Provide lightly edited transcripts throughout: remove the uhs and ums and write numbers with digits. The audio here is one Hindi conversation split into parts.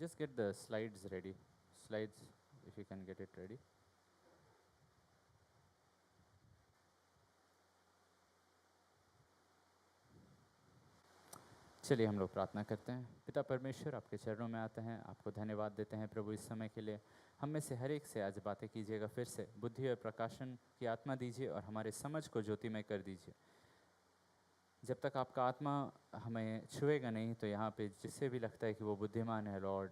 Just get the slides ready. Slides, if you can get it ready. चलिए हम लोग प्रार्थना करते हैं। पिता परमेश्वर, आपके चरणों में आते हैं, आपको धन्यवाद देते हैं प्रभु इस समय के लिए। हम में से हर एक से आज बातें कीजिएगा, फिर से बुद्धि और प्रकाशन की आत्मा दीजिए और हमारे समझ को ज्योतिमय कर दीजिए। जब तक आपका आत्मा हमें छुएगा नहीं तो यहाँ पे जिससे भी लगता है कि वो बुद्धिमान है लॉर्ड,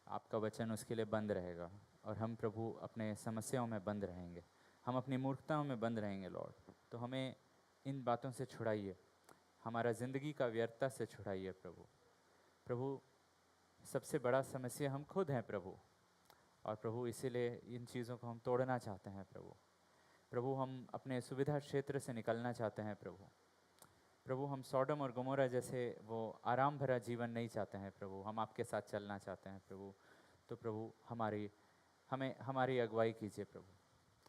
आपका वचन उसके लिए बंद रहेगा और हम प्रभु अपने समस्याओं में बंद रहेंगे, हम अपनी मूर्खताओं में बंद रहेंगे लॉर्ड। तो हमें इन बातों से छुड़ाइए, हमारा ज़िंदगी का व्यर्थता से छुड़ाइए प्रभु। प्रभु, सबसे बड़ा समस्या हम खुद हैं प्रभु, और प्रभु इसीलिए इन चीज़ों को हम तोड़ना चाहते हैं प्रभु। प्रभु, हम अपने सुविधा क्षेत्र से निकलना चाहते हैं प्रभु। प्रभु, हम सॉडम और गमोरा जैसे वो आराम भरा जीवन नहीं चाहते हैं प्रभु, हम आपके साथ चलना चाहते हैं प्रभु। तो प्रभु हमारी अगुवाई कीजिए प्रभु।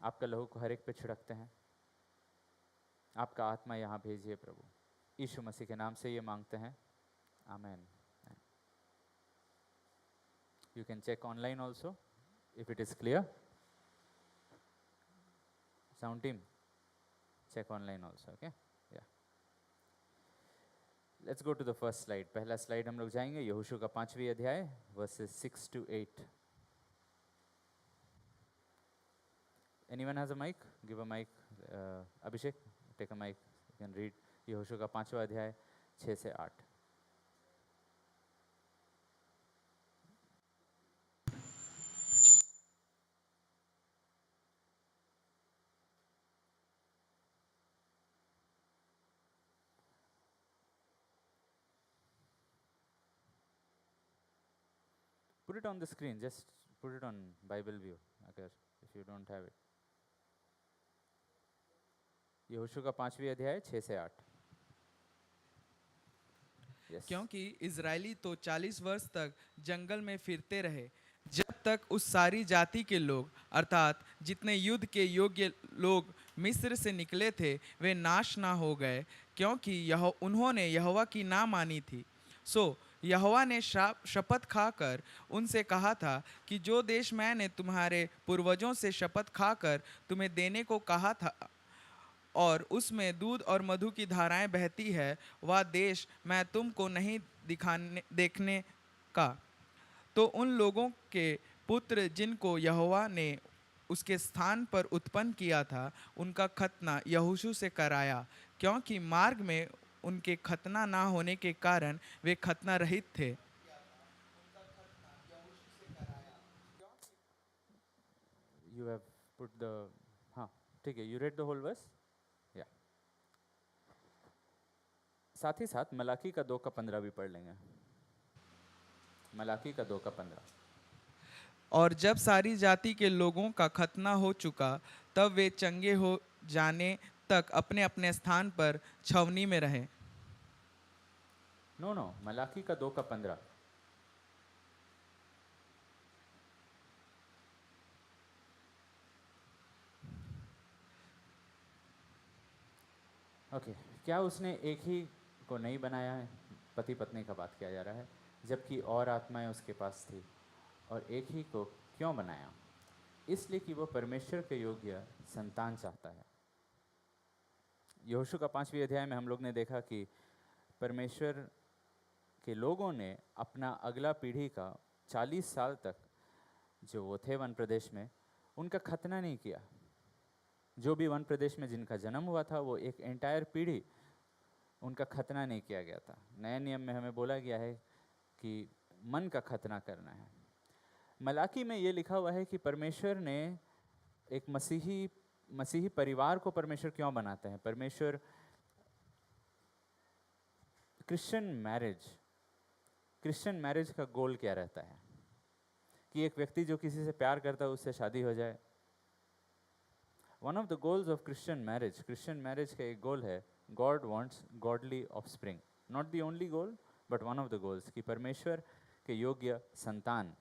आपका लहू को हर एक पे छिड़कते हैं, आपका आत्मा यहाँ भेजिए प्रभु। यीशु मसीह के नाम से ये मांगते हैं, आमेन। You can check online also if it is clear. Sound team, check online also, okay. या let's go to the first slide. पहला स्लाइड हम लोग जाएंगे यहोशू का 5वीं अध्याय verses 6 to 8। Anyone has a mic? Give a mic. Abhishek, take a mic. You can read यहोशू का 5वां अध्याय 6 से 8। Put it on the screen. Just put it on Bible view, अगर if you don't have it. यहोशू का 5वीं अध्याय 6 से 8। Yes. क्योंकि इज़राइली तो 40 वर्ष तक जंगल में फिरते रहे, जब तक उस सारी जाति के लोग अर्थात जितने युद्ध के योग्य लोग मिस्र से निकले थे वे नाश ना हो गए, क्योंकि उन्होंने यहोवा की ना मानी थी। सो यहोवा ने शपथ खाकर उनसे कहा था कि जो देश मैंने तुम्हारे पूर्वजों से शपथ खाकर तुम्हें देने को कहा था और उसमें दूध और मधु की धाराएं बहती है, वह देश मैं तुमको नहीं देखने का। तो उन लोगों के पुत्र जिनको यहोवा ने उसके स्थान पर उत्पन्न किया था, उनका खतना यहोशू से कराया, क्योंकि मार्ग में उनके खतना ना होने के कारण वे खतना रहित थे। You have put the, हाँ ठीक है, you read the whole verse? Yeah. साथ ही साथ मलाकी का 2 का 15 भी पढ़ लेंगे। मलाकी का 2 का 15। और जब सारी जाति के लोगों का खतना हो चुका, तब वे चंगे हो जाने तक अपने अपने स्थान पर छावनी में रहे। नो मलाकी का 2 का 15। ओके, क्या उसने एक ही को नहीं बनाया है? पति पत्नी का बात किया जा रहा है, जबकि और आत्माएं उसके पास थी, और एक ही को क्यों बनाया? इसलिए कि वो परमेश्वर के योग्य संतान चाहता है। यहोशू का 5वीं अध्याय में हम लोग ने देखा कि परमेश्वर के लोगों ने अपना अगला पीढ़ी का 40 साल तक जो वो थे वन प्रदेश में, उनका खतना नहीं किया। जो भी वन प्रदेश में जिनका जन्म हुआ था, वो एक एंटायर पीढ़ी उनका खतना नहीं किया गया था। नए नियम में हमें बोला गया है कि मन का खतना करना है। मलाकी में ये लिखा हुआ है कि परमेश्वर ने एक मसीही परिवार को परमेश्वर क्यों बनाते हैं? परमेश्वर क्रिश्चियन मैरिज का गोल क्या रहता है? कि एक व्यक्ति जो किसी से प्यार करता है उससे शादी हो जाए। One of the goals of Christian marriage का एक गोल है, God wants godly offspring. Not the only goal but one of the goals, कि परमेश्वर के योग्य संतान,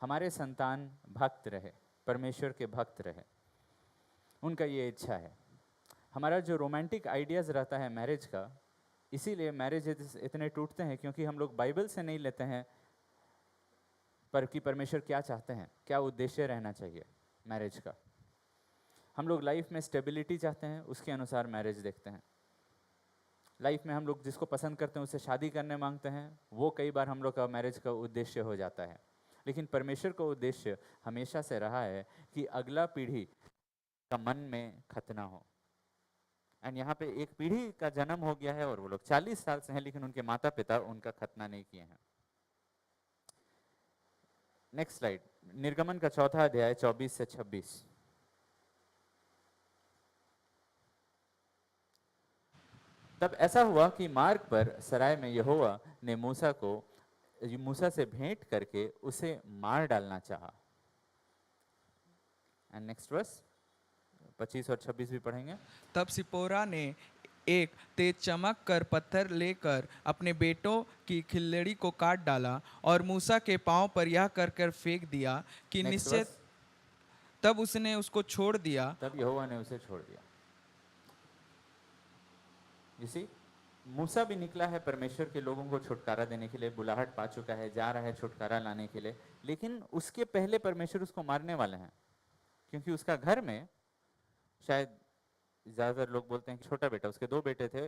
हमारे संतान भक्त रहे, परमेश्वर के भक्त रहे, उनका ये इच्छा है। हमारा जो रोमांटिक आइडियाज़ रहता है मैरिज का, इसीलिए मैरिज इतने टूटते हैं, क्योंकि हम लोग बाइबल से नहीं लेते हैं पर कि परमेश्वर क्या चाहते हैं, क्या उद्देश्य रहना चाहिए मैरिज का। हम लोग लाइफ में स्टेबिलिटी चाहते हैं, उसके अनुसार मैरिज देखते हैं। लाइफ में हम लोग जिसको पसंद करते हैं उससे शादी करने मांगते हैं, वो कई बार हम लोग का मैरिज का उद्देश्य हो जाता है। लेकिन परमेश्वर का उद्देश्य हमेशा से रहा है कि अगला पीढ़ी का मन में खतना हो। एंड यहाँ पे एक पीढ़ी का जन्म हो गया है और वो लोग 40 साल से हैं, लेकिन उनके माता पिता उनका खतना नहीं किए हैं। नेक्स्ट स्लाइड, निर्गमन का 4 अध्याय 24 से 26। तब ऐसा हुआ कि मार्ग पर सराय में यहोवा ने मूसा से भेंट करके उसे मार डालना चाहा। एंड नेक्स्ट वर्स 25 और 26 भी पढ़ेंगे। तब सिपोरा ने एक तेज चमक कर पत्थर लेकर अपने बेटों की खिल्लड़ी को काट डाला और मूसा के पांव पर यह कर कर फेंक दिया कि Next निश्चय। verse। तब उसने उसको छोड़ दिया। तब यहोवा ने उसे छोड़ दिया। इसी मूसा भी निकला है परमेश्वर के लोगों को छुटकारा देने के लिए, बुलाहट पा चुका है, जा रहा है छुटकारा लाने के लिए, लेकिन उसके पहले परमेश्वर उसको मारने वाले हैं। क्योंकि उसका घर में, शायद ज़्यादातर लोग बोलते हैं कि छोटा बेटा, उसके 2 बेटे थे,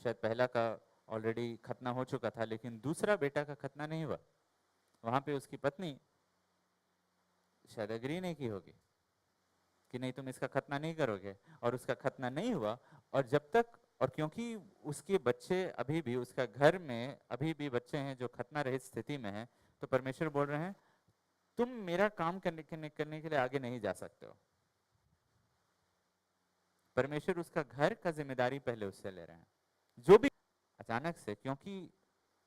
शायद पहला का ऑलरेडी खतना हो चुका था, लेकिन दूसरा बेटा का खतना नहीं हुआ। वहाँ पे उसकी पत्नी शायद एग्री नहीं की होगी कि नहीं तुम इसका खतना नहीं करोगे, और उसका खतना नहीं हुआ। और जब तक, और क्योंकि उसके बच्चे अभी भी, उसका घर में अभी भी बच्चे हैं जो खतना रहित स्थिति में हैं, तो परमेश्वर बोल रहे हैं तुम मेरा काम करने के लिए आगे नहीं जा सकते हो। परमेश्वर उसका घर का जिम्मेदारी पहले उससे ले रहे हैं। जो भी अचानक से, क्योंकि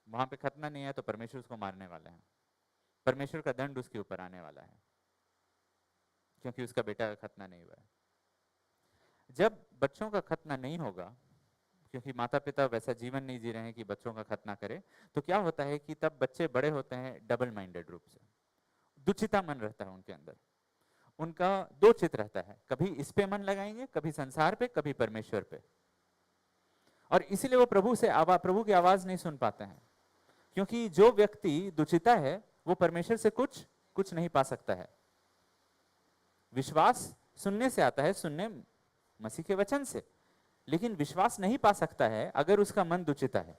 वहां पे खतना नहीं है, तो परमेश्वर उसको मारने वाले हैं। परमेश्वर का दंड उसके ऊपर आने वाला है, क्योंकि उसका बेटा का खतना नहीं हुआ है। जब बच्चों का खतना नहीं होगा, क्योंकि माता पिता वैसा जीवन नहीं जी रहे हैं कि बच्चों का खतना करे, तो क्या होता है कि तब बच्चे बड़े होते हैं डबल माइंडेड रूप से, दुचिता मन रहता है उनके अंदर। उनका 2 चित रहता है, कभी इस पे मन लगाएंगे, कभी संसार पे, कभी परमेश्वर पे। और इसीलिए वो प्रभु की आवाज नहीं सुन पाते हैं, क्योंकि जो व्यक्ति दुचिता है वो परमेश्वर से कुछ नहीं पा सकता है। विश्वास सुनने से आता है, सुनने मसीह के वचन से, लेकिन विश्वास नहीं पा सकता है अगर उसका मन दुचिता है।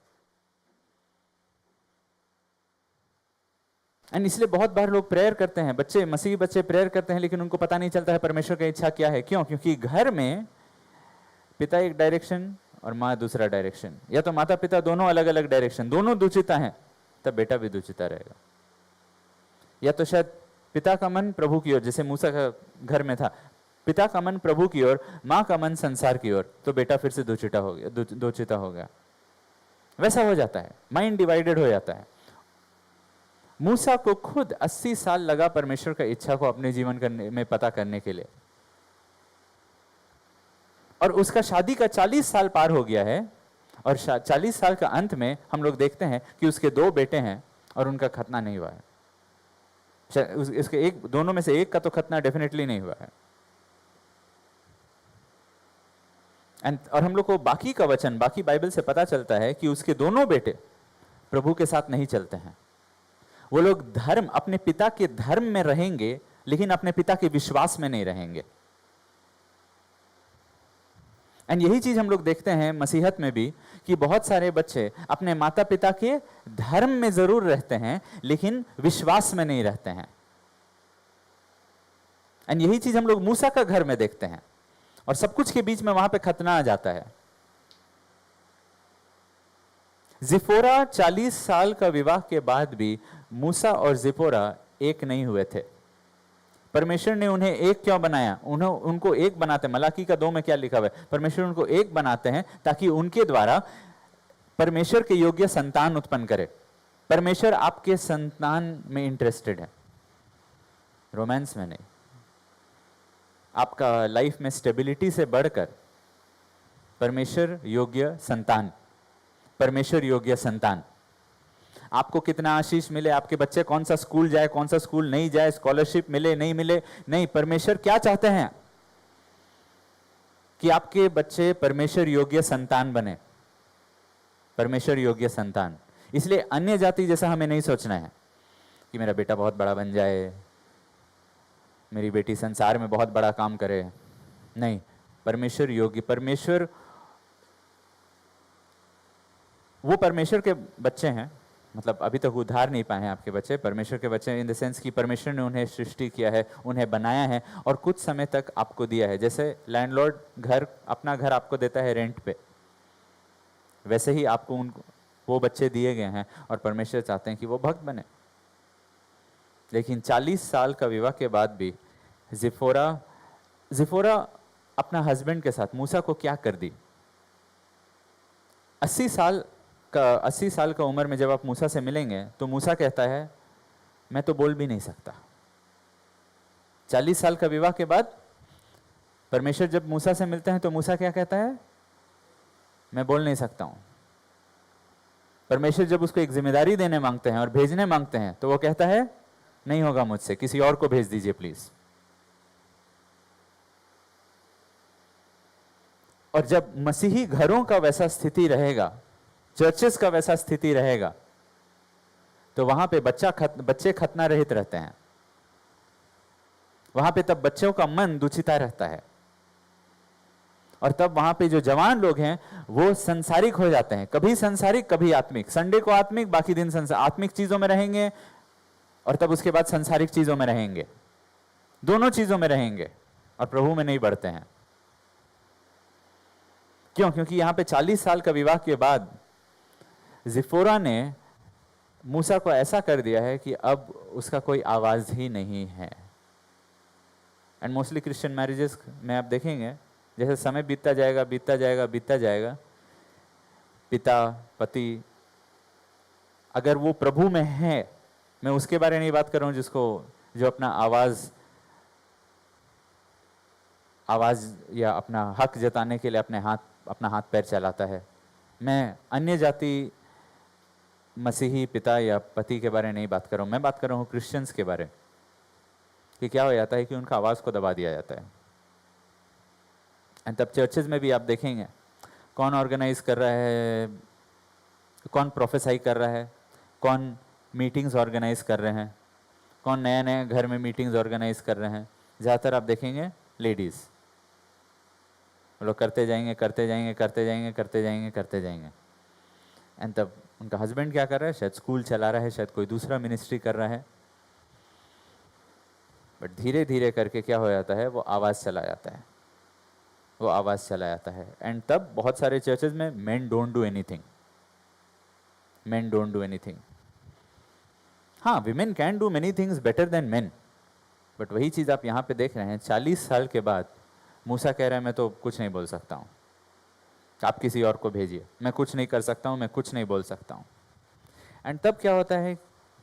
एंड इसलिए बहुत बार लोग प्रेयर करते हैं, मसीही बच्चे प्रेयर करते हैं, लेकिन उनको पता नहीं चलता है परमेश्वर की इच्छा क्या है। क्यों? क्योंकि घर में पिता एक डायरेक्शन और माँ दूसरा डायरेक्शन, या तो माता पिता दोनों अलग अलग डायरेक्शन, दोनों दुचिता हैं, तब बेटा भी दुचिता रहेगा। या तो शायद पिता का मन प्रभु की ओर, जैसे मूसा का घर में था, पिता का मन प्रभु की ओर, माँ का मन संसार की ओर, तो बेटा फिर से दुचिता हो गया। वैसा हो जाता है, माइंड डिवाइडेड हो जाता है। मूसा को खुद 80 साल लगा परमेश्वर का इच्छा को अपने जीवन में पता करने के लिए, और उसका शादी का 40 साल पार हो गया है, और 40 साल का अंत में हम लोग देखते हैं कि उसके 2 बेटे हैं और उनका खतना नहीं हुआ है। उसके दोनों में से एक का तो खतना डेफिनेटली नहीं हुआ है। और हम लोग को बाकी का वचन, बाकी बाइबल से पता चलता है कि उसके दोनों बेटे प्रभु के साथ नहीं चलते हैं। वो लोग अपने पिता के धर्म में रहेंगे, लेकिन अपने पिता के विश्वास में नहीं रहेंगे। एंड यही चीज हम लोग देखते हैं मसीहत में भी, कि बहुत सारे बच्चे अपने माता पिता के धर्म में जरूर रहते हैं, लेकिन विश्वास में नहीं रहते हैं। एंड यही चीज हम लोग मूसा का घर में देखते हैं, और सब कुछ के बीच में वहां पे खतना आ जाता है। जिपोरा 40 साल का विवाह के बाद भी मूसा और जिपोरा एक नहीं हुए थे। परमेश्वर ने उन्हें एक क्यों बनाया? उनको एक बनाते, मलाकी का 2 में क्या लिखा हुआ है? परमेश्वर उनको एक बनाते हैं ताकि उनके द्वारा परमेश्वर के योग्य संतान उत्पन्न करे। परमेश्वर आपके संतान में इंटरेस्टेड है, रोमांस में नहीं। आपका लाइफ में स्टेबिलिटी से बढ़कर परमेश्वर योग्य संतान, परमेश्वर योग्य संतान। आपको कितना आशीष मिले, आपके बच्चे कौन सा स्कूल जाए, कौन सा स्कूल नहीं जाए, स्कॉलरशिप मिले नहीं मिले, नहीं, परमेश्वर क्या चाहते हैं कि आपके बच्चे परमेश्वर योग्य संतान बने, परमेश्वर योग्य संतान। इसलिए अन्य जाति जैसा हमें नहीं सोचना है। कि मेरा बेटा बहुत बड़ा बन जाए, मेरी बेटी संसार में बहुत बड़ा काम करे। नहीं, परमेश्वर योग्य, परमेश्वर वो परमेश्वर के बच्चे हैं, मतलब अभी तक उद्धार नहीं पाए हैं आपके बच्चे, परमेश्वर के बच्चे इन द सेंस कि परमेश्वर ने उन्हें सृष्टि किया है, उन्हें बनाया है और कुछ समय तक आपको दिया है। जैसे लैंडलॉर्ड अपना घर आपको देता है रेंट पे, वैसे ही आपको वो बच्चे दिए गए हैं और परमेश्वर चाहते हैं कि वो भक्त बने। लेकिन 40 साल का विवाह के बाद भी जिफोरा अपना हस्बैंड के साथ मूसा को क्या कर दी। 80 साल का उम्र में जब आप मूसा से मिलेंगे तो मूसा कहता है मैं तो बोल भी नहीं सकता। 40 साल का विवाह के बाद परमेश्वर जब मूसा से मिलते हैं तो मूसा क्या कहता है, मैं बोल नहीं सकता हूं। परमेश्वर जब उसको एक जिम्मेदारी देने मांगते हैं और भेजने मांगते हैं तो वो कहता है नहीं होगा मुझसे, किसी और को भेज दीजिए प्लीज। और जब मसीही घरों का वैसा स्थिति रहेगा, चर्चेस का वैसा स्थिति रहेगा, तो वहां पे बच्चे खतना रहित रहते हैं। वहां पे तब बच्चों का मन दुचिता रहता है और तब वहां पे जो जवान लोग हैं वो संसारिक हो जाते हैं, कभी संसारिक कभी आत्मिक। संडे को आत्मिक, बाकी दिन आत्मिक चीजों में रहेंगे और तब उसके बाद संसारिक चीजों में रहेंगे, दोनों चीजों में रहेंगे और प्रभु में नहीं बढ़ते हैं। क्यों? क्योंकि यहां पे 40 साल का विवाह के बाद जिफोरा ने मूसा को ऐसा कर दिया है कि अब उसका कोई आवाज ही नहीं है। एंड मोस्टली क्रिश्चियन मैरिजेस में आप देखेंगे जैसे समय बीतता जाएगा, पिता पति अगर वो प्रभु में है, मैं उसके बारे में नहीं बात कर रहा हूं जो अपना आवाज या अपना हक जताने के लिए अपना हाथ पैर चलाता है। मैं अन्य जाति मसीही पिता या पति के बारे में नहीं बात कर रहा हूं, मैं बात कर रहा हूं क्रिश्चियंस के बारे, कि क्या हो जाता है कि उनका आवाज को दबा दिया जाता है। एंड तब चर्चेज में भी आप देखेंगे कौन ऑर्गेनाइज कर रहा है, कौन प्रोफेसाई कर रहा है, कौन मीटिंग्स ऑर्गेनाइज कर रहे हैं, कौन नया नया घर में मीटिंग्स ऑर्गेनाइज कर रहे हैं। ज़्यादातर आप देखेंगे लेडीज़, लोग करते जाएंगे। एंड तब उनका हस्बैंड क्या कर रहा है, शायद स्कूल चला रहा है, शायद कोई दूसरा मिनिस्ट्री कर रहा है, बट धीरे धीरे करके क्या हो जाता है, वो आवाज़ चला जाता है। एंड तब बहुत सारे चर्चेज में मेन डोंट डू एनीथिंग। हाँ, women can do many things better than main, but वही चीज़ आप यहाँ पे देख रहे हैं। 40 साल के बाद मूसा कह रहा है मैं तो कुछ नहीं बोल सकता हूँ, आप किसी और को भेजिए, मैं कुछ नहीं कर सकता हूँ, मैं कुछ नहीं बोल सकता हूँ। एंड तब क्या होता है,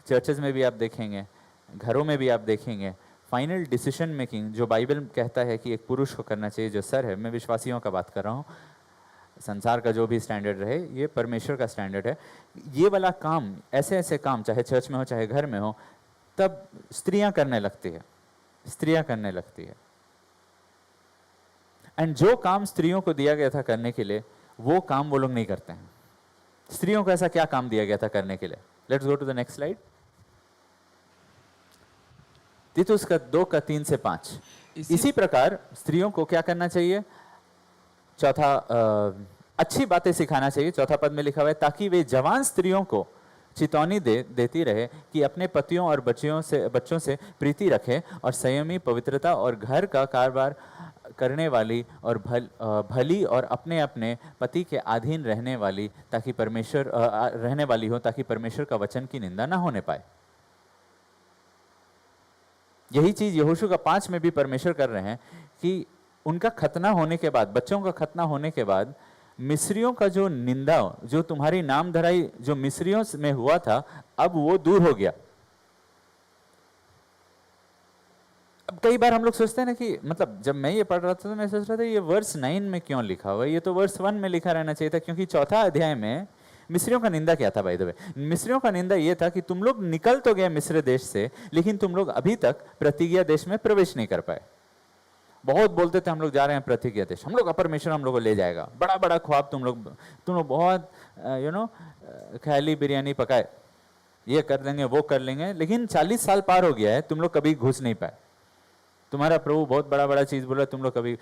चर्चेज में भी आप देखेंगे, घरों में भी आप देखेंगे, फाइनल डिसीजन मेकिंग जो बाइबल कहता है कि एक पुरुष को करना चाहिए, जो सर है, मैं विश्वासियों का बात कर रहा हूँ, संसार का जो भी स्टैंडर्ड रहे, ये परमेश्वर का स्टैंडर्ड है। ये वाला काम, ऐसे काम चाहे चर्च में हो चाहे घर में हो, तब स्त्रियां करने लगती है। एंड जो काम स्त्रियों को दिया गया था करने के लिए, वो काम वो लोग नहीं करते हैं। स्त्रियों को ऐसा क्या काम दिया गया था करने के लिए? Let's go to the next slide. तीतुस का 2:3 से 5। इसी प्रकार स्त्रियों को क्या करना चाहिए? चौथा, अच्छी बातें सिखाना चाहिए। चौथा पद में लिखा हुआ है, ताकि वे जवान स्त्रियों को चेतावनी देती रहे कि अपने पतियों और बच्चों से प्रीति रखें और संयमी, पवित्रता और घर का कारोबार करने वाली और भली और अपने अपने पति के अधीन रहने वाली ताकि परमेश्वर का वचन की निंदा ना होने पाए। यही चीज यहोशू का 5 में भी परमेश्वर कर रहे हैं कि उनका खतना होने के बाद, बच्चों का खतना होने के बाद, मिस्रियों का जो निंदा, जो तुम्हारी नाम धराई जो मिस्रियों में हुआ था, अब वो दूर हो गया। अब कई बार हम लोग सोचते हैं ना कि, मतलब जब मैं ये पढ़ रहा था तो मैं सोच रहा था ये वर्स 9 में क्यों लिखा हुआ है, ये तो वर्स 1 में लिखा रहना चाहिए था, क्योंकि चौथा अध्याय में मिस्रियों का निंदा क्या था? बाय द वे, मिस्रियों का निंदा ये था कि तुम लोग निकल तो गए मिस्र देश से, लेकिन तुम लोग अभी तक प्रतिज्ञा देश में प्रवेश नहीं कर पाए। बहुत बोलते थे हम लोग जा रहे हैं प्रतिज्ञा देश, हम लोग परमेश्वर हम लोग को ले जाएगा, बड़ा बड़ा ख्वाब तुम लोग बहुत ख्याली बिरयानी पकाए, ये कर लेंगे, वो कर लेंगे, लेकिन 40 साल पार हो गया है, तुम लोग कभी घुस नहीं पाए। तुम्हारा प्रभु बहुत बड़ा बड़ा चीज बोला, तुम लोग कभी।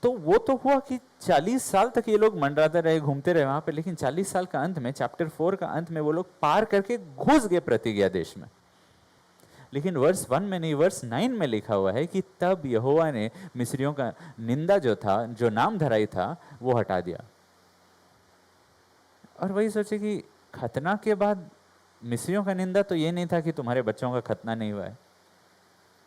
तो वो तो हुआ कि 40 साल तक ये लोग मंडराते रहे, घूमते रहे वहां पे, लेकिन 40 साल का अंत में, चैप्टर 4 का अंत में, वो लोग पार करके घुस गए प्रतिज्ञा देश में। लेकिन वर्स 1 में नहीं, वर्स 9 में लिखा हुआ है कि तब यहोवा ने मिस्रियों का निंदा जो था, जो नाम धराई था, वो हटा दिया। और वही सोचे कि खतना के बाद मिस्रियों का निंदा तो ये नहीं था कि तुम्हारे बच्चों का खतना नहीं हुआ है,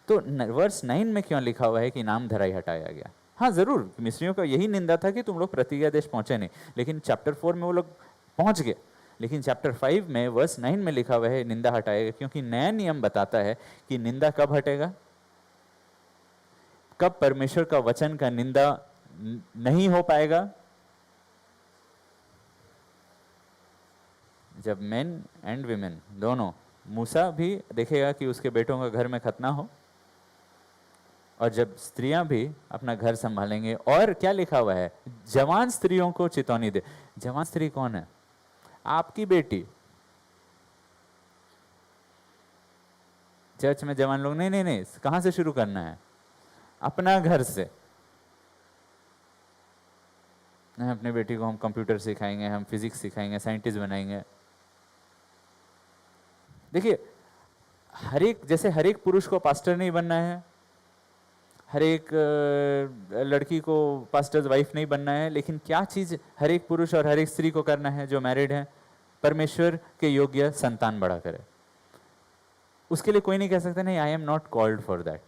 तो वर्स 9 में क्यों लिखा हुआ है कि नाम धराई हटाया गया? हाँ जरूर, मिस्रियों का यही निंदा था कि तुम लोग प्रतिज्ञा देश पहुंचे नहीं, लेकिन चैप्टर 4 में वो लोग पहुंच गए। लेकिन चैप्टर 5 में वर्स 9 में लिखा हुआ है निंदा हटाएगा, क्योंकि नया नियम बताता है कि निंदा कब हटेगा, कब परमेश्वर का वचन का निंदा नहीं हो पाएगा। जब मेन एंड विमेन दोनों, मूसा भी देखेगा कि उसके बेटों का घर में खतना हो, और जब स्त्रियां भी अपना घर संभालेंगे। और क्या लिखा हुआ है, जवान स्त्रियों को चेतावनी दे। जवान स्त्री कौन है? आपकी बेटी। चर्च में जवान लोग, नहीं नहीं नहीं, कहां से शुरू करना है? अपना घर से। अपने बेटी को हम कंप्यूटर सिखाएंगे, हम फिजिक्स सिखाएंगे, साइंटिस्ट बनाएंगे। देखिए, हर एक, जैसे हर एक पुरुष को पास्टर नहीं बनना है, हर एक लड़की को पास्टर्स वाइफ नहीं बनना है, लेकिन क्या चीज हर एक पुरुष और हर एक स्त्री को करना है जो मैरिड है? परमेश्वर के योग्य संतान बड़ा करे। उसके लिए कोई नहीं कह सकता नहीं, I am not called for that,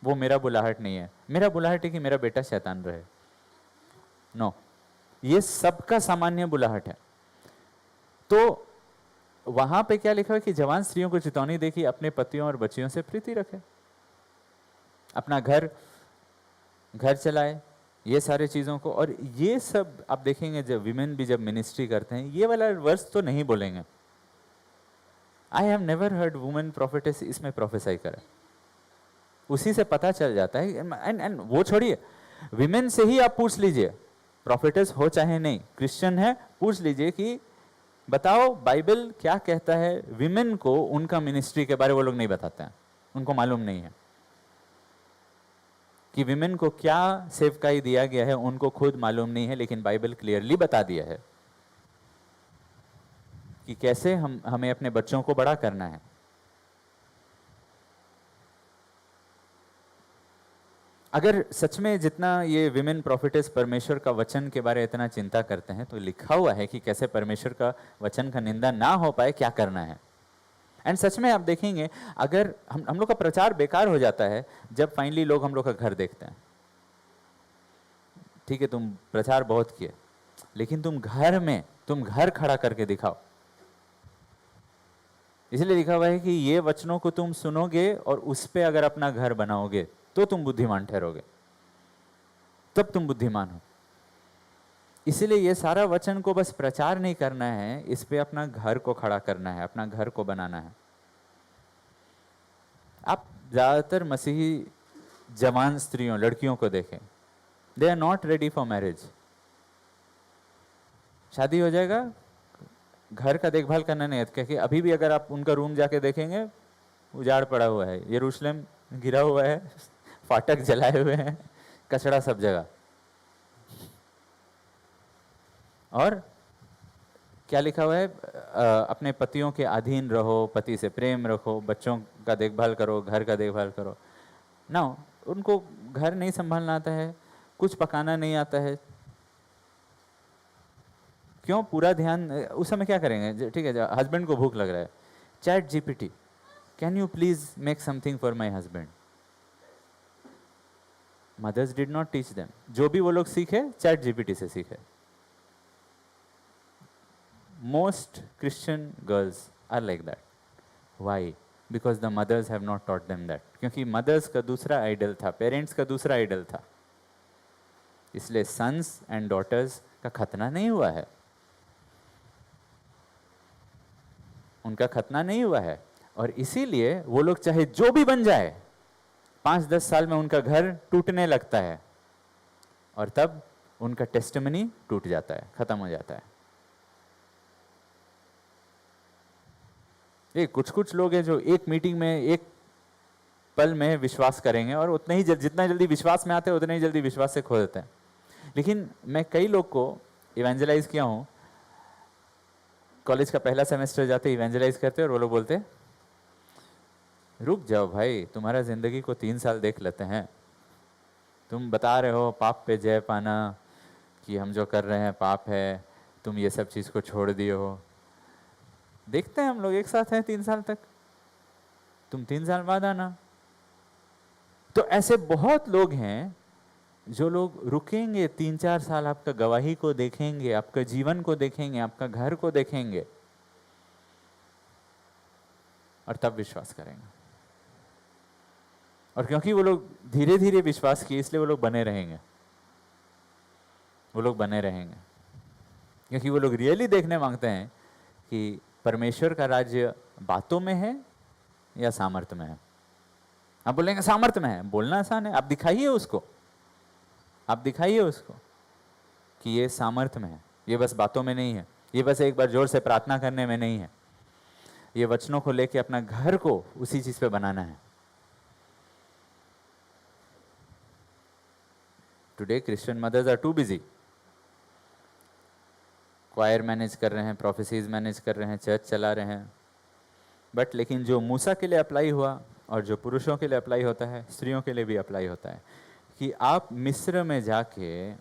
वो मेरा बुलाहट नहीं है। मेरा बुलाहट है कि मेरा बेटा शैतान रहे। नो, ये सबका सामान्य बुलाहट है। तो वहां पे क्या लिखा है कि जवान स्त्रियों को चेतावनी दे कि अपने पतियों और बच्चियों से प्रीति रखे, अपना घर चलाए, ये सारे चीज़ों को। और ये सब आप देखेंगे, जब विमेन भी जब मिनिस्ट्री करते हैं, ये वाला वर्स तो नहीं बोलेंगे। I have never heard women prophetess इसमें प्रोफेसाई करे। उसी से पता चल जाता है। एंड वो छोड़िए, विमेन से ही आप पूछ लीजिए, प्रोफेटेस हो चाहे नहीं, क्रिश्चियन है, पूछ लीजिए कि बताओ बाइबल क्या कहता है विमेन को, उनका मिनिस्ट्री के बारे वो लोग नहीं बताते हैं, उनको मालूम नहीं है कि विमेन को क्या सेवकाई दिया गया है, उनको खुद मालूम नहीं है। लेकिन बाइबल क्लियरली बता दिया है कि कैसे हमें अपने बच्चों को बड़ा करना है। अगर सच में जितना ये विमेन प्रोफेटेस परमेश्वर का वचन के बारे इतना चिंता करते हैं, तो लिखा हुआ है कि कैसे परमेश्वर का वचन का निंदा ना हो पाए, क्या करना है। एंड सच में आप देखेंगे, अगर हम लोग का प्रचार बेकार हो जाता है जब फाइनली लोग हम लोग का घर देखते हैं। ठीक है, तुम प्रचार बहुत किए, लेकिन तुम घर खड़ा करके दिखाओ। इसलिए लिखा हुआ है कि ये वचनों को तुम सुनोगे और उस पे अगर अपना घर बनाओगे तो तुम बुद्धिमान ठहरोगे, तब तुम बुद्धिमान हो। इसलिए ये सारा वचन को बस प्रचार नहीं करना है, इस पे अपना घर को खड़ा करना है, अपना घर को बनाना है। आप ज्यादातर मसीही जवान स्त्रियों, लड़कियों को देखें, they are not ready for marriage. शादी हो जाएगा, घर का देखभाल करना नहीं है, क्योंकि अभी भी अगर आप उनका रूम जाके देखेंगे, उजाड़ पड़ा हुआ है, यरूशलेम गिरा हुआ है, फाटक जलाए हुए हैं, कचड़ा सब जगह। और क्या लिखा हुआ है, अपने पतियों के अधीन रहो, पति से प्रेम रखो, बच्चों का देखभाल करो, घर का देखभाल करो ना। उनको घर नहीं संभालना आता है, कुछ पकाना नहीं आता है, क्यों? पूरा ध्यान उस समय क्या करेंगे? ठीक है, हस्बैंड को भूख लग रहा है, chat GPT, can you please make something for my husband. Mothers did not teach them. जो भी वो लोग सीखे, चैट जीपीटी से सीखे। Most Christian girls are like that. Why? Because the mothers have not taught them that. क्योंकि mothers का दूसरा आइडल था, पेरेंट्स का दूसरा आइडल था, इसलिए sons and daughters का खतना नहीं हुआ है, उनका खतना नहीं हुआ है। और इसीलिए वो लोग चाहे जो भी बन जाए, 5-10 साल में उनका घर टूटने लगता है, और तब उनका टेस्टिमनी टूट जाता है, खत्म हो जाता है। ये कुछ कुछ लोग हैं जो एक मीटिंग में, एक पल में विश्वास करेंगे और उतना ही जितना जल्दी विश्वास में आते हैं उतना ही जल्दी विश्वास से खो देते हैं। लेकिन मैं कई लोग को इवेंजलाइज किया हूँ, कॉलेज का पहला सेमेस्टर जाते इवेंजलाइज करते और वो लोग बोलते रुक जाओ भाई, तुम्हारा जिंदगी को 3 साल देख लेते हैं, तुम बता रहे हो पाप पे जय पाना, कि हम जो कर रहे हैं पाप है, तुम ये सब चीज़ को छोड़ दिए हो, देखते हैं हम लोग एक साथ हैं 3 साल तक, तुम 3 साल बाद आना। तो ऐसे बहुत लोग हैं जो लोग रुकेंगे 3-4 साल, आपका गवाही को देखेंगे, आपका जीवन को देखेंगे, आपका घर को देखेंगे और तब विश्वास करेंगे। और क्योंकि वो लोग धीरे धीरे विश्वास किए इसलिए वो लोग बने रहेंगे, वो लोग बने रहेंगे क्योंकि वो लोग रियली देखने मांगते हैं कि परमेश्वर का राज्य बातों में है या सामर्थ्य में है। आप बोलेंगे सामर्थ्य में है, बोलना आसान है, आप दिखाइए उसको, आप दिखाइए उसको कि ये सामर्थ्य में है, ये बस बातों में नहीं है, ये बस एक बार जोर से प्रार्थना करने में नहीं है, ये वचनों को लेके अपना घर को उसी चीज पे बनाना है। Today Christian mothers are too busy, choir manage कर रहे हैं, प्रोफेसीज मैनेज कर रहे हैं, चर्च चला रहे हैं, बट लेकिन जो मूसा के लिए अप्लाई हुआ और जो पुरुषों के लिए अप्लाई होता है, स्त्रियों के लिए भी अप्लाई होता है कि आप मिस्र में जाके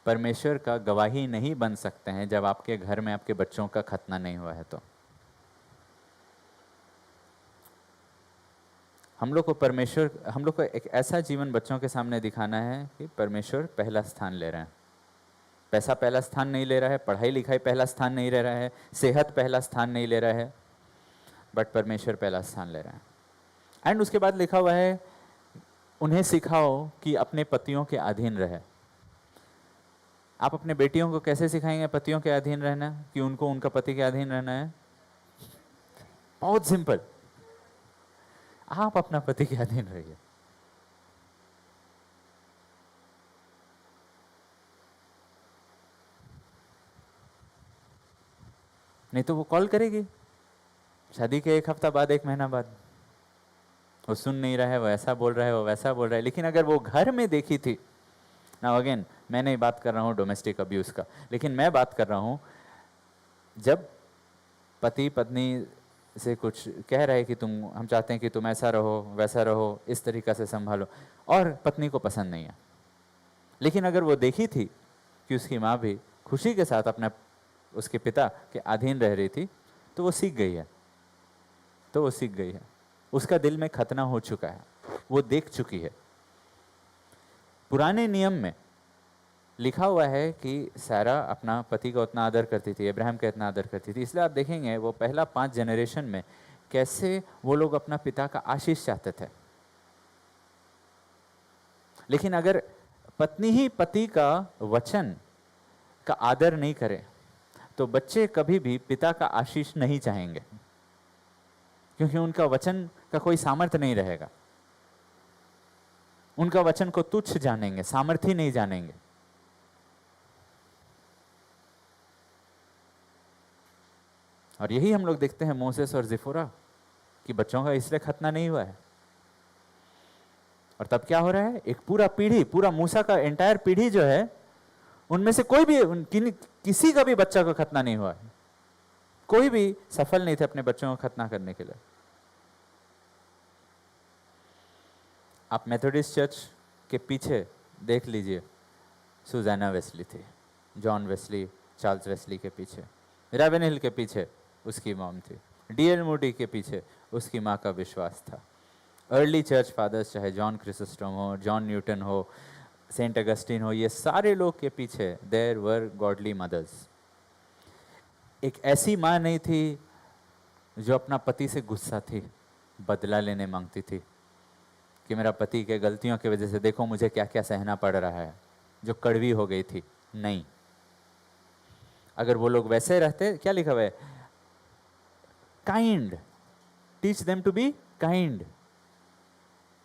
परमेश्वर का गवाही नहीं बन सकते हैं जब आपके घर में आपके बच्चों का खतना नहीं हुआ है। तो हम लोग को एक ऐसा जीवन बच्चों के सामने दिखाना है कि परमेश्वर पहला स्थान ले रहे हैं। पैसा पहला स्थान नहीं ले रहा है, पढ़ाई लिखाई पहला स्थान नहीं ले रहा है, सेहत पहला स्थान नहीं ले रहा है, बट परमेश्वर पहला स्थान ले रहा है। एंड उसके बाद लिखा हुआ है उन्हें सिखाओ कि अपने पतियों के अधीन रहे। आप अपने बेटियों को कैसे सिखाएंगे पतियों के अधीन रहना, कि उनको उनका पति के अधीन रहना है? बहुत सिंपल, आप अपना पति के अधीन रहिए। नहीं तो वो कॉल करेगी शादी के 1 हफ्ता बाद, 1 महीना बाद, वो सुन नहीं रहा है, वो ऐसा बोल रहा है, वो वैसा बोल रहा है। लेकिन अगर वो घर में देखी थी ना, अगेन मैं नहीं बात कर रहा हूँ डोमेस्टिक अब्यूज का, लेकिन मैं बात कर रहा हूँ जब पति पत्नी से कुछ कह रहे कि हम चाहते हैं कि तुम ऐसा रहो, वैसा रहो, इस तरीक़ा से संभालो, और पत्नी को पसंद नहीं है, लेकिन अगर वो देखी थी कि उसकी माँ भी खुशी के साथ अपना उसके पिता के अधीन रह रही थी, तो वो सीख गई है, तो वो सीख गई है, उसका दिल में खतना हो चुका है, वो देख चुकी है। पुराने नियम में लिखा हुआ है कि सारा अपना पति का उतना आदर करती थी, इब्राहिम का इतना आदर करती थी, इसलिए आप देखेंगे वो पहला 5 जनरेशन में कैसे वो लोग अपना पिता का आशीष चाहते थे। लेकिन अगर पत्नी ही पति का वचन का आदर नहीं करे तो बच्चे कभी भी पिता का आशीष नहीं चाहेंगे, क्योंकि उनका वचन का कोई सामर्थ्य नहीं रहेगा, उनका वचन को तुच्छ जानेंगे, सामर्थ्य नहीं जानेंगे। और यही हम लोग देखते हैं मोसेस और जिफोरा कि बच्चों का इसलिए खतना नहीं हुआ है। और तब क्या हो रहा है, एक पूरा पीढ़ी, पूरा मूसा का एंटायर पीढ़ी जो है, उनमें से कोई भी किसी का भी बच्चा का खतना नहीं हुआ है, कोई भी सफल नहीं थे अपने बच्चों को खतना करने के लिए। आप मेथोडिस्ट चर्च के पीछे देख लीजिए, सुजाना वेस्ली थी, जॉन वेस्ली, चार्ल्स वेस्ली के पीछे, रावेनहिल के पीछे उसकी मॉम थी, डीएल मूडी के पीछे उसकी माँ का विश्वास था। अर्ली चर्च फादर्स, चाहे जॉन क्रिसोस्टम हो, जॉन न्यूटन हो, सेंट अगस्टिन हो, ये सारे लोग के पीछे देयर वर गॉडली मदर्स। एक ऐसी माँ नहीं थी जो अपना पति से गुस्सा थी, बदला लेने मांगती थी कि मेरा पति के गलतियों की वजह से देखो मुझे क्या क्या सहना पड़ रहा है, जो कड़वी हो गई थी। नहीं, अगर वो लोग वैसे रहते, क्या लिखा हुआ है, kind, teach them to be kind.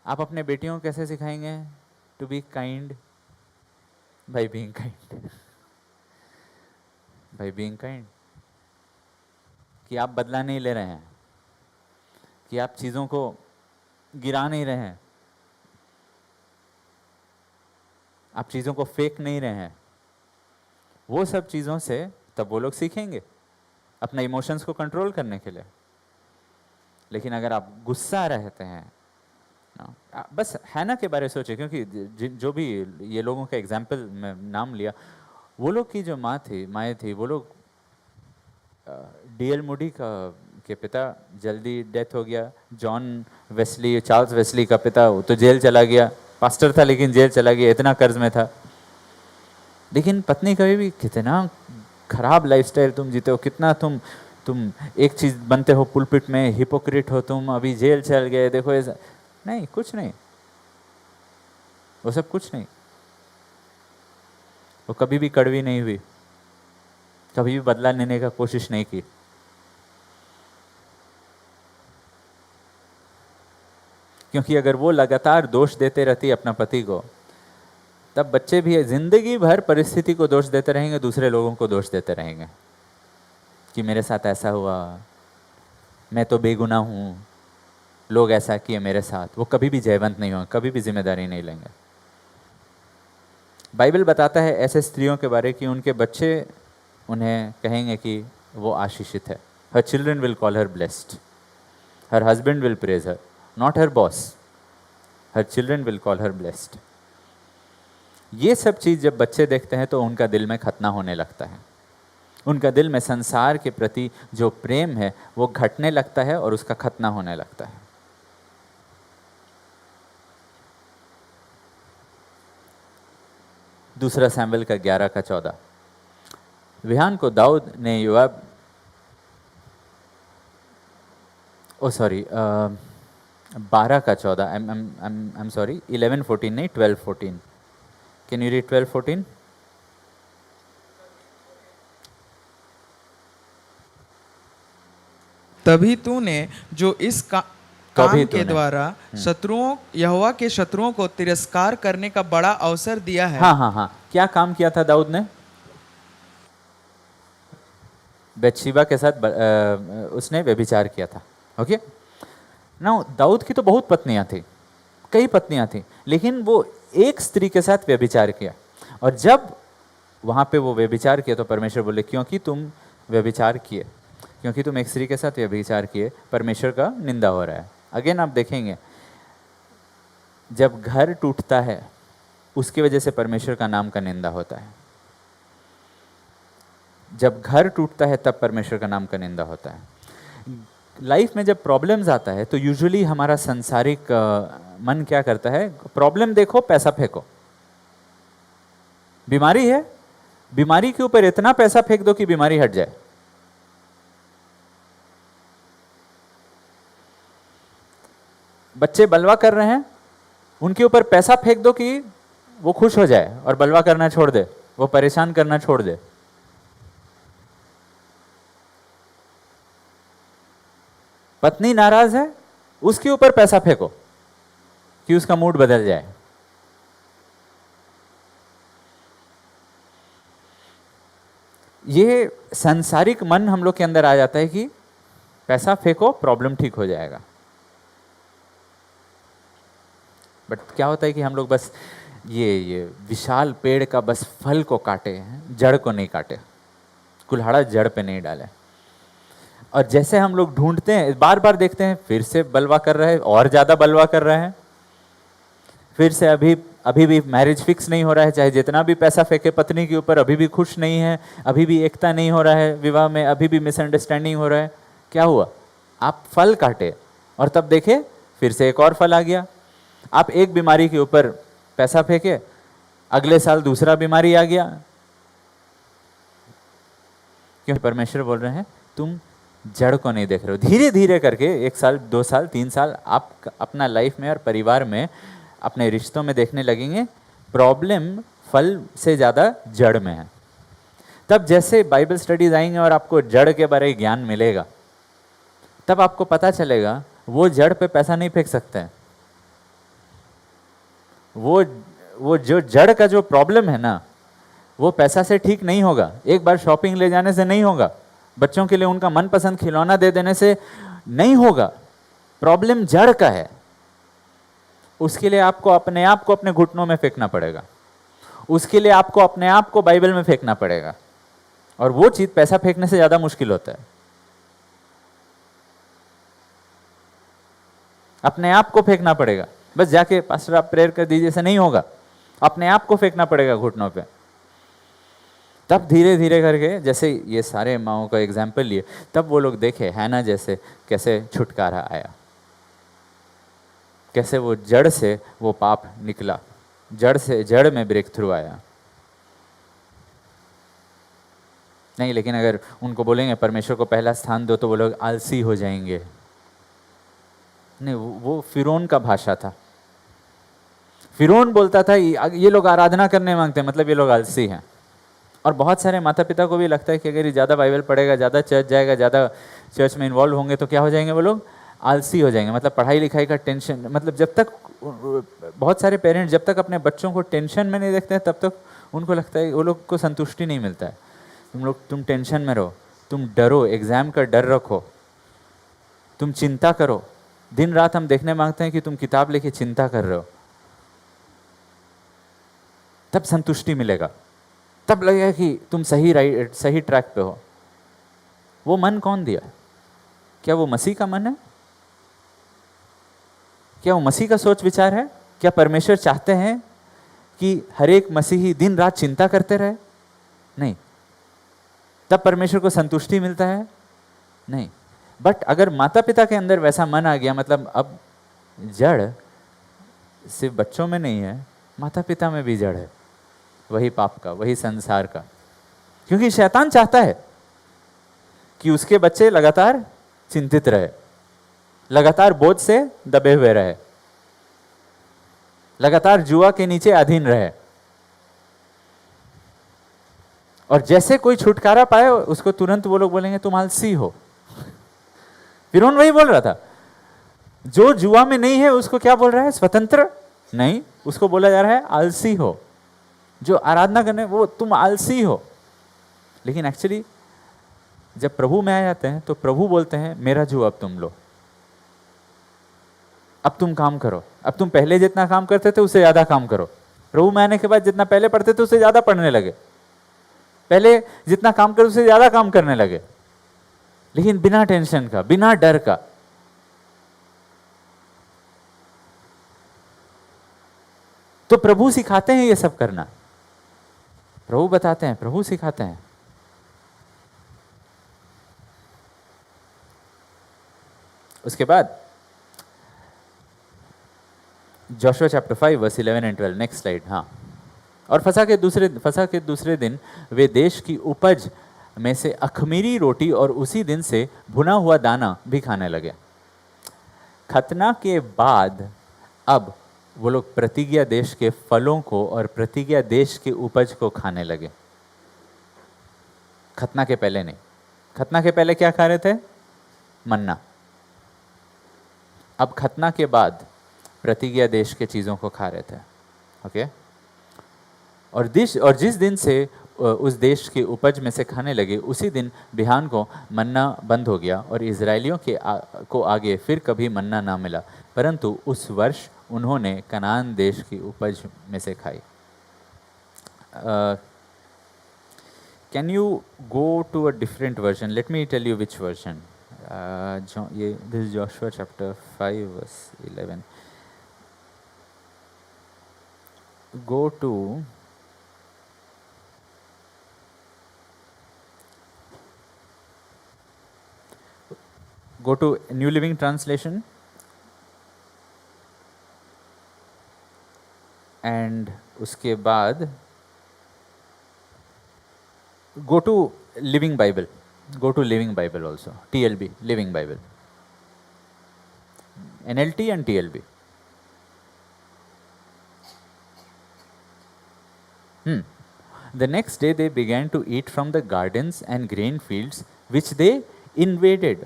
आप अपने बेटियों को कैसे सिखाएंगे to be kind? By being kind, by being kind, कि आप बदला नहीं ले रहे हैं, कि आप चीज़ों को गिरा नहीं रहे हैं, आप चीज़ों को फेंक नहीं रहे हैं, वो सब चीज़ों से तब वो लोग सीखेंगे अपने इमोशंस को कंट्रोल करने के लिए। लेकिन अगर आप गुस्सा रहते हैं ना, बस हैना के बारे में सोचिए, क्योंकि जो भी ये लोगों का एग्जाम्पल मैं नाम लिया, वो लोग की जो माएँ थी वो लोग, डीएल मूडी का के पिता जल्दी डेथ हो गया, जॉन वेस्ली, चार्ल्स वेस्ली का पिता वो तो जेल चला गया, पास्टर था लेकिन जेल चला गया, इतना कर्ज में था। लेकिन पत्नी कभी भी, कितना खराब लाइफस्टाइल तुम जीते हो, कितना तुम एक चीज बनते हो पुलपिट में, हिपोक्रिट हो तुम, अभी जेल चल गए, देखो ऐसा नहीं, कुछ नहीं, वो सब कुछ नहीं। वो कभी भी कड़वी नहीं हुई, कभी भी बदला लेने का कोशिश नहीं की। क्योंकि अगर वो लगातार दोष देते रहती अपना पति को, तब बच्चे भी जिंदगी भर परिस्थिति को दोष देते रहेंगे, दूसरे लोगों को दोष देते रहेंगे कि मेरे साथ ऐसा हुआ, मैं तो बेगुनाह हूँ, लोग ऐसा किए मेरे साथ। वो कभी भी जयवंत नहीं होंगे, कभी भी जिम्मेदारी नहीं लेंगे। बाइबल बताता है ऐसे स्त्रियों के बारे कि उनके बच्चे उन्हें कहेंगे कि वो आशीषित है। Her children will call her blessed, her husband will praise her, not her boss, her children will call her blessed. ये सब चीज़ जब बच्चे देखते हैं तो उनका दिल में खतना होने लगता है, उनका दिल में संसार के प्रति जो प्रेम है वो घटने लगता है और उसका खतना होने लगता है। दूसरा सैमुएल का 11:14, विहान को दाऊद ने योआब, ओ सॉरी 12:14, आई एम सॉरी 11:14 नहीं 12:14, कैन यू रीड 12:14? तभी तूने जो इस काम के द्वारा शत्रुओं, यहोवा के शत्रुओं को तिरस्कार करने का बड़ा अवसर दिया है। हाँ, क्या काम किया था दाऊद ने? बेतशेबा के साथ उसने व्यभिचार किया था। ओके ना, दाऊद की तो बहुत पत्नियां थी, कई पत्नियां थी, लेकिन वो एक स्त्री के साथ व्यभिचार किया। और जब वहां पे वो व्यभिचार किया तो परमेश्वर बोले क्योंकि तुम व्यभिचार किए, क्योंकि तुम एक स्त्री के साथ व्यभिचार किए, परमेश्वर का निंदा हो रहा है। अगेन आप देखेंगे, जब घर टूटता है उसकी वजह से परमेश्वर का नाम का निंदा होता है। जब घर टूटता है तब परमेश्वर का नाम का निंदा होता है। लाइफ में जब प्रॉब्लम्स आता है तो यूजुअली हमारा संसारिक मन क्या करता है, प्रॉब्लम देखो पैसा फेंको। बीमारी है, बीमारी के ऊपर इतना पैसा फेंक दो कि बीमारी हट जाए। बच्चे बलवा कर रहे हैं, उनके ऊपर पैसा फेंक दो कि वो खुश हो जाए और बलवा करना छोड़ दे, वो परेशान करना छोड़ दे। पत्नी नाराज है, उसके ऊपर पैसा फेंको कि उसका मूड बदल जाए। ये सांसारिक मन हम लोग के अंदर आ जाता है कि पैसा फेंको प्रॉब्लम ठीक हो जाएगा। बट क्या होता है कि हम लोग बस ये विशाल पेड़ का बस फल को काटे हैं, जड़ को नहीं काटे, कुल्हाड़ा जड़ पे नहीं डाले। और जैसे हम लोग ढूंढते हैं, बार बार देखते हैं, फिर से बलवा कर रहे हैं और ज़्यादा बलवा कर रहे हैं, फिर से अभी भी मैरिज फिक्स नहीं हो रहा है, चाहे जितना भी पैसा फेंके पत्नी के ऊपर, अभी भी खुश नहीं है, अभी भी एकता नहीं हो रहा है विवाह में, अभी भी मिसअंडरस्टैंडिंग हो रहा है। क्या हुआ? आप फल काटे और तब देखे फिर से एक और फल आ गया। आप एक बीमारी के ऊपर पैसा फेंके, अगले साल दूसरा बीमारी आ गया। क्योंकि परमेश्वर बोल रहे हैं तुम जड़ को नहीं देख रहे हो। धीरे धीरे करके 1 साल 2 साल 3 साल आप अपना लाइफ में और परिवार में, अपने रिश्तों में देखने लगेंगे प्रॉब्लम फल से ज़्यादा जड़ में है। तब जैसे बाइबल स्टडीज आएंगे और आपको जड़ के बारे में ज्ञान मिलेगा, तब आपको पता चलेगा वो जड़ पे पैसा नहीं फेंक सकते हैं। वो जो जड़ का जो प्रॉब्लम है ना, वो पैसा से ठीक नहीं होगा, एक बार शॉपिंग ले जाने से नहीं होगा, बच्चों के लिए उनका मनपसंद खिलौना दे देने से नहीं होगा। प्रॉब्लम जड़ का है, उसके लिए आपको अपने आप को अपने घुटनों में फेंकना पड़ेगा, उसके लिए आपको अपने आप को बाइबल में फेंकना पड़ेगा, और वो चीज पैसा फेंकने से ज्यादा मुश्किल होता है। अपने आप को फेंकना पड़ेगा, बस जाके पास्टर आप प्रेयर कर दीजिए ऐसा नहीं होगा, अपने आप को फेंकना पड़ेगा घुटनों पे। तब धीरे धीरे करके, जैसे ये सारे माओं का एग्जाम्पल लिए, तब वो लोग देखे हैना जैसे कैसे छुटकारा आया, कैसे वो जड़ से वो पाप निकला, जड़ से जड़ में ब्रेक थ्रू आया। नहीं, लेकिन अगर उनको बोलेंगे परमेश्वर को पहला स्थान दो तो वो लोग आलसी हो जाएंगे। नहीं, वो फिरौन का भाषा था। फिरौन बोलता था ये लोग आराधना करने मांगते हैं, मतलब ये लोग आलसी हैं। और बहुत सारे माता पिता को भी लगता है कि अगर ये ज़्यादा बाइबल पढ़ेगा, ज़्यादा चर्च जाएगा, ज़्यादा चर्च में इन्वॉल्व होंगे तो क्या हो जाएंगे वो लोग, आलसी हो जाएंगे। मतलब पढ़ाई लिखाई का टेंशन, मतलब जब तक बहुत सारे पेरेंट्स जब तक अपने बच्चों को टेंशन में नहीं देखते हैं तब तक उनको लगता है, वो लोग को संतुष्टि नहीं मिलता है। तुम टेंशन में रहो, तुम डरो, एग्जाम का डर रखो, तुम चिंता करो। दिन रात हम देखने मांगते हैं कि तुम किताब लेके चिंता कर रहे हो, तब संतुष्टि मिलेगा, तब लगेगा कि तुम सही ट्रैक पे हो। वो मन कौन दिया? क्या वो मसीह का मन है? क्या वो मसीह का सोच विचार है? क्या परमेश्वर चाहते हैं कि हर एक मसीही दिन रात चिंता करते रहे? नहीं। तब परमेश्वर को संतुष्टि मिलता है? नहीं। बट अगर माता पिता के अंदर वैसा मन आ गया, मतलब अब जड़ सिर्फ बच्चों में नहीं है, माता पिता में भी जड़ है, वही पाप का, वही संसार का। क्योंकि शैतान चाहता है कि उसके बच्चे लगातार चिंतित रहे, लगातार बोझ से दबे हुए रहे, लगातार जुआ के नीचे अधीन रहे। और जैसे कोई छुटकारा पाए उसको तुरंत वो लोग बोलेंगे तुम आलसी हो। फिरौन वही बोल रहा था, जो जुआ में नहीं है उसको क्या बोल रहा है, स्वतंत्र नहीं, उसको बोला जा रहा है आलसी हो। जो आराधना करने वो तुम आलसी हो। लेकिन एक्चुअली जब प्रभु में आ जाते हैं तो प्रभु बोलते हैं मेरा जुआ अब तुम लो, अब तुम काम करो, अब तुम पहले जितना काम करते थे उससे ज्यादा काम करो। प्रभु में आने के बाद जितना पहले पढ़ते थे उससे ज्यादा पढ़ने लगे, पहले जितना काम करते उससे ज्यादा काम करने लगे, लेकिन बिना टेंशन का, बिना डर का। तो प्रभु सिखाते हैं ये सब करना, प्रभु बताते हैं, प्रभु सिखाते हैं। उसके बाद Joshua chapter 5 verse 11 and 12, next slide. हाँ, और फसह के दूसरे दिन वे देश की उपज में से अखमीरी रोटी और उसी दिन से भुना हुआ दाना भी खाने लगे। खतना के बाद अब वो लोग प्रतिज्ञा देश के फलों को और प्रतिज्ञा देश के उपज को खाने लगे। खतना के पहले नहीं। खतना के पहले क्या खा रहे थे? मन्ना। अब खतना के बाद प्रतिज्ञा देश के चीज़ों को खा रहे थे। ओके। और जिस दिन से उस देश के उपज में से खाने लगे उसी दिन बिहान को मन्ना बंद हो गया और इजरायलियों को आगे फिर कभी मन्ना ना मिला, परंतु उस वर्ष उन्होंने कनान देश की उपज में से खाई। Can you go to a different version? Let me tell you which version. ये this is Joshua chapter 5 verse 11. Go to New Living Translation and उसके बाद go to Living Bible. Go to Living Bible also. TLB, Living Bible. NLT and TLB. The next day they began to eat from the gardens and grain fields which they invaded.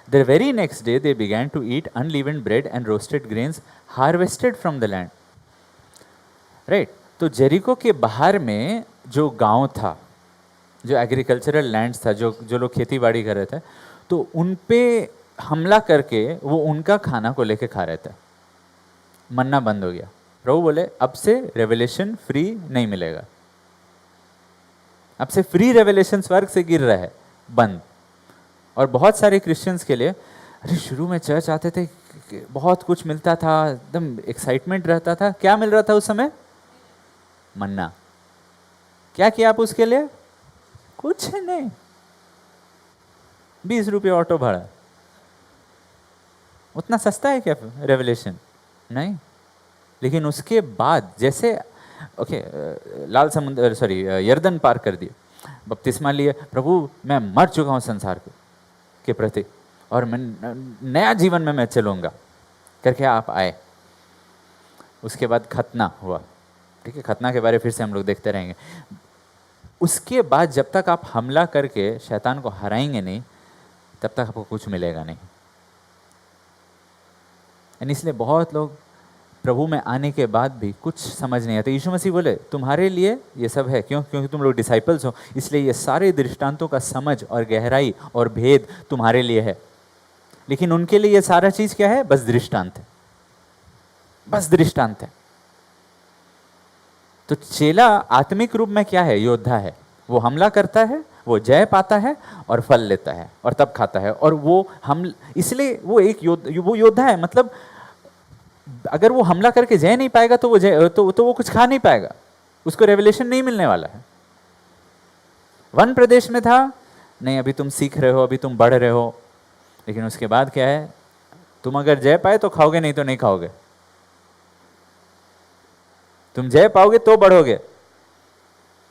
The very next day they began to eat unleavened bread and roasted grains harvested from the land. Right? तो जेरिको के बाहर में जो गांव था, जो एग्रीकल्चरल लैंड्स था, जो लोग खेती बाड़ी कर रहे थे, तो उन पे हमला करके वो उनका खाना को लेके खा रहे थे। मन्ना बंद हो गया। प्रभु बोले अब से रेवलेशन फ्री नहीं मिलेगा, अब से फ्री रेवलेशन स्वर्ग से गिर रहा है, बंद। और बहुत सारे क्रिश्चियंस के लिए, अरे शुरू में चर्च आते थे, बहुत कुछ मिलता था, एकदम एक्साइटमेंट रहता था। क्या मिल रहा था उस समय? मन्ना। क्या किया आप उसके लिए? कुछ नहीं, 20 रुपये ऑटो भाड़ा। उतना सस्ता है क्या रेवलेशन? नहीं। लेकिन उसके बाद जैसे लाल समुद्र यर्दन पार कर दिए, बपतिस्मा लिए, प्रभु मैं मर चुका हूं संसार के प्रति और मैं नया जीवन में मैं चलूंगा करके आप आए। उसके बाद खतना हुआ, ठीक है, खतना के बारे फिर से हम लोग देखते रहेंगे। उसके बाद जब तक आप हमला करके शैतान को हराएंगे नहीं, तब तक आपको कुछ मिलेगा नहीं। इसलिए बहुत लोग प्रभु में आने के बाद भी कुछ समझ नहीं आता। यीशु मसीह बोले तुम्हारे लिए ये सब है, क्यों? क्योंकि तुम लोग डिसाइपल्स हो, इसलिए ये सारे दृष्टांतों का समझ और गहराई और भेद तुम्हारे लिए है। लेकिन उनके लिए ये सारा चीज क्या है? बस दृष्टांत है, बस दृष्टांत है। तो चेला आत्मिक रूप में क्या है? योद्धा है। वो हमला करता है, वो जय पाता है और फल लेता है और तब खाता है। और वो हम इसलिए वो एक वो योद्धा है। मतलब अगर वो हमला करके जय नहीं पाएगा तो वो तो वो कुछ खा नहीं पाएगा, उसको रेवलेशन नहीं मिलने वाला है। वन प्रदेश में था, नहीं अभी तुम सीख रहे हो, अभी तुम बढ़ रहे हो। लेकिन उसके बाद क्या है? तुम अगर जय पाए तो खाओगे, नहीं तो नहीं खाओगे। तुम जय पाओगे तो बढ़ोगे,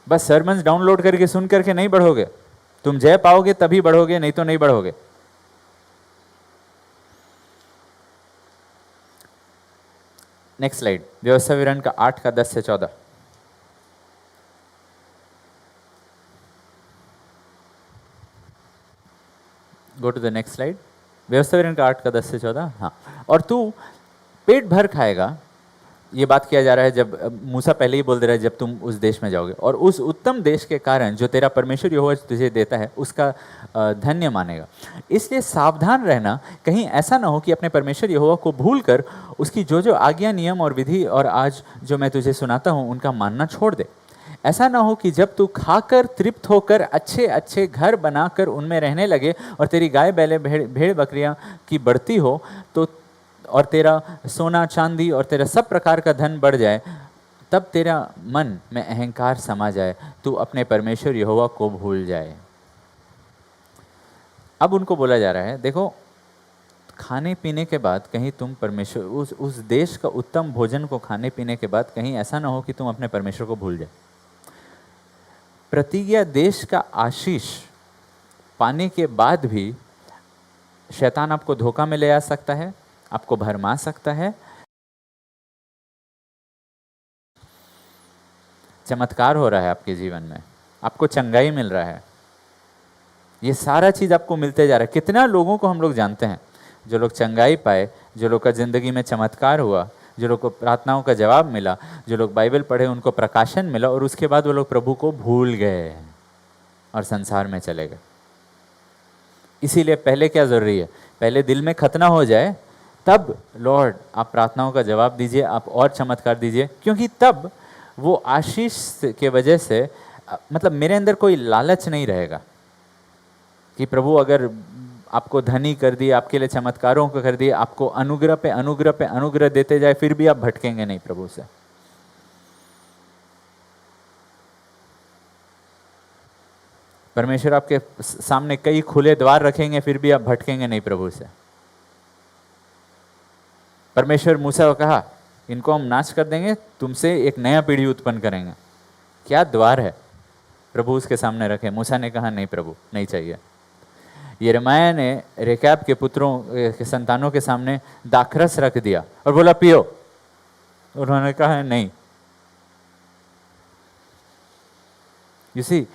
बस सरमन्स डाउनलोड करके सुन करके नहीं बढ़ोगे। तुम जय पाओगे तभी बढ़ोगे, नहीं तो नहीं बढ़ोगे। नेक्स्ट स्लाइड, व्यवस्था विवरण का 8 का 10 से 14। Go to the next slide, व्यवस्था विवरण का 8 का 10 से 14। हाँ, और तू पेट भर खाएगा। ये बात किया जा रहा है जब मूसा पहले ही बोल दे रहा है, जब तुम उस देश में जाओगे और उस उत्तम देश के कारण जो तेरा परमेश्वर यहोवा तुझे देता है उसका धन्य मानेगा। इसलिए सावधान रहना, कहीं ऐसा ना हो कि अपने परमेश्वर यहोवा को भूलकर उसकी जो जो आज्ञा, नियम और विधि और आज जो मैं तुझे सुनाता हूँ उनका मानना छोड़ दे। ऐसा ना हो कि जब तू खाकर तृप्त होकर अच्छे अच्छे घर बनाकर उनमें रहने लगे और तेरी गाय बैले भेड़ बकरियां की बढ़ती हो तो और तेरा सोना चांदी और तेरा सब प्रकार का धन बढ़ जाए, तब तेरा मन में अहंकार समा जाए, तू अपने परमेश्वर यहोवा को भूल जाए। अब उनको बोला जा रहा है, देखो खाने पीने के बाद कहीं तुम परमेश्वर उस देश का उत्तम भोजन को खाने पीने के बाद कहीं ऐसा ना हो कि तुम अपने परमेश्वर को भूल जाए। प्रतिज्ञा देश का आशीष पाने के बाद भी शैतान आपको धोखा में ले आ सकता है, आपको भरमा सकता है। चमत्कार हो रहा है आपके जीवन में, आपको चंगाई मिल रहा है, ये सारा चीज आपको मिलते जा रहा है। कितना लोगों को हम लोग जानते हैं जो लोग चंगाई पाए, जो लोग का जिंदगी में चमत्कार हुआ, जो लोग को प्रार्थनाओं का जवाब मिला, जो लोग बाइबल पढ़े उनको प्रकाशन मिला और उसके बाद वो लोग प्रभु को भूल गए और संसार में चले गए। इसीलिए पहले क्या जरूरी है? पहले दिल में खतना हो जाए, तब लॉर्ड आप प्रार्थनाओं का जवाब दीजिए, आप और चमत्कार दीजिए, क्योंकि तब वो आशीष के वजह से मतलब मेरे अंदर कोई लालच नहीं रहेगा कि प्रभु अगर आपको धनी कर दिए, आपके लिए चमत्कारों को कर दिए, आपको अनुग्रह पे अनुग्रह पे अनुग्रह देते जाए, फिर भी आप भटकेंगे नहीं प्रभु से। परमेश्वर आपके सामने कई खुले द्वार रखेंगे, फिर भी आप भटकेंगे नहीं प्रभु से। परमेश्वर मूसा को कहा इनको हम नाश कर देंगे, तुमसे एक नया पीढ़ी उत्पन्न करेंगे। क्या द्वार है प्रभु उसके सामने रखे? मूसा ने कहा नहीं प्रभु, नहीं चाहिए। यिर्मयाह ने रेकाब के पुत्रों के संतानों के सामने दाखरस रख दिया और बोला पियो, उन्होंने कहा नहीं। यू सी,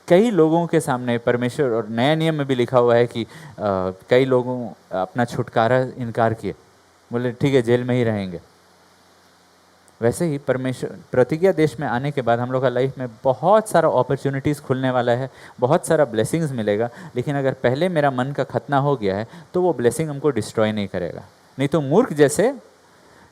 कई लोगों के सामने परमेश्वर, और नया नियम में भी लिखा हुआ है कि कई लोगों अपना छुटकारा इनकार किए, बोले ठीक है जेल में ही रहेंगे। वैसे ही परमेश्वर प्रतिज्ञा देश में आने के बाद हम लोग का लाइफ में बहुत सारा अपॉर्चुनिटीज़ खुलने वाला है, बहुत सारा ब्लेसिंग्स मिलेगा। लेकिन अगर पहले मेरा मन का खतना हो गया है तो वो ब्लेसिंग हमको डिस्ट्रॉय नहीं करेगा। नहीं तो मूर्ख जैसे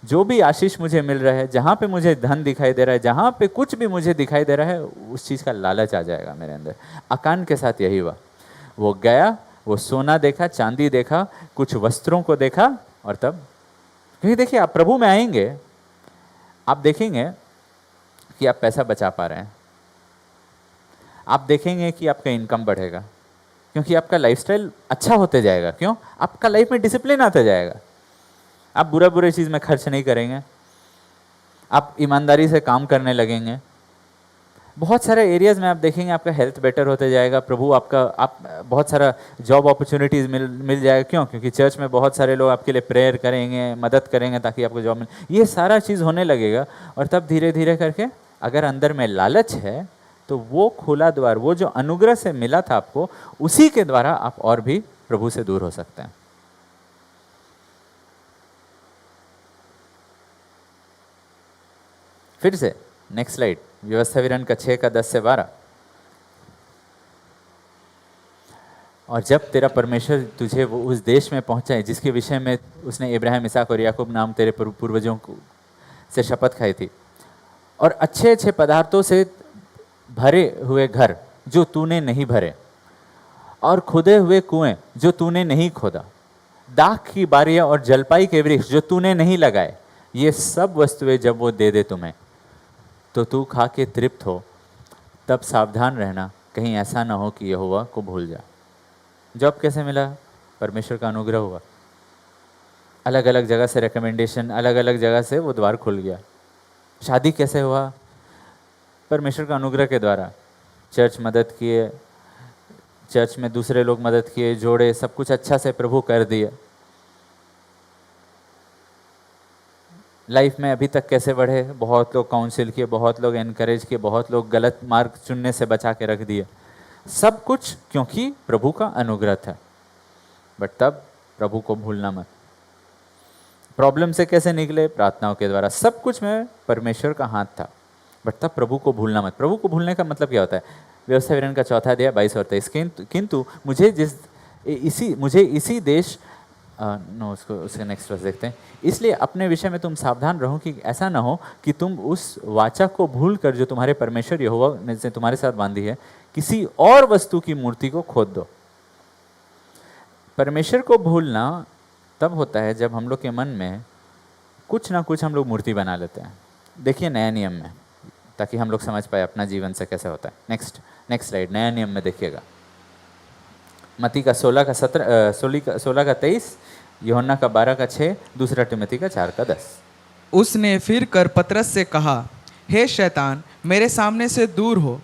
जो भी आशीष मुझे मिल रहा है, जहाँ पे मुझे धन दिखाई दे रहा है, जहाँ पे कुछ भी मुझे दिखाई दे रहा है, उस चीज़ का लालच आ जाएगा मेरे अंदर। अकान के साथ यही हुआ। वो गया, वो सोना देखा, चांदी देखा, कुछ वस्त्रों को देखा, और तब, क्योंकि देखिए आप प्रभु में आएंगे, आप देखेंगे कि आप पैसा बचा पा रहे हैं, आप देखेंगे कि आपका इनकम बढ़ेगा, क्योंकि आपका लाइफस्टाइल अच्छा होते जाएगा। क्यों? आपका लाइफ में डिसिप्लिन आता जाएगा। आप बुरे चीज़ में खर्च नहीं करेंगे, आप ईमानदारी से काम करने लगेंगे। बहुत सारे एरियाज़ में आप देखेंगे आपका हेल्थ बेटर होते जाएगा। प्रभु आप बहुत सारा जॉब अपॉर्चुनिटीज़ मिल जाएगा। क्यों? क्योंकि चर्च में बहुत सारे लोग आपके लिए प्रेयर करेंगे, मदद करेंगे ताकि आपको जॉब मिले। ये सारा चीज़ होने लगेगा। और तब धीरे धीरे करके अगर अंदर में लालच है तो वो खुला द्वार, वो जो अनुग्रह से मिला था आपको, उसी के द्वारा आप और भी प्रभु से दूर हो सकते हैं। फिर से नेक्स्ट स्लाइड, व्यवस्था विवरण का 6 का 10 से 12। और जब तेरा परमेश्वर तुझे वो उस देश में पहुंचाए जिसके विषय में उसने इब्राहिम, इसहाक और याकूब नाम तेरे पूर्वजों को से शपथ खाई थी, और अच्छे अच्छे पदार्थों से भरे हुए घर जो तूने नहीं भरे, और खुदे हुए कुएं जो तूने नहीं खोदा, दाख की बारियां और जलपाई के वृक्ष जो तूने नहीं लगाए, ये सब वस्तुएं जब वो दे दे तुम्हें तो तू खा के तृप्त हो, तब सावधान रहना कहीं ऐसा ना हो कि यहोवा को भूल जा। जॉब कैसे मिला? परमेश्वर का अनुग्रह हुआ। अलग अलग जगह से रिकमेंडेशन, अलग अलग जगह से वो द्वार खुल गया। शादी कैसे हुआ? परमेश्वर का अनुग्रह के द्वारा। चर्च मदद किए, चर्च में दूसरे लोग मदद किए, जोड़े, सब कुछ अच्छा से प्रभु कर दिए। लाइफ में अभी तक कैसे बढ़े? बहुत लोग काउंसिल किए, बहुत लोग एनकरेज किए, बहुत लोग गलत मार्ग चुनने से बचा के रख दिए। सब कुछ क्योंकि प्रभु का अनुग्रह था। बट तब प्रभु को भूलना मत। प्रॉब्लम से कैसे निकले? प्रार्थनाओं के द्वारा। सब कुछ में परमेश्वर का हाथ था। बट तब प्रभु को भूलना मत। प्रभु को भूलने का मतलब क्या होता है? व्यवस्था विवरण का 4 अध्याय 22 और 23। किंतु मुझे इसी देश उसके नेक्स्ट वर्स देखते हैं। इसलिए अपने विषय में तुम सावधान रहो कि ऐसा ना हो कि तुम उस वाचा को भूल कर जो तुम्हारे परमेश्वर यहोवा ने से तुम्हारे साथ बांधी है, किसी और वस्तु की मूर्ति को खोद दो। परमेश्वर को भूलना तब होता है जब हम लोग के मन में कुछ ना कुछ हम लोग मूर्ति बना लेते हैं। देखिए नया नियम में, ताकि हम लोग समझ पाए अपना जीवन से कैसे होता है। नेक्स्ट स्लाइड, नया नियम में देखिएगा। मती का 16 का 23, यूहन्ना का 12 का 6, दूसरा तिमोथी का 4 का 10। उसने फिर कर पतरस से कहा, हे शैतान, मेरे सामने से दूर हो,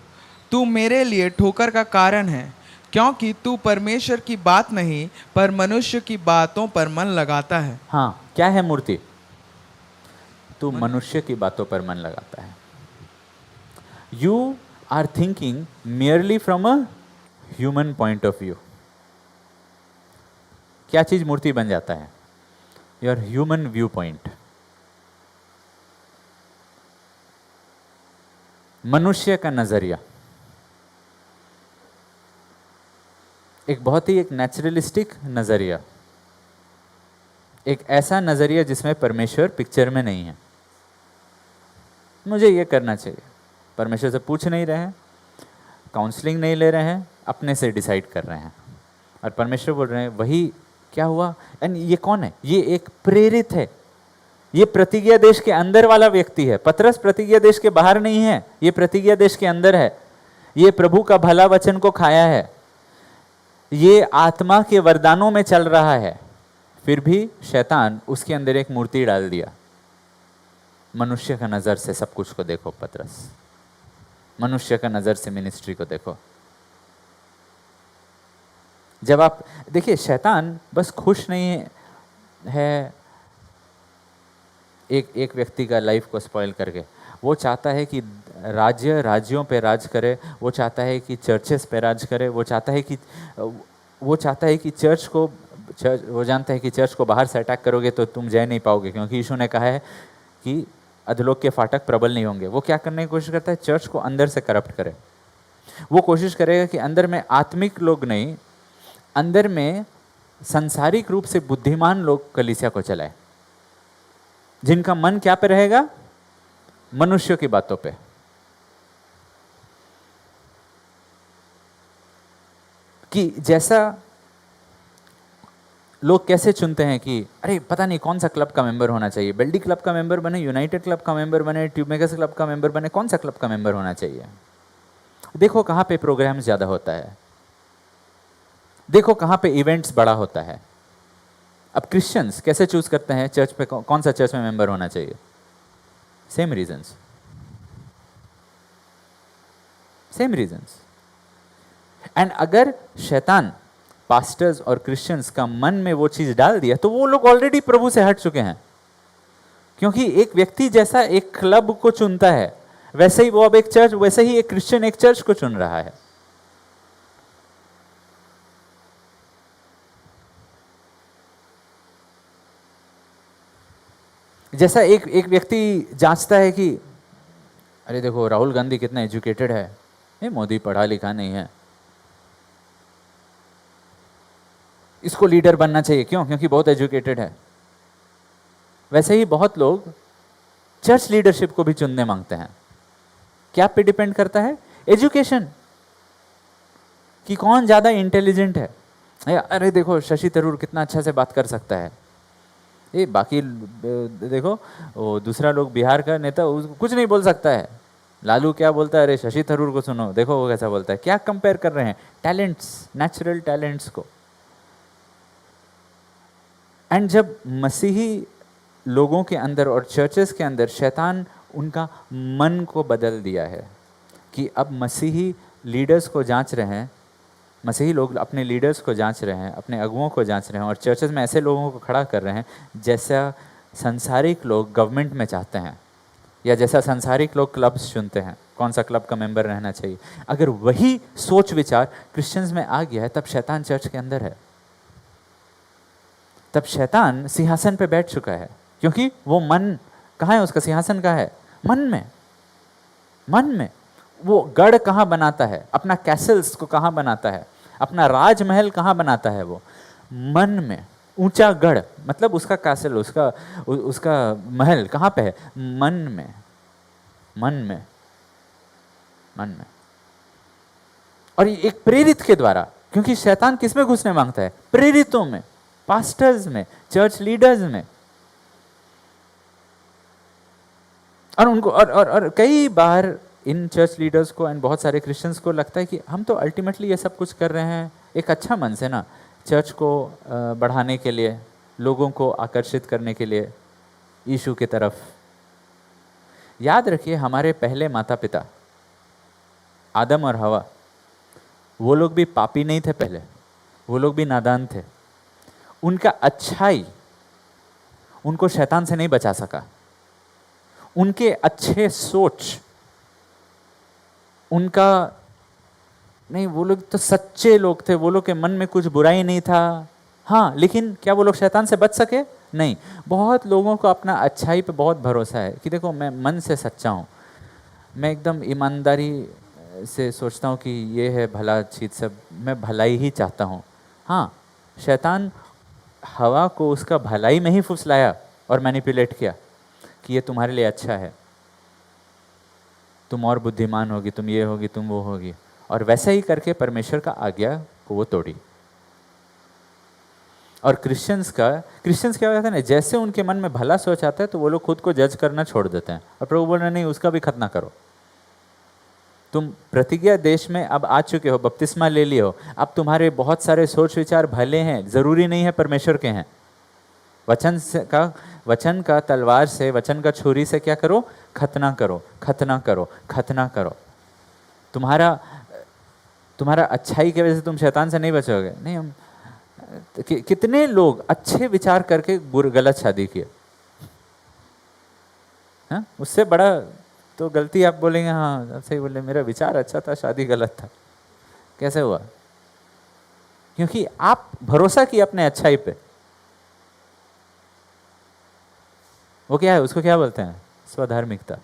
तू मेरे लिए ठोकर का कारण है, क्योंकि तू परमेश्वर की बात नहीं पर मनुष्य की बातों पर मन लगाता है। हाँ, क्या है मूर्ति? तू मनुष्य की बातों पर मन लगाता है। You are thinking merely from a human point of view. क्या चीज मूर्ति बन जाता है? Your human view point. मनुष्य का नजरिया, एक बहुत ही एक नेचुरलिस्टिक नजरिया, एक ऐसा नजरिया जिसमें परमेश्वर पिक्चर में नहीं है। मुझे ये करना चाहिए। परमेश्वर से पूछ नहीं रहे हैं, काउंसलिंग नहीं ले रहे हैं, अपने से डिसाइड कर रहे हैं। और परमेश्वर बोल रहे हैं वही क्या हुआ। एंड ये कौन है? ये एक प्रेरित है। ये प्रतिज्ञा देश के अंदर वाला व्यक्ति है। पतरस प्रतिज्ञा देश के बाहर नहीं है, ये प्रतिज्ञा देश के अंदर है। ये प्रभु का भला वचन को खाया है, ये आत्मा के वरदानों में चल रहा है। फिर भी शैतान उसके अंदर एक मूर्ति डाल दिया। मनुष्य का नजर से सब कुछ को देखो पतरस, मनुष्य का नजर से मिनिस्ट्री को देखो। जब आप देखिए, शैतान बस खुश नहीं है एक व्यक्ति का लाइफ को स्पॉइल करके। वो चाहता है कि राज्यों पे राज करे, वो चाहता है कि चर्चेस पे राज करे, वो चाहता है कि वो जानता है कि चर्च को बाहर से अटैक करोगे तो तुम जय नहीं पाओगे, क्योंकि यीशु ने कहा है कि अधलोक के फाटक प्रबल नहीं होंगे। वो क्या करने की कोशिश करता है? चर्च को अंदर से करप्ट करे। वो कोशिश करेगा कि अंदर में आत्मिक लोग नहीं, अंदर में सांसारिक रूप से बुद्धिमान लोग कलीसिया को चलाए, जिनका मन क्या पे रहेगा? मनुष्यों की बातों पे। कि जैसा लोग कैसे चुनते हैं कि अरे पता नहीं कौन सा क्लब का मेंबर होना चाहिए, बेल्डी क्लब का मेंबर बने, यूनाइटेड क्लब का मेंबर बने, ट्यूब मेकर्स क्लब का मेंबर बने, कौन सा क्लब का मेंबर होना चाहिए? देखो कहाँ पे प्रोग्राम ज़्यादा होता है, देखो कहाँ पे इवेंट्स बड़ा होता है। अब क्रिश्चियंस कैसे चूज करते हैं चर्च पे कौन सा चर्च में मेंबर होना चाहिए? Same reasons, same reasons. And अगर शैतान पास्टर्स और क्रिश्चियंस का मन में वो चीज डाल दिया तो वो लोग ऑलरेडी प्रभु से हट चुके हैं। क्योंकि एक व्यक्ति जैसा एक क्लब को चुनता है, वैसे ही वो अब एक चर्च, वैसे ही एक क्रिश्चियन एक चर्च को चुन रहा है। जैसा एक व्यक्ति जांचता है कि अरे देखो राहुल गांधी कितना एजुकेटेड है, ये मोदी पढ़ा लिखा नहीं है, इसको लीडर बनना चाहिए। क्यों? क्योंकि बहुत एजुकेटेड है। वैसे ही बहुत लोग चर्च लीडरशिप को भी चुनने मांगते हैं। क्या पे डिपेंड करता है? एजुकेशन, कि कौन ज्यादा इंटेलिजेंट है। अरे देखो शशि थरूर कितना अच्छा से बात कर सकता है, ये बाकी देखो वो दूसरा लोग बिहार का नेता कुछ नहीं बोल सकता है। लालू क्या बोलता है? अरे शशि थरूर को सुनो, देखो वो कैसा बोलता है। क्या कंपेयर कर रहे हैं? टैलेंट्स, नेचुरल टैलेंट्स को। एंड जब मसीही लोगों के अंदर और चर्चेस के अंदर शैतान उनका मन को बदल दिया है कि अब मसीही लीडर्स को जांच रहे हैं, मसीही लोग अपने लीडर्स को जांच रहे हैं, अपने अगुओं को जांच रहे हैं, और चर्चेस में ऐसे लोगों को खड़ा कर रहे हैं जैसा संसारिक लोग गवर्नमेंट में चाहते हैं, या जैसा संसारिक लोग क्लब्स चुनते हैं, कौन सा क्लब का मेंबर रहना चाहिए। अगर वही सोच विचार क्रिश्चियंस में आ गया है, तब शैतान चर्च के अंदर है, तब शैतान सिंहासन पे बैठ चुका है। क्योंकि वो मन कहाँ है? उसका सिंहासन कहाँ है? मन में। मन में वो गढ़ कहाँ बनाता है? अपना कैसल्स को कहाँ बनाता है? अपना राजमहल कहाँ बनाता है? वो मन में। ऊंचा गढ़ मतलब उसका कैसल, उसका महल कहाँ पे है? मन में, मन में, मन में। और ये एक प्रेरित के द्वारा, क्योंकि शैतान किस में घुसने मांगता है? प्रेरितों में, पास्टर्स में, चर्च लीडर्स में। और उनको और कई बार इन चर्च लीडर्स को एंड बहुत सारे क्रिश्चियंस को लगता है कि हम तो अल्टीमेटली ये सब कुछ कर रहे हैं एक अच्छा मन से ना, चर्च को बढ़ाने के लिए, लोगों को आकर्षित करने के लिए यीशु की तरफ। याद रखिए हमारे पहले माता पिता आदम और हवा, वो लोग भी पापी नहीं थे पहले, वो लोग भी नादान थे। उनका अच्छाई उनको शैतान से नहीं बचा सका। उनके अच्छे सोच, उनका नहीं, वो लोग तो सच्चे लोग थे, वो लोग के मन में कुछ बुराई नहीं था। हाँ, लेकिन क्या वो लोग शैतान से बच सके? नहीं। बहुत लोगों को अपना अच्छाई पे बहुत भरोसा है कि देखो मैं मन से सच्चा हूँ, मैं एकदम ईमानदारी से सोचता हूँ कि ये है भला चीज़, सब मैं भलाई ही चाहता हूँ। हाँ, शैतान हवा को उसका भलाई में ही फुसलाया और मैनिपुलेट किया कि ये तुम्हारे लिए अच्छा है, तुम और बुद्धिमान होगी, तुम ये होगी, तुम वो होगी, और वैसे ही करके परमेश्वर का आज्ञा को वो तोड़ी। और क्रिश्चियंस क्या होता है ना, जैसे उनके मन में भला सोच आता है तो वो लोग खुद को जज करना छोड़ देते हैं, और प्रभु बोल रहे नहीं, उसका भी खतना करो। तुम प्रतिज्ञा देश में अब आ चुके हो, बपतिस्मा ले लिए हो, अब तुम्हारे बहुत सारे सोच विचार भले हैं, जरूरी नहीं है परमेश्वर के हैं। वचन का तलवार से, वचन का छुरी से क्या करो? खतना करो, खतना करो, खतना करो। तुम्हारा अच्छाई की वजह से तुम शैतान से नहीं बचोगे। नहीं, हम कितने लोग अच्छे विचार करके गलत शादी किए, हाँ? उससे बड़ा तो गलती आप बोलेंगे, हाँ सही बोले, मेरा विचार अच्छा था, शादी गलत था। कैसे हुआ? क्योंकि आप भरोसा किए अपने अच्छाई पे। वो क्या है, उसको क्या बोलते हैं? स्वधार्मिकता।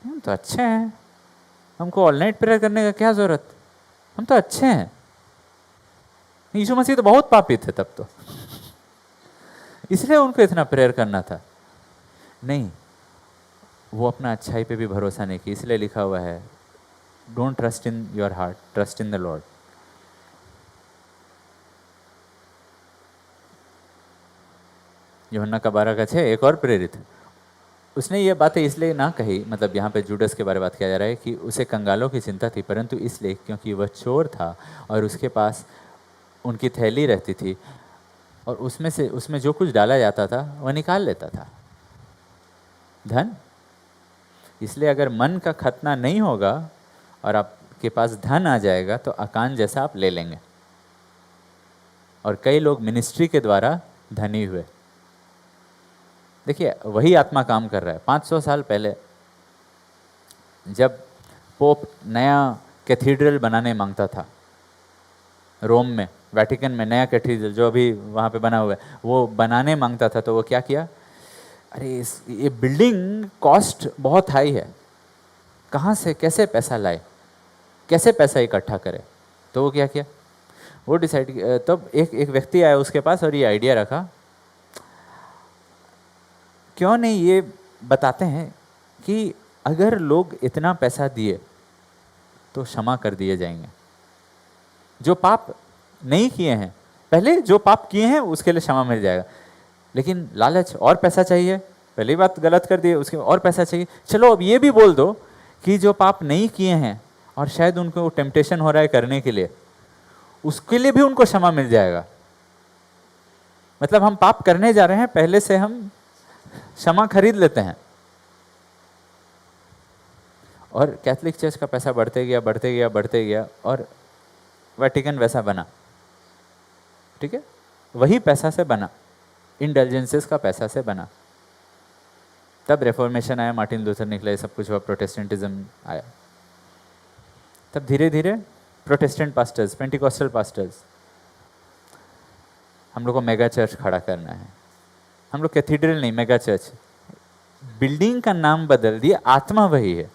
हम तो अच्छे हैं, हमको ऑल नाइट प्रेयर करने का क्या जरूरत, हम तो अच्छे हैं। यीशु मसीह तो बहुत पापी थे तब तो, इसलिए उनको इतना प्रेयर करना था। नहीं, वो अपना अच्छाई पे भी भरोसा नहीं किया, इसलिए लिखा हुआ है don't trust in your heart, trust in the Lord. यूहन्ना का 12:6 एक और प्रेरित, उसने ये बातें इसलिए ना कही, मतलब यहाँ पे जूडस के बारे में बात किया जा रहा है कि उसे कंगालों की चिंता थी, परंतु इसलिए क्योंकि वह चोर था और उसके पास उनकी थैली रहती थी और उसमें जो कुछ डाला जाता था वह निकाल लेता था, धन। इसलिए अगर मन का खतना नहीं होगा और आपके पास धन आ जाएगा तो अकान जैसा आप ले लेंगे। और कई लोग मिनिस्ट्री के द्वारा धनी हुए। देखिए, वही आत्मा काम कर रहा है। 500 साल पहले जब पोप नया कैथीड्रल बनाने मांगता था, रोम में, वेटिकन में नया कैथीड्रल जो अभी वहाँ पे बना हुआ है, वो बनाने मांगता था, तो वो क्या किया, अरे ये बिल्डिंग कॉस्ट बहुत हाई है, कहाँ से कैसे पैसा लाए, कैसे पैसा इकट्ठा करे। तो वो क्या किया, वो डिसाइड किया, तब एक व्यक्ति आया उसके पास और ये आइडिया रखा, क्यों नहीं ये बताते हैं कि अगर लोग इतना पैसा दिए तो क्षमा कर दिए जाएंगे। जो पाप नहीं किए हैं, पहले जो पाप किए हैं उसके लिए क्षमा मिल जाएगा, लेकिन लालच और पैसा चाहिए, पहली बात गलत कर दिए, उसके और पैसा चाहिए। चलो अब ये भी बोल दो कि जो पाप नहीं किए हैं और शायद उनको टेम्पटेशन हो रहा है करने के लिए, उसके लिए भी उनको क्षमा मिल जाएगा। मतलब हम पाप करने जा रहे हैं, पहले से हम क्षमा खरीद लेते हैं। और कैथोलिक चर्च का पैसा बढ़ते गया बढ़ते गया बढ़ते गया और वेटिकन वैसा बना, ठीक है, वही पैसा से बना, इंडल्जेंसेस का पैसा से बना। तब रेफॉर्मेशन आया, मार्टिन लूथर निकला, ये सब कुछ हुआ, प्रोटेस्टेंटिज्म आया। तब धीरे धीरे प्रोटेस्टेंट पास्टर्स, पेंटिकॉस्टल पास्टर्स, हम लोग को मेगा चर्च खड़ा करना है, हम लोग कैथीड्रल नहीं, मेगा चर्च। बिल्डिंग का नाम बदल दिया, आत्मा वही है।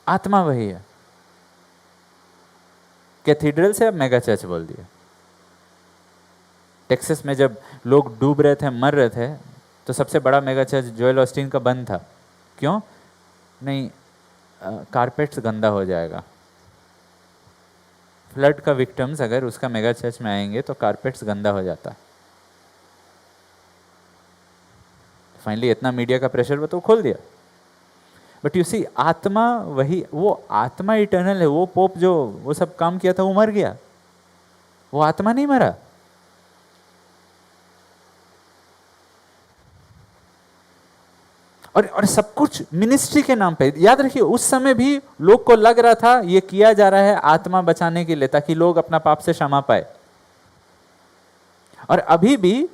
आत्मा वही है। कैथीड्रल से अब मेगा चर्च बोल दिया। टेक्सास में जब लोग डूब रहे थे, मर रहे थे, तो सबसे बड़ा मेगा चर्च जोएल ऑस्टीन का बंद था। क्यों? नहीं, कारपेट्स गंदा हो जाएगा। फ्लड का विक्टिम्स अगर उसका मेगा चर्च में आएंगे तो कारपेट्स गंदा हो जाता है। फाइनली इतना मीडिया का प्रेशर वो तो खोल दिया। बट यू सी, आत्मा वही, वो आत्मा इटर्नल है। वो पोप जो वो सब काम किया था वो मर गया, वो आत्मा नहीं मरा। और सब कुछ मिनिस्ट्री के नाम पे। याद रखिए, उस समय भी लोग को लग रहा था ये किया जा रहा है आत्मा बचाने के लिए, ताकि लोग अपना पाप से क्षमा पाए। और अभी भी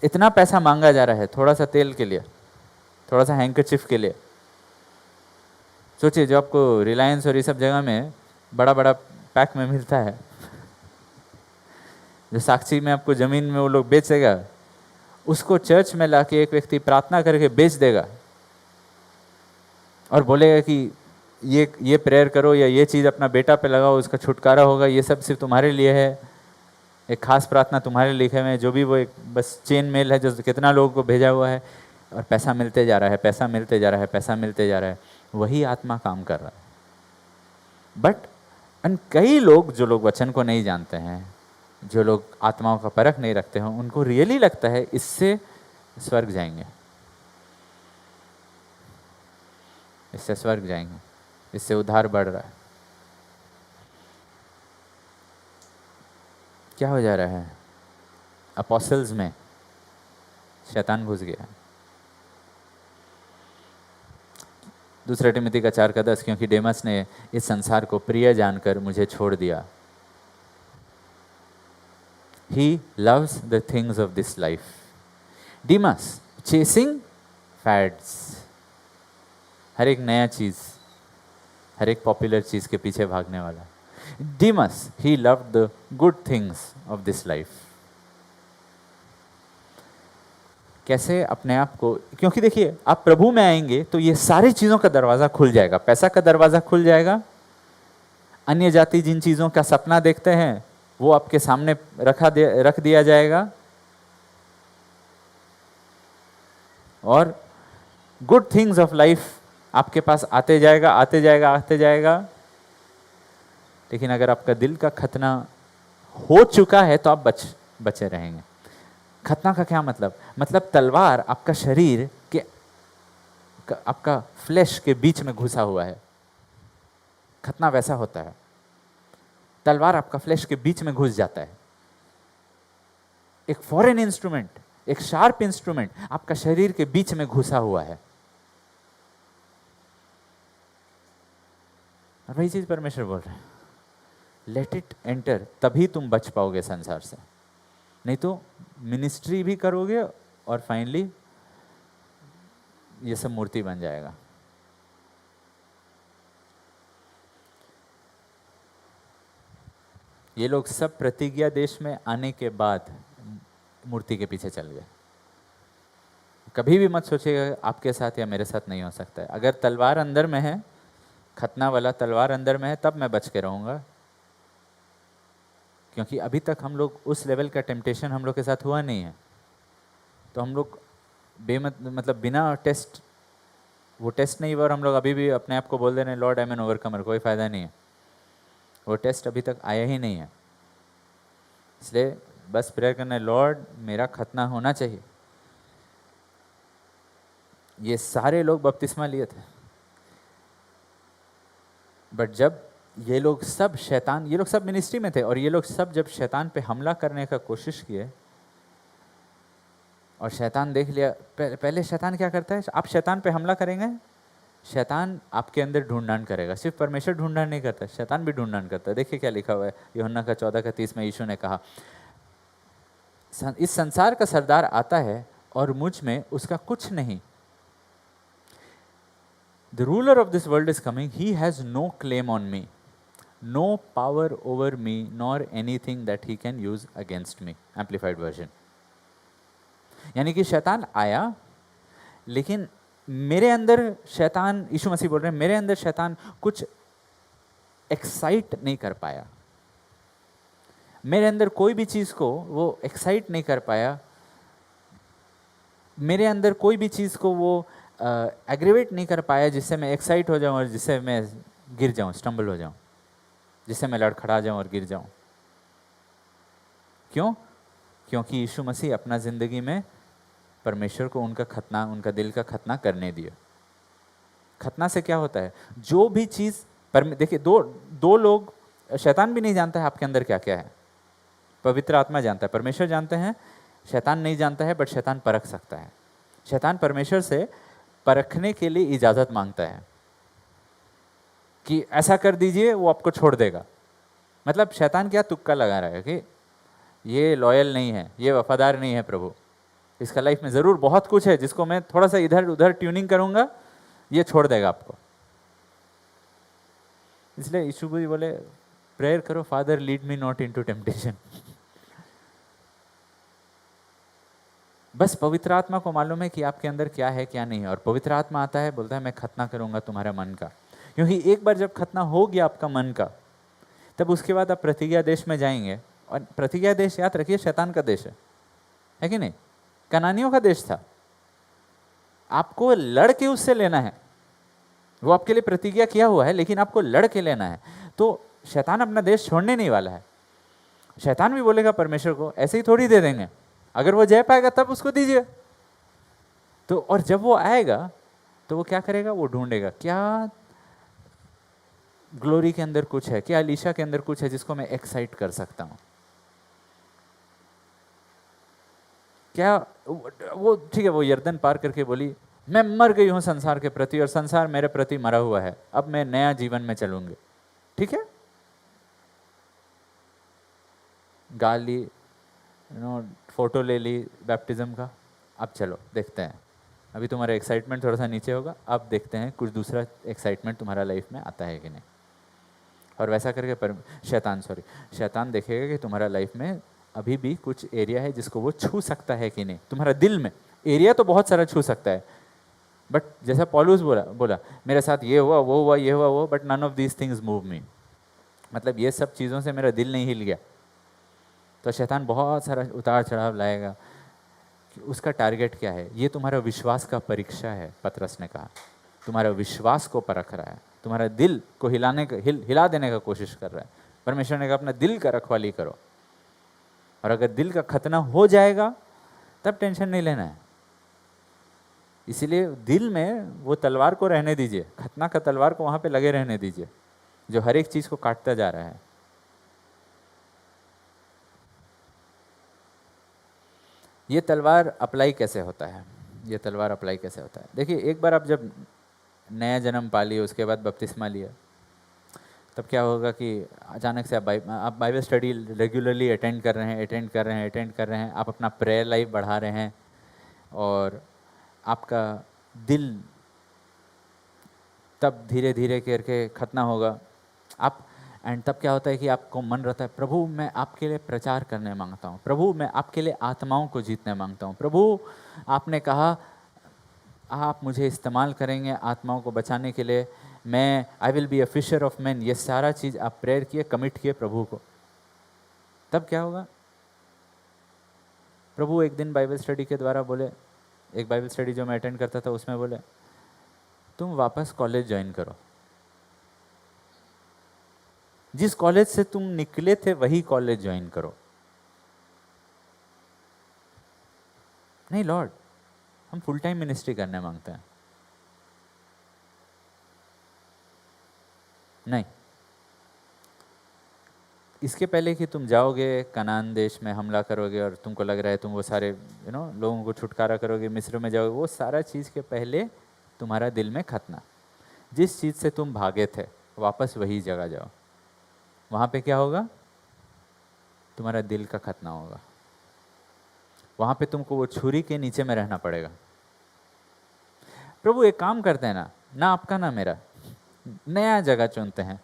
इतना पैसा मांगा जा रहा है, थोड़ा सा तेल के लिए, थोड़ा सा हैंकरचिफ के लिए। सोचिए, जो आपको रिलायंस और ये सब जगह में बड़ा बड़ा पैक में मिलता है, जो साक्षी में आपको जमीन में वो लोग बेचेगा, उसको चर्च में लाके एक व्यक्ति प्रार्थना करके बेच देगा और बोलेगा कि ये प्रेयर करो या ये चीज़ अपना बेटा पे लगाओ, उसका छुटकारा होगा, ये सब सिर्फ तुम्हारे लिए है, एक खास प्रार्थना तुम्हारे लिखे में, जो भी वो एक बस चेन मेल है जो कितना लोगों को भेजा हुआ है, और पैसा मिलते जा रहा है, पैसा मिलते जा रहा है, पैसा मिलते जा रहा है। वही आत्मा काम कर रहा है। बट कई लोग, जो लोग वचन को नहीं जानते हैं, जो लोग आत्माओं का परख नहीं रखते हैं, उनको रियली लगता है इससे स्वर्ग जाएंगे, इससे स्वर्ग जाएंगे, इससे उद्धार बढ़ रहा है। क्या हो जा रहा है? अपोस्टल्स में शैतान घुस गया। दूसरा तिमोथी का 4:10, क्योंकि डेमस ने इस संसार को प्रिय जानकर मुझे छोड़ दिया। He loves the things of this life. Demas, chasing fads. हर एक नया चीज, हर एक पॉपुलर चीज के पीछे भागने वाला। Demas, he loved the good things of this life. कैसे अपने आप को, क्योंकि देखिए आप प्रभु में आएंगे तो ये सारी चीज़ों का दरवाज़ा खुल जाएगा, पैसा का दरवाज़ा खुल जाएगा, अन्य जाति जिन चीज़ों का सपना देखते हैं वो आपके सामने रख दिया जाएगा, और गुड थिंग्स ऑफ लाइफ आपके पास आते जाएगा आते जाएगा आते जाएगा। लेकिन अगर आपका दिल का खतना हो चुका है तो आप बचे रहेंगे। खतना का क्या मतलब तलवार आपका शरीर के, आपका फ्लैश के बीच में घुसा हुआ है। खतना वैसा होता है, तलवार आपका फ्लैश के बीच में घुस जाता है। एक फॉरेन इंस्ट्रूमेंट, एक शार्प इंस्ट्रूमेंट आपका शरीर के बीच में घुसा हुआ है, और वही चीज परमेश्वर बोल रहे हैं, लेट इट एंटर, तभी तुम बच पाओगे संसार से। नहीं तो मिनिस्ट्री भी करोगे और फाइनली ये सब मूर्ति बन जाएगा। ये लोग सब प्रतिज्ञा देश में आने के बाद मूर्ति के पीछे चल गए। कभी भी मत सोचिएगा आपके साथ या मेरे साथ नहीं हो सकता है। अगर तलवार अंदर में है, खतना वाला तलवार अंदर में है, तब मैं बच के रहूँगा, क्योंकि अभी तक हम लोग उस लेवल का टेम्पटेशन हम लोग के साथ हुआ नहीं है। तो हम लोग मतलब बिना टेस्ट, वो टेस्ट नहीं हुआ और हम लोग अभी भी अपने आप को बोल दे रहे हैं लॉर्ड आई एम एन ओवरकमर, कोई फ़ायदा नहीं है। वो टेस्ट अभी तक आया ही नहीं है। इसलिए बस प्रेयर करना है, लॉर्ड मेरा खतना होना चाहिए। ये सारे लोग बपतिस्मा लिए थे, बट जब ये लोग सब शैतान, ये लोग सब मिनिस्ट्री में थे, और ये लोग सब जब शैतान पे हमला करने का कोशिश किए और शैतान देख लिया, पहले शैतान क्या करता है, आप शैतान पे हमला करेंगे, शैतान आपके अंदर ढूंढान करेगा। सिर्फ परमेश्वर ढूंढान नहीं करता, शैतान भी ढूंढान करता है। देखिए क्या लिखा हुआ है यूहन्ना का 14:30 में, यीशु ने कहा इस संसार का सरदार आता है और मुझ में उसका कुछ नहीं। The ruler of this world is coming, he has no claim on me, no power over me, nor anything that he can use against me. Amplified version. यानी कि शैतान आया, लेकिन मेरे अंदर शैतान, यीशु मसीह बोल रहे हैं, मेरे अंदर शैतान कुछ एक्साइट नहीं कर पाया, मेरे अंदर कोई भी चीज़ को वो एक्साइट नहीं कर पाया, मेरे अंदर कोई भी चीज़ को वो एग्रीवेट नहीं कर पाया जिससे मैं एक्साइट हो जाऊं और जिससे मैं गिर जाऊं, स्टम्बल हो जाऊं, जिससे मैं लड़खड़ा जाऊं और गिर जाऊं। क्यों? क्योंकि यीशु मसीह अपना ज़िंदगी में परमेश्वर को उनका खतना, उनका दिल का खतना करने दिया। खतना से क्या होता है, जो भी चीज़ देखिए, दो लोग, शैतान भी नहीं जानता है आपके अंदर क्या क्या है, पवित्र आत्मा जानता है, परमेश्वर जानते हैं, शैतान नहीं जानता है, बट शैतान परख सकता है। शैतान परमेश्वर से परखने के लिए इजाज़त मांगता है कि ऐसा कर दीजिए, वो आपको छोड़ देगा। मतलब शैतान क्या तुक्का लगा रहा है कि ये लॉयल नहीं है, ये वफादार नहीं है प्रभु, इसका लाइफ में ज़रूर बहुत कुछ है जिसको मैं थोड़ा सा इधर उधर ट्यूनिंग करूँगा, ये छोड़ देगा आपको। इसलिए यीशु भी बोले प्रेयर करो, father lead me not into temptation. बस पवित्र आत्मा को मालूम है कि आपके अंदर क्या है क्या नहीं है, और पवित्र आत्मा आता है, बोलता है मैं खतना करूंगा तुम्हारे मन का। क्योंकि एक बार जब खतना हो गया आपका मन का, तब उसके बाद आप प्रतिज्ञा देश में जाएंगे, और प्रतिज्ञा देश याद रखिए शैतान का देश है कि नहीं, कनानियों का देश था। आपको लड़ के उससे लेना है, वो आपके लिए प्रतिज्ञा किया हुआ है, लेकिन आपको लड़ के लेना है। तो शैतान अपना देश छोड़ने नहीं वाला है। शैतान भी बोलेगा परमेश्वर को ऐसे ही थोड़ी दे देंगे, अगर वो जय पाएगा तब उसको दीजिए। तो और जब वो आएगा तो वो क्या करेगा, वो ढूंढेगा क्या ग्लोरी के अंदर कुछ है, क्या अलीशा के अंदर कुछ है जिसको मैं एक्साइट कर सकता हूं। क्या वो ठीक है, वो यर्दन पार करके बोली मैं मर गई हूं संसार के प्रति और संसार मेरे प्रति मरा हुआ है, अब मैं नया जीवन में चलूंगी। ठीक है, गा ली, फोटो ले ली बैप्टिज्म का, अब चलो देखते हैं, अभी तुम्हारा एक्साइटमेंट थोड़ा सा नीचे होगा, अब देखते हैं कुछ दूसरा एक्साइटमेंट तुम्हारा लाइफ में आता है कि नहीं। और वैसा करके शैतान देखेगा कि तुम्हारा लाइफ में अभी भी कुछ एरिया है जिसको वो छू सकता है कि नहीं, तुम्हारा दिल में एरिया तो बहुत सारा छू सकता है, बट जैसा पौलुस बोला बोला मेरे साथ ये हुआ वो हुआ ये हुआ वो, but none of these things move me, मतलब ये सब चीज़ों से मेरा दिल नहीं हिल गया। तो शैतान बहुत सारा उतार चढ़ाव लाएगा। उसका टारगेट क्या है? ये तुम्हारा विश्वास का परीक्षा है। पतरस ने कहा तुम्हारा विश्वास को परख रहा है, तुम्हारा दिल को हिला देने का कोशिश कर रहा है। परमेश्वर ने कहा अपना दिल का रखवाली करो, और अगर दिल का खतना हो जाएगा तब टेंशन नहीं लेना है। इसीलिए दिल में वो तलवार को रहने दीजिए, खतना का तलवार को वहाँ पे लगे रहने दीजिए, जो हर एक चीज़ को काटता जा रहा है। ये तलवार अप्लाई कैसे होता है? ये तलवार अप्लाई कैसे होता है? देखिए, एक बार आप जब नया जन्म पा लिए, उसके बाद बपतिस्मा लिया, तब क्या होगा कि अचानक से आप बाइबल स्टडी रेगुलरली अटेंड कर रहे हैं, आप अपना प्रेयर लाइफ बढ़ा रहे हैं, और आपका दिल तब धीरे धीरे करके खतना होगा आप। एंड तब क्या होता है कि आपको मन रहता है, प्रभु मैं आपके लिए प्रचार करने मांगता हूँ, प्रभु मैं आपके लिए आत्माओं को जीतने मांगता हूँ, प्रभु आपने कहा आप मुझे इस्तेमाल करेंगे आत्माओं को बचाने के लिए, मैं I will be a fisher of man. ये सारा चीज़ आप प्रेयर किए, कमिट किए प्रभु को। तब क्या होगा? प्रभु एक दिन बाइबल स्टडी के द्वारा बोले, एक बाइबल स्टडी जो मैं अटेंड करता था उसमें बोले तुम वापस कॉलेज ज्वाइन करो, जिस कॉलेज से तुम निकले थे वही कॉलेज ज्वाइन करो। नहीं लॉर्ड, हम फुल टाइम मिनिस्ट्री करने मांगते हैं। नहीं, इसके पहले कि तुम जाओगे कनान देश में हमला करोगे और तुमको लग रहा है तुम वो सारे लोगों को छुटकारा करोगे, मिस्र में जाओगे, वो सारा चीज़ के पहले तुम्हारा दिल में खतना, जिस चीज़ से तुम भागे थे वापस वही जगह जाओ। वहाँ पे क्या होगा? तुम्हारा दिल का खतना होगा। वहाँ पे तुमको वो छुरी के नीचे में रहना पड़ेगा। प्रभु एक काम करते हैं ना आपका ना मेरा, नया जगह चुनते हैं।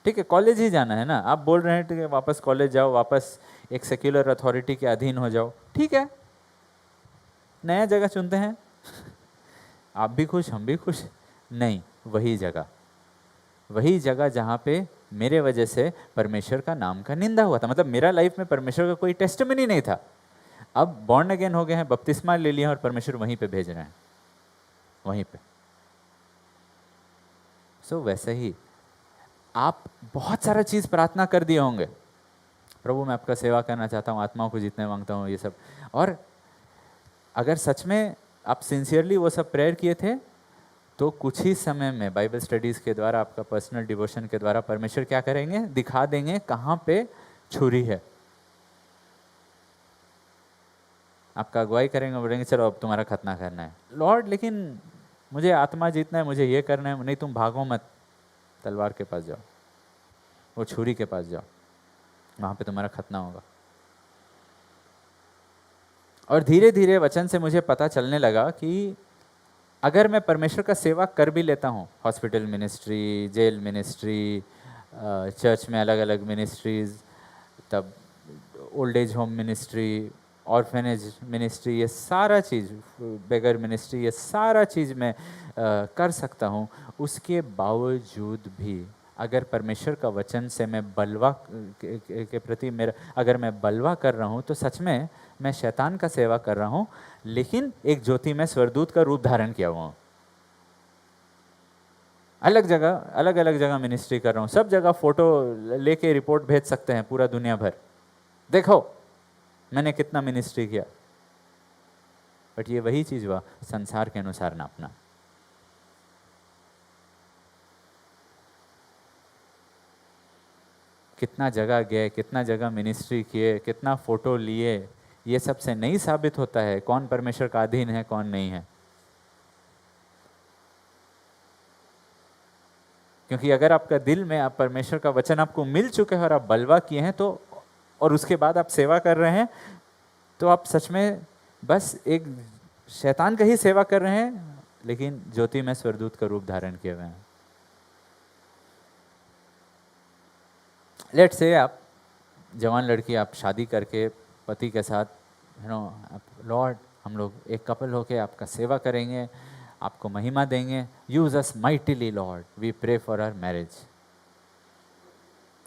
ठीक है, कॉलेज ही जाना है ना, आप बोल रहे हैं ठीक है वापस कॉलेज जाओ, वापस एक सेक्युलर अथॉरिटी के अधीन हो जाओ, ठीक है, नया जगह चुनते हैं। आप भी खुश हम भी खुश। नहीं, वही जगह जहाँ पे मेरे वजह से परमेश्वर का नाम का निंदा हुआ था, मतलब मेरा लाइफ में परमेश्वर का कोई टेस्टमनी नहीं था। अब बॉर्न अगेन हो गए हैं, बपतिस्मा ले लिया और परमेश्वर वहीं पे भेज रहे हैं, वहीं पे। सो वैसे ही आप बहुत सारा चीज़ प्रार्थना कर दिए होंगे, प्रभु मैं आपका सेवा करना चाहता हूँ, आत्माओं को जीतने मांगता हूँ, ये सब। और अगर सच में आप सिंसियरली वो सब प्रेयर किए थे तो कुछ ही समय में बाइबल स्टडीज़ के द्वारा, आपका पर्सनल डिवोशन के द्वारा परमेश्वर क्या करेंगे? दिखा देंगे कहाँ पे छुरी है। आपका अगुवाई करेंगे, बोलेंगे चलो अब तुम्हारा खतना करना है। लॉर्ड लेकिन मुझे आत्मा जीतना है, मुझे ये करना है। नहीं, तुम भागो मत, तलवार के पास जाओ, वो छुरी के पास जाओ, वहाँ पे तुम्हारा खतना होगा। और धीरे धीरे वचन से मुझे पता चलने लगा कि अगर मैं परमेश्वर का सेवा कर भी लेता हूँ, hospital ministry, jail ministry, church में अलग अलग मिनिस्ट्रीज़, तब old age home ministry, orphanage ministry, ये सारा चीज़, बेगर मिनिस्ट्री, ये सारा चीज़ मैं कर सकता हूँ। उसके बावजूद भी अगर परमेश्वर का वचन से मैं बलवा के प्रति मेरा, अगर मैं बलवा कर रहा हूँ तो सच में मैं शैतान का सेवा कर रहा हूँ, लेकिन एक ज्योति में स्वर्गदूत का रूप धारण किया हुआ हूँ। अलग अलग जगह मिनिस्ट्री कर रहा हूँ, सब जगह फोटो लेके रिपोर्ट भेज सकते हैं पूरा दुनिया भर, देखो मैंने कितना मिनिस्ट्री किया। बट ये वही चीज़ हुआ, संसार के अनुसार नापना। कितना जगह गए, कितना जगह मिनिस्ट्री किए, कितना फोटो लिए, ये सब से नहीं साबित होता है कौन परमेश्वर का अधीन है कौन नहीं है। क्योंकि अगर आपका दिल में आप परमेश्वर का वचन आपको मिल चुके हैं और आप बलवा किए हैं तो, और उसके बाद आप सेवा कर रहे हैं, तो आप सच में बस एक शैतान का ही सेवा कर रहे हैं, लेकिन ज्योति में स्वर्गदूत का रूप धारण किए हुए हैं। लेट्स से आप जवान लड़की, आप शादी करके पति के साथ लॉर्ड हम लोग एक कपल होके आपका सेवा करेंगे, आपको महिमा देंगे। Use us mightily lord, we pray for our marriage.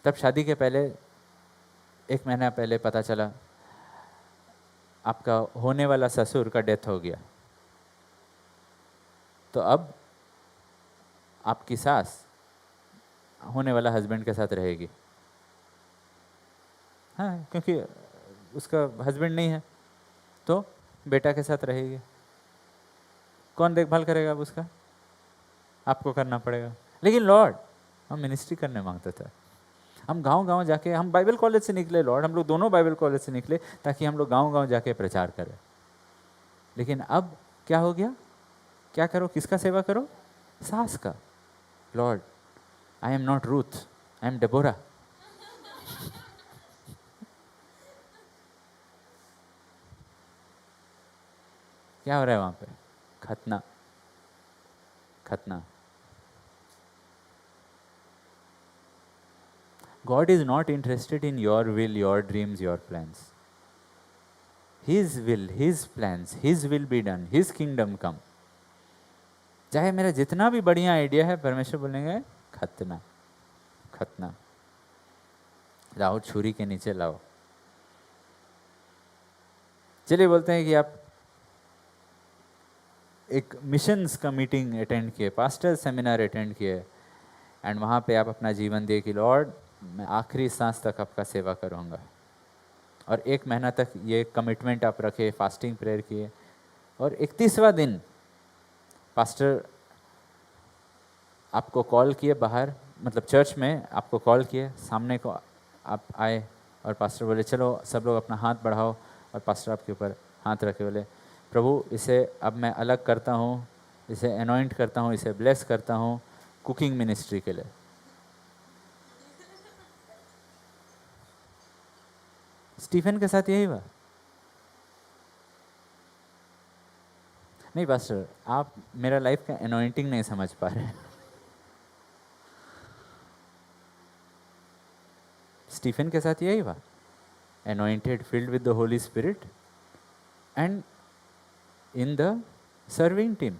तब शादी के पहले 1 महीना पहले पता चला आपका होने वाला ससुर का डेथ हो गया। तो अब आपकी सास होने वाला हस्बैंड के साथ रहेगी। हाँ, क्योंकि उसका हस्बैंड नहीं है तो बेटा के साथ रहेगी। कौन देखभाल करेगा अब उसका? आपको करना पड़ेगा। लेकिन लॉर्ड, हम मिनिस्ट्री करने मांगते थे, हम गांव गांव जाके, हम बाइबल कॉलेज से निकले लॉर्ड, हम लोग दोनों बाइबल कॉलेज से निकले ताकि हम लोग गांव गांव जाके प्रचार करें। लेकिन अब क्या हो गया? क्या करो? किसका सेवा करो? सास का। Lord, I am not Ruth, I am Deborah. क्या हो रहा है वहां पे? खतना, खतना। God is not interested in your will, your dreams, your plans. His will, His plans, His will be done, His kingdom come. चाहे मेरा जितना भी बढ़िया आइडिया है, परमेश्वर बोलेंगे खतना, खतना। लाओ छुरी के नीचे लाओ। चलिए बोलते हैं कि आप एक मिशंस का मीटिंग अटेंड किए, पास्टर सेमिनार अटेंड किए, एंड वहाँ पे आप अपना जीवन दिए कि लॉर्ड मैं आखिरी सांस तक आपका सेवा करूँगा। और 1 महीना तक ये कमिटमेंट आप रखे, फास्टिंग प्रेयर किए, और 31वां दिन पास्टर आपको कॉल किए बाहर, मतलब चर्च में आपको कॉल किए, सामने को आप आए और पास्टर बोले चलो सब लोग अपना हाथ बढ़ाओ, और पास्टर आपके ऊपर हाथ रखे बोले प्रभु इसे अब मैं अलग करता हूँ, इसे अनॉइंट करता हूँ, इसे ब्लेस करता हूँ कुकिंग मिनिस्ट्री के लिए। स्टीफन के साथ यही हुआ। नहीं पास्टर, आप मेरा लाइफ का अनॉइंटिंग नहीं समझ पा रहे। स्टीफन के साथ यही हुआ। Anointed, filled with the Holi spirit, and in the serving team,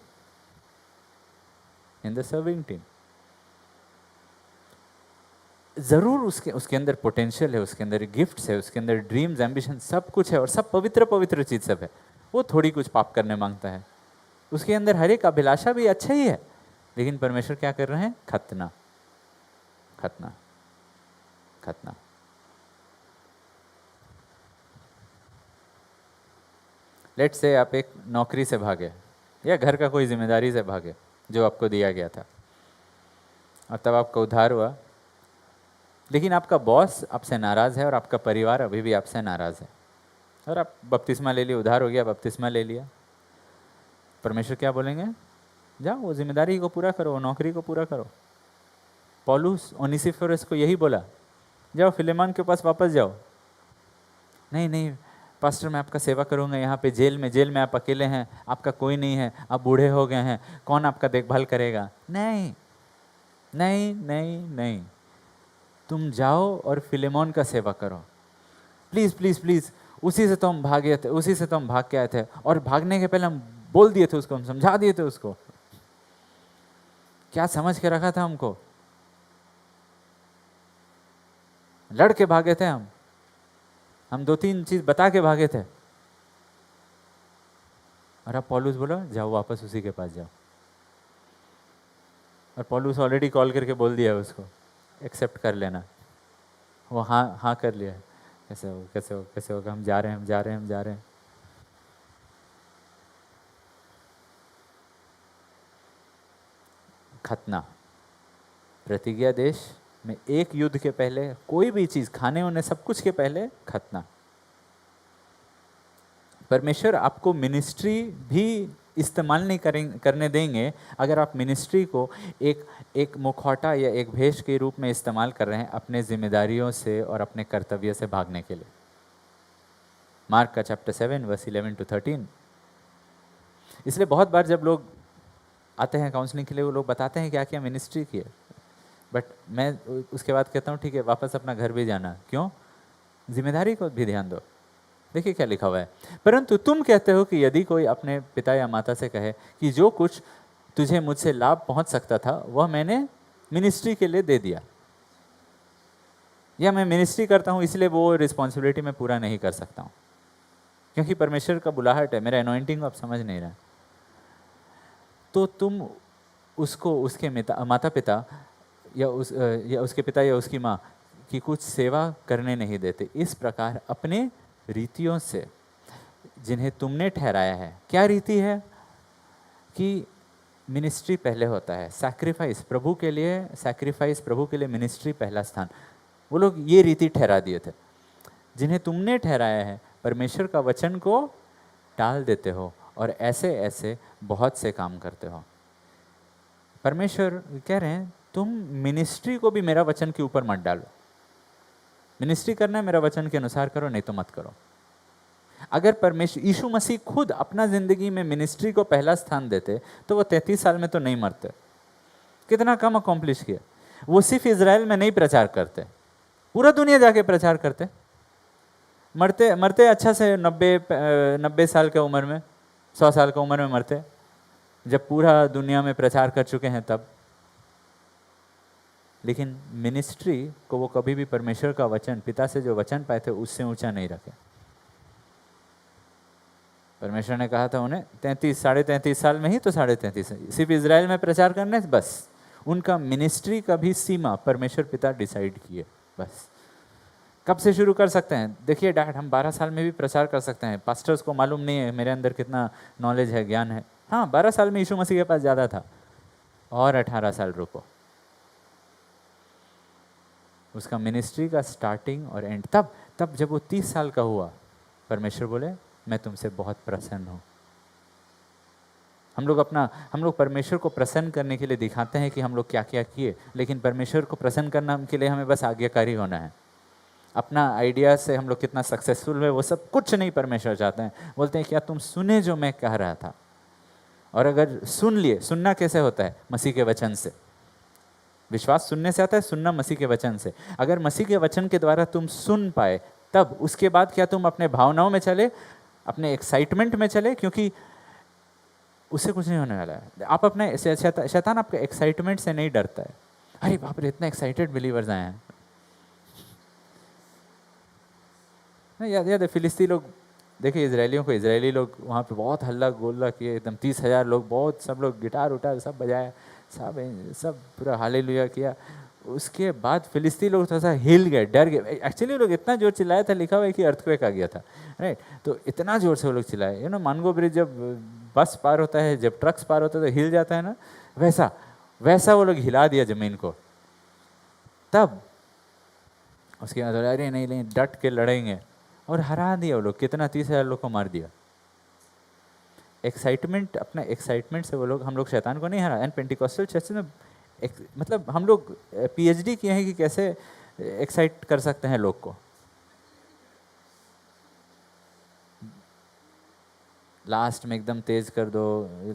in the serving team. ज़रूर उसके अंदर पोटेंशियल है, उसके अंदर गिफ्ट्स है, उसके अंदर ड्रीम्स, एम्बिशन सब कुछ है, और सब पवित्र पवित्र चीज़ सब है। वो थोड़ी कुछ पाप करने मांगता है, उसके अंदर हर एक अभिलाषा भी अच्छा ही है, लेकिन परमेश्वर क्या कर रहे हैं? खतना, खतना, खतना। लेट से आप एक नौकरी से भागे या घर का कोई जिम्मेदारी से भागे जो आपको दिया गया था, और तब आपका उद्धार हुआ, लेकिन आपका बॉस आपसे नाराज़ है और आपका परिवार अभी भी आपसे नाराज़ है, और आप बपतिस्मा ले लिया, उद्धार हो गया, बपतिस्मा ले लिया। परमेश्वर क्या बोलेंगे? जाओ वो जिम्मेदारी को पूरा करो, वो नौकरी को पूरा करो। पौलुस ओनेसिफोरस को यही बोला, जाओ फिलेमोन के पास वापस जाओ। नहीं नहीं पास्टर, मैं आपका सेवा करूंगा यहाँ पे जेल में आप अकेले हैं, आपका कोई नहीं है, आप बूढ़े हो गए हैं, कौन आपका देखभाल करेगा? नहीं नहीं नहीं नहीं, तुम जाओ और फिलेमोन का सेवा करो, प्लीज़ प्लीज़ प्लीज़। उसी से तो हम भागे थे, उसी से तो हम भाग के आए थे, और भागने के पहले हम बोल दिए थे उसको, हम समझा दिए थे उसको। क्या समझ के रखा था हमको? लड़ के भागे थे हम 2-3 चीज बता के भागे थे, और अब पौलुस बोला जाओ वापस उसी के पास जाओ। और पौलुस ऑलरेडी कॉल करके बोल दिया है उसको, एक्सेप्ट कर लेना। वो हाँ हाँ कर लिया है। कैसे हो कैसे हो कैसे होगा, हम जा रहे हैं हम जा रहे हैं हम जा रहे हैं। खतना, प्रतिज्ञा देश में एक युद्ध के पहले, कोई भी चीज़ खाने होने सब कुछ के पहले खतना। परमेश्वर आपको मिनिस्ट्री भी इस्तेमाल नहीं करने देंगे अगर आप मिनिस्ट्री को एक मुखौटा या एक भेष के रूप में इस्तेमाल कर रहे हैं अपने जिम्मेदारियों से और अपने कर्तव्य से भागने के लिए। मार्क का चैप्टर 7 वर्स 11 to 13। इसलिए बहुत बार जब लोग आते हैं काउंसलिंग के लिए, वो लोग बताते हैं क्या क्या मिनिस्ट्री की है, बट मैं उसके बाद कहता हूँ ठीक है वापस अपना घर भी जाना। क्यों? जिम्मेदारी को भी ध्यान दो। देखिए क्या लिखा हुआ है, परंतु तुम कहते हो कि यदि कोई अपने पिता या माता से कहे कि जो कुछ तुझे मुझसे लाभ पहुंच सकता था वह मैंने मिनिस्ट्री के लिए दे दिया, या मैं मिनिस्ट्री करता हूं इसलिए वो रिस्पॉन्सिबिलिटी मैं पूरा नहीं कर सकता हूं, क्योंकि परमेश्वर का बुलाहट है, मेरा अनॉइंटिंग को आप समझ नहीं रहे, तो तुम उसको उसके माता पिता या उसके पिता या उसकी माँ की कुछ सेवा करने नहीं देते। इस प्रकार अपने रीतियों से जिन्हें तुमने ठहराया है, क्या रीति है कि मिनिस्ट्री पहले होता है, सैक्रिफाइस प्रभु के लिए मिनिस्ट्री पहला स्थान, वो लोग ये रीति ठहरा दिए थे। जिन्हें तुमने ठहराया है परमेश्वर का वचन को टाल देते हो और ऐसे ऐसे बहुत से काम करते हो। परमेश्वर कह रहे हैं तुम मिनिस्ट्री को भी मेरा वचन के ऊपर मत डालो, मिनिस्ट्री करना है मेरा वचन के अनुसार करो, नहीं तो मत करो। अगर परमेश्वर यीशु मसीह खुद अपना जिंदगी में मिनिस्ट्री को पहला स्थान देते तो वो 33 साल में तो नहीं मरते। कितना कम अकॉम्प्लिश किया। वो सिर्फ इजराइल में नहीं प्रचार करते, पूरा दुनिया जाके प्रचार करते। मरते मरते अच्छा से 90 साल की उम्र में, 100 साल की उम्र में मरते, जब पूरा दुनिया में प्रचार कर चुके हैं तब। लेकिन मिनिस्ट्री को वो कभी भी परमेश्वर का वचन, पिता से जो वचन पाए थे उससे ऊंचा नहीं रखे। परमेश्वर ने कहा था उन्हें 33 साल में ही तो 33.5 सिर्फ इजराइल में प्रचार करने, बस उनका मिनिस्ट्री का भी सीमा परमेश्वर पिता डिसाइड किए। बस कब से शुरू कर सकते हैं? देखिए डैड, हम 12 साल में भी प्रचार कर सकते हैं। पास्टर्स को मालूम नहीं है मेरे अंदर कितना नॉलेज है, ज्ञान है। हाँ, 12 साल में यीशु मसीह के पास ज़्यादा था, और 18 साल रुको। उसका मिनिस्ट्री का स्टार्टिंग और एंड तब जब वो 30 साल का हुआ, परमेश्वर बोले मैं तुमसे बहुत प्रसन्न हूँ। हम लोग परमेश्वर को प्रसन्न करने के लिए दिखाते हैं कि हम लोग क्या क्या किए, लेकिन परमेश्वर को प्रसन्न करने के लिए हमें बस आज्ञाकारी होना है। अपना आइडिया से हम लोग कितना सक्सेसफुल हुए वो सब कुछ नहीं परमेश्वर चाहते हैं। बोलते हैं क्या तुम सुने जो मैं कह रहा था? और अगर सुन लिए, सुनना कैसे होता है? मसीह के वचन से। विश्वास सुनने से आता है, सुनना मसीह के वचन से। अगर मसीह के वचन के द्वारा तुम सुन पाए, तब उसके बाद क्या तुम अपने भावनाओं में चले, अपने एक्साइटमेंट में चले? क्योंकि उससे कुछ नहीं होने वाला है। आप अपने शैतान आपके एक्साइटमेंट से नहीं डरता है। अरे बाप रे, इतने एक्साइटेड बिलीवर्स आए हैं। याद है फिलिस्ती लोग, देखिए इजरायली लोग वहाँ पे बहुत हल्ला गोल्ला किए, एकदम 30,000 लोग, बहुत सब लोग गिटार उटार सब बजाया, सब पूरा हालेलुया किया। उसके बाद फिलिस्ती लोग थोड़ा सा हिल गए, डर गए। एक्चुअली लोग इतना जोर चिल्लाया था, लिखा हुआ है कि अर्थक्वेक आ गया था, राइट? तो इतना जोर से वो लोग चिल्लाए। मानगो ब्रिज जब बस पार होता है, जब ट्रक्स पार होता है तो हिल जाता है ना, वैसा वो लोग हिला दिया ज़मीन को। तब उसके बाद अरे नहीं डट के लड़ेंगे, और हरा दिया वो लोग। कितना 30,000 लोग को मार दिया। अपना एक्साइटमेंट से हम लोग शैतान को नहीं हरा। एंड पेंटिकॉस्टल चर्च में मतलब हम लोग PhD किए हैं कि कैसे एक्साइट कर सकते हैं लोग को। लास्ट में एकदम तेज कर दो,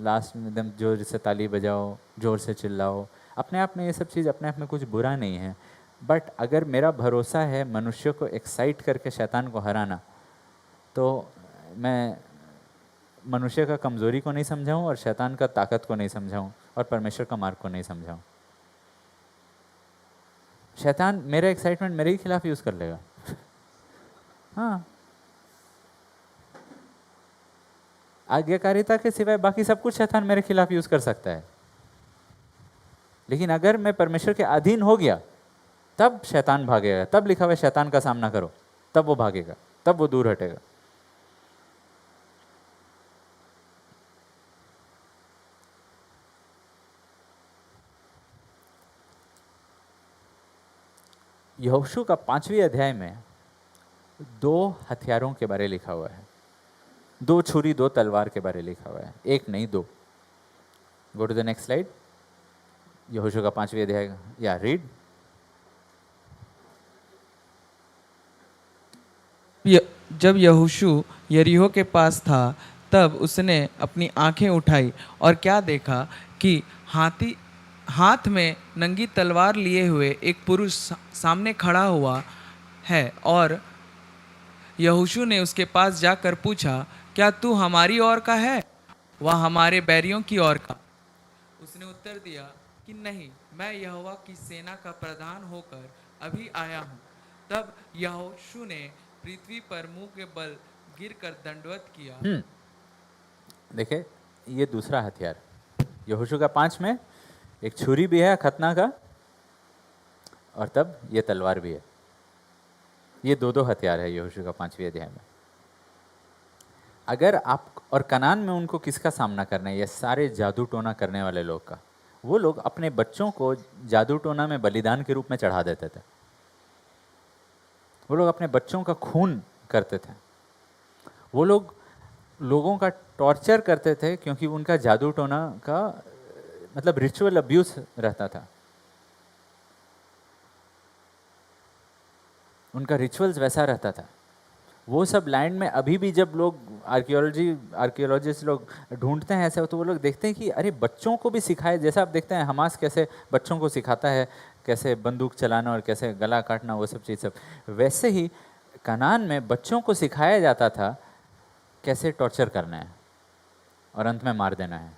लास्ट में एकदम जोर से ताली बजाओ, जोर से चिल्लाओ। अपने आप में ये सब चीज़ अपने आप में कुछ बुरा नहीं है, बट अगर मेरा भरोसा है मनुष्य को एक्साइट करके शैतान को हराना, तो मैं मनुष्य का कमज़ोरी को नहीं समझाऊं और शैतान का ताकत को नहीं समझाऊं और परमेश्वर का मार्ग को नहीं समझाऊं। शैतान मेरा एक्साइटमेंट मेरे ही खिलाफ यूज़ कर लेगा। हाँ, आज्ञाकारिता के सिवाय बाकी सब कुछ शैतान मेरे खिलाफ यूज़ कर सकता है। लेकिन अगर मैं परमेश्वर के अधीन हो गया, तब शैतान भागेगा। तब लिखा हुआ है शैतान का सामना करो, तब वो भागेगा, तब वो दूर हटेगा। यहोशू का 5वें अध्याय में 2 हथियारों के बारे लिखा हुआ है। 2 छुरी 2 तलवार के बारे लिखा हुआ है, एक नहीं 2। Go to the next slide. यहोशू का 5वें अध्याय, या रीड। जब यहोशू यरीहो के पास था, तब उसने अपनी आंखें उठाई और क्या देखा कि हाथ में नंगी तलवार लिए हुए एक पुरुष सामने खड़ा हुआ है, और यहोशू ने उसके पास जाकर पूछा, क्या तू हमारी ओर का है, वह हमारे बैरियों की ओर का? उसने उत्तर दिया कि नहीं, मैं यहोवा की सेना का प्रधान होकर अभी आया हूँ। तब यहोशू ने पृथ्वी पर मुंह के बल गिरकर दंडवत किया। देखिए, ये दूसरा हथियार यहोशू का 5 में, एक छुरी भी है खतना का, और तब ये तलवार भी है। ये दो हथियार है यहोशू का 5वें अध्याय में। अगर आप और कनान में उनको किसका सामना करना है? ये सारे जादू टोना करने वाले लोग का। वो लोग अपने बच्चों को जादू टोना में बलिदान के रूप में चढ़ा देते थे। वो लोग अपने बच्चों का खून करते थे। वो लोग लोगों का टॉर्चर करते थे क्योंकि उनका जादू टोना का मतलब रिचुअल अब्यूज रहता था। उनका रिचुअल्स वैसा रहता था। वो सब लैंड में अभी भी जब लोग आर्कियोलॉजिस्ट लोग ढूंढते हैं ऐसे, तो वो लोग देखते हैं कि अरे बच्चों को भी सिखाए। जैसा आप देखते हैं हमास कैसे बच्चों को सिखाता है कैसे बंदूक चलाना और कैसे गला काटना, वो सब चीज़ सब, वैसे ही कनान में बच्चों को सिखाया जाता था कैसे टॉर्चर करना है और अंत में मार देना है।